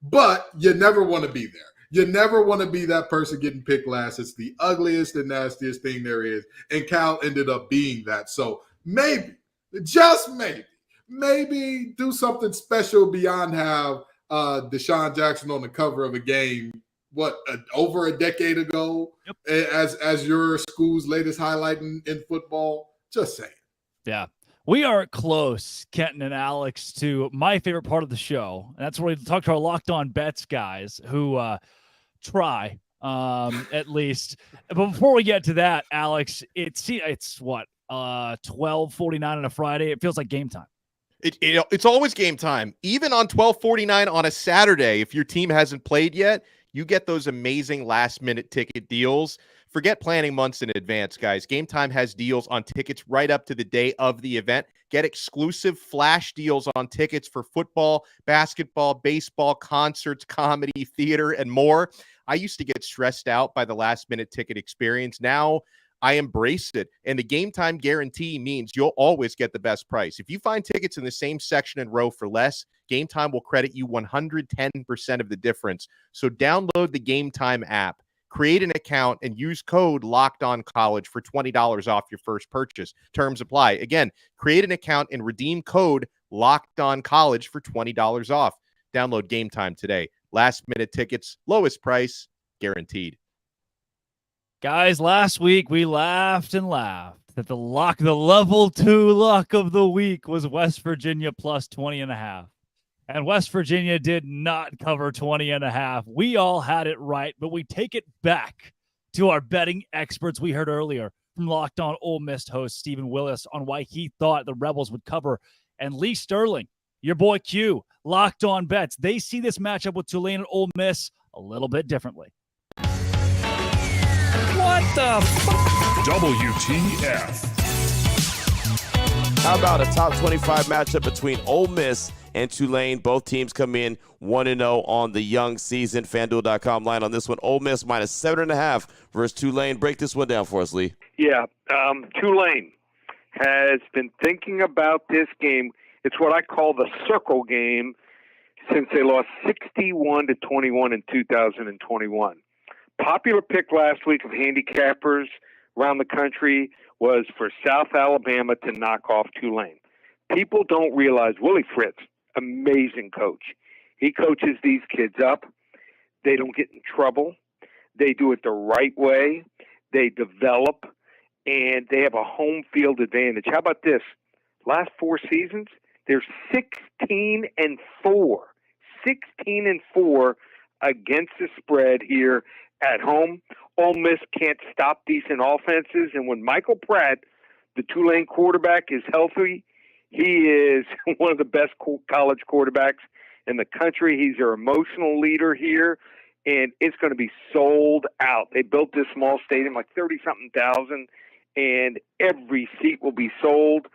but you never want to be there. You never want to be that person getting picked last. It's the ugliest and nastiest thing there is. And Cal ended up being that. So maybe, just maybe do something special beyond have Deshaun Jackson on the cover of a game, over a decade ago, as your school's latest highlight in football. Just saying. Yeah. We are close, Kenton and Alex, to my favorite part of the show. And that's where we talk to our Locked On Bets guys who try, at least. But before we get to that, Alex, it's what, 12:49 on a Friday? It feels like game time. It's always game time. Even on 12:49 on a Saturday, if your team hasn't played yet, you get those amazing last-minute ticket deals. Forget planning months in advance, guys. Game Time has deals on tickets right up to the day of the event. Get exclusive flash deals on tickets for football, basketball, baseball, concerts, comedy, theater, and more. I used to get stressed out by the last-minute ticket experience. Now I embrace it. And the game time guarantee means you'll always get the best price. If you find tickets in the same section and row for less, Game Time will credit you 110% of the difference. So download the Game Time app, create an account, and use code LOCKEDONCollege for $20 off your first purchase. Terms apply. Again, create an account and redeem code LOCKEDONCollege for $20 off. Download Game Time today. Last minute tickets, lowest price, guaranteed. Guys, last week we laughed and laughed that the level 2 lock of the week was West Virginia plus 20.5. And West Virginia did not cover 20.5. We all had it right, but we take it back to our betting experts we heard earlier from Locked On Ole Miss host Stephen Willis on why he thought the Rebels would cover. And Lee Sterling, your boy Q, Locked On Bets, they see this matchup with Tulane and Ole Miss a little bit differently. What the WTF? How about a top 25 matchup between Ole Miss and Tulane? Both teams come in 1-0 on the young season. FanDuel.com line on this one. Ole Miss minus 7.5 versus Tulane. Break this one down for us, Lee. Yeah, Tulane has been thinking about this game. It's what I call the circle game since they lost 61-21 in 2021. Popular pick last week of handicappers around the country was for South Alabama to knock off Tulane. People don't realize Willie Fritz, amazing coach. He coaches these kids up. They don't get in trouble. They do it the right way. They develop, and they have a home field advantage. How about this? Last 4 seasons, they're 16-4. 16-4 against the spread here at home. Ole Miss can't stop decent offenses, and when Michael Pratt, the Tulane quarterback, is healthy, he is one of the best college quarterbacks in the country. He's their emotional leader here, and it's going to be sold out. They built this small stadium, like 30-something thousand, and every seat will be sold.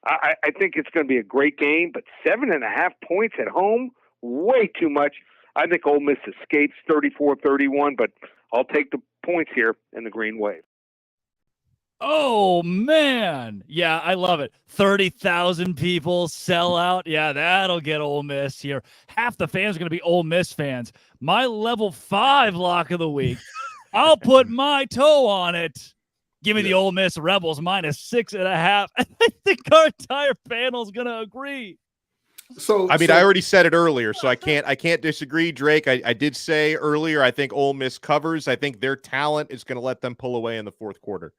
I think it's going to be a great game, but 7.5 points at home, way too much. I think Ole Miss escapes 34-31, but I'll take the points here in the Green Wave. Oh, man. Yeah, I love it. 30,000 people sell out. Yeah, that'll get Ole Miss here. Half the fans are going to be Ole Miss fans. My level 5 lock of the week, I'll put my toe on it. Give me the Ole Miss Rebels minus 6.5. I think our entire panel's going to agree. I already said it earlier, so I can't disagree, Drake. I did say earlier, I think Ole Miss covers. I think their talent is going to let them pull away in the fourth quarter.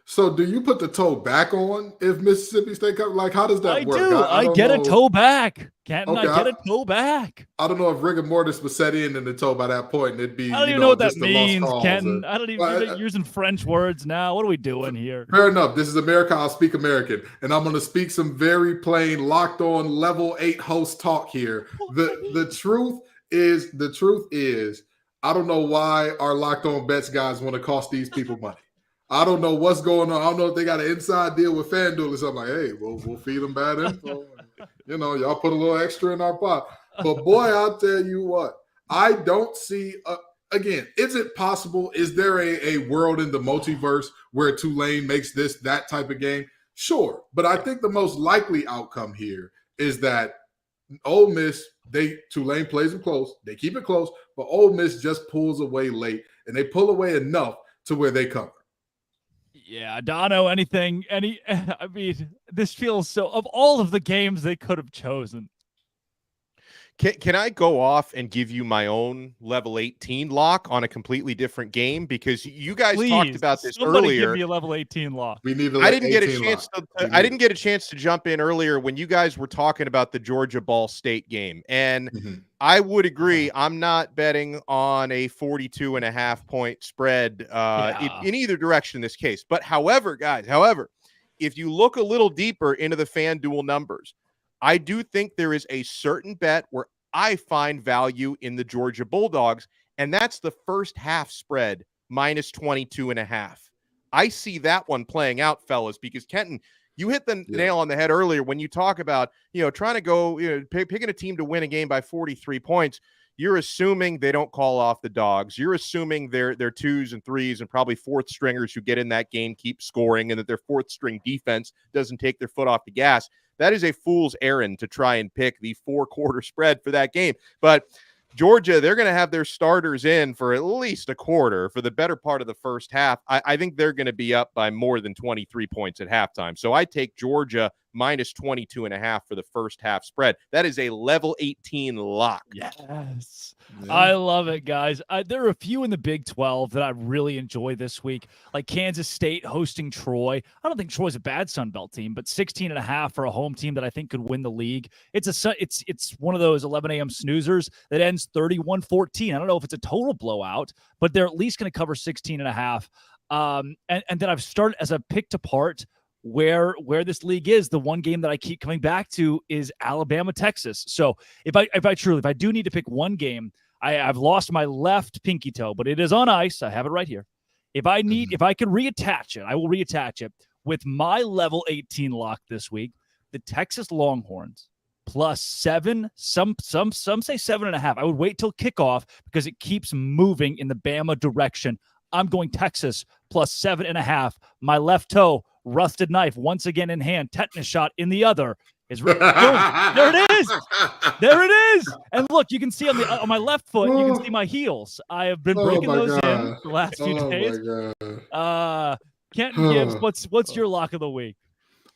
So do you put the toe back on if Mississippi State comes? Like, how does that work? I get a toe back. Canton, okay, I get a toe back. I don't know if rigor mortis was set in the toe by that point. And it'd be, I don't even know what that means, Kenton. I don't even you're using French words now. What are we doing here? Fair enough. This is America. I'll speak American. And I'm going to speak some very plain, locked on level 8 host talk here. The truth is, I don't know why our locked on bets guys want to cost these people money. I don't know what's going on. I don't know if they got an inside deal with FanDuel or something. Like, hey, we'll feed them bad info. Y'all put a little extra in our pot. But boy, I'll tell you what, I don't see. Again, is it possible? Is there a world in the multiverse where Tulane makes that type of game? Sure, but I think the most likely outcome here is that Ole Miss, Tulane plays them close. They keep it close, but Ole Miss just pulls away late, and they pull away enough to where they cover. Yeah, Dono, this feels so, of all of the games they could have chosen. Can I go off and give you my own level 18 lock on a completely different game? Because you guys talked about this earlier. Give me a level 18 lock. We need I didn't get a chance to jump in earlier when you guys were talking about the Georgia Ball State game. And I would agree, I'm not betting on a 42.5 point spread in either direction in this case. But however, if you look a little deeper into the FanDuel numbers, I do think there is a certain bet where I find value in the Georgia Bulldogs, and that's the first half spread minus 22.5. I see that one playing out, fellas, because Kenton, you hit the nail on the head earlier when you talk about, trying to go, picking a team to win a game by 43 points. you're assuming they don't call off the dogs. You're assuming their 2s and 3s and probably 4th stringers who get in that game keep scoring, and that their 4th string defense doesn't take their foot off the gas. That is a fool's errand to try and pick the 4-quarter spread for that game. But Georgia, they're going to have their starters in for at least a quarter for the better part of the first half. I think they're going to be up by more than 23 points at halftime. So I take Georgia minus 22.5 for the first half spread. That is a level 18 lock. Yes. I love it, guys. There are a few in the Big 12 that I really enjoy this week, like Kansas State hosting Troy. I don't think Troy's a bad Sunbelt team, but 16.5 for a home team that I think could win the league. It's one of those 11 a.m. snoozers that ends 31-14. I don't know if it's a total blowout, but they're at least going to cover 16.5. And then I've started as a picked apart where this league is. The one game that I keep coming back to is Alabama, Texas. So if I do need to pick one game, I've lost my left pinky toe, but it is on ice. I have it right here. If I can reattach it, I will reattach it with my level 18 lock this week. The Texas Longhorns +7. Some say 7.5. I would wait till kickoff because it keeps moving in the Bama direction. I'm going Texas +7.5. My left toe, rusted knife once again in hand, tetanus shot in the other. There it is. There it is. And look, you can see on my left foot, you can see my heels. I have been breaking those in the last few days. Kenton Gibbs, what's your lock of the week?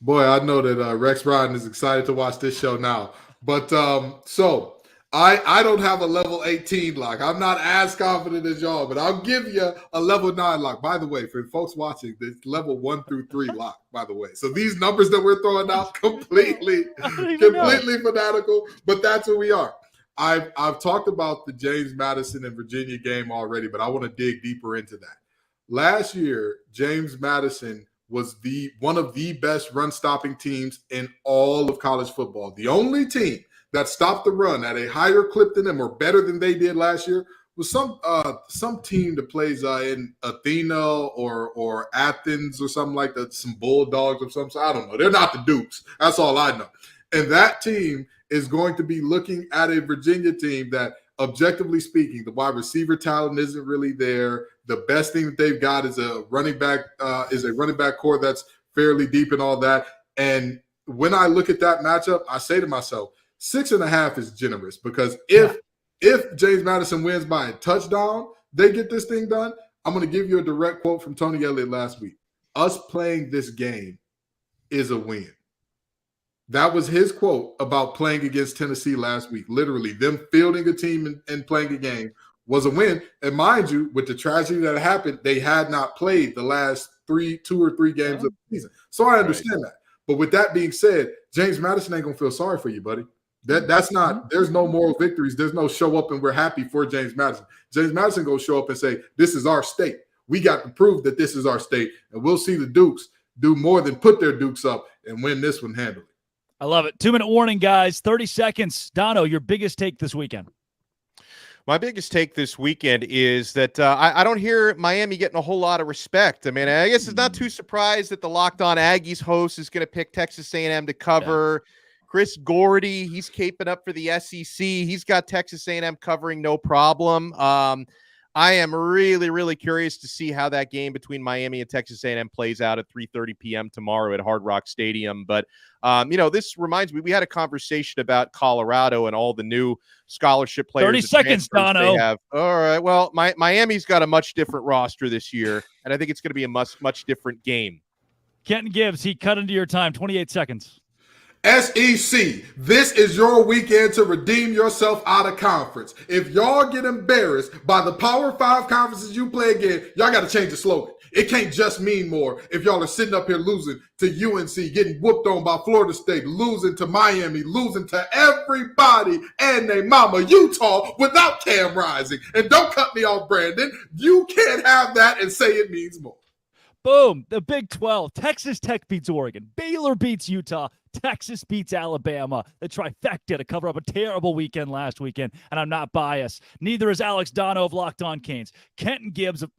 Boy, I know that Rex Ryan is excited to watch this show now. But so I don't have a level 18 lock. I'm not as confident as y'all, but I'll give you a level 9 lock. By the way, for folks watching, it's level 1 through 3 lock, by the way. So these numbers that we're throwing out completely fanatical, but that's who we are. I've talked about the James Madison and Virginia game already, but I want to dig deeper into that. Last year, James Madison was one of the best run-stopping teams in all of college football. The only team that stopped the run at a higher clip than them or better than they did last year was some team that plays in Athena or Athens or something like that, some Bulldogs or something. I don't know. They're not the Dukes. That's all I know. And that team is going to be looking at a Virginia team that, objectively speaking, the wide receiver talent isn't really there. The best thing that they've got is a running back core that's fairly deep and all that. And when I look at that matchup, I say to myself, 6.5 is generous because if James Madison wins by a touchdown, they get this thing done. I'm going to give you a direct quote from Tony Elliott last week. Us playing this game is a win. That was his quote about playing against Tennessee last week. Literally, them fielding a team and playing a game was a win. And mind you, with the tragedy that happened, they had not played the last 2 or 3 games of the season. So I understand that. But with that being said, James Madison ain't going to feel sorry for you, buddy. That's not, there's no moral victories. There's no show up and we're happy for James Madison. James Madison going to show up and say, this is our state. We got to prove that this is our state. And we'll see the Dukes do more than put their Dukes up and win this one handily. I love it. 2-minute warning, guys. 30 seconds. Dono, your biggest take this weekend. My biggest take this weekend is that I don't hear Miami getting a whole lot of respect. I mean, I guess it's not too surprised that the Locked On Aggies host is going to pick Texas A&M to cover. Yeah. Chris Gordy, he's caping up for the SEC. He's got Texas A&M covering no problem. I am really, really curious to see how that game between Miami and Texas A&M plays out at 3:30 p.m. tomorrow at Hard Rock Stadium. But, this reminds me, we had a conversation about Colorado and all the new scholarship players. 30 seconds, Dono. All right. Well, Miami's got a much different roster this year, and I think it's going to be a much different game. Kenton Gibbs, he cut into your time. 28 seconds. SEC, this is your weekend to redeem yourself out of conference. If y'all get embarrassed by the Power 5 conferences you play again, y'all got to change the slogan. It can't just mean more if y'all are sitting up here losing to UNC, getting whooped on by Florida State, losing to Miami, losing to everybody and their mama, Utah, without Cam Rising. And don't cut me off, Brandon. You can't have that and say it means more. Boom. The Big 12. Texas Tech beats Oregon. Baylor beats Utah. Texas beats Alabama. The trifecta to cover up a terrible weekend last weekend. And I'm not biased. Neither is Alex Dono of Locked On Canes. Kenton Gibbs of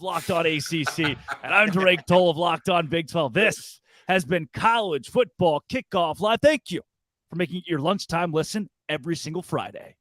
Locked On ACC. And I'm Drake Toll of Locked On Big 12. This has been College Football Kickoff Live. Thank you for making it your lunchtime listen every single Friday.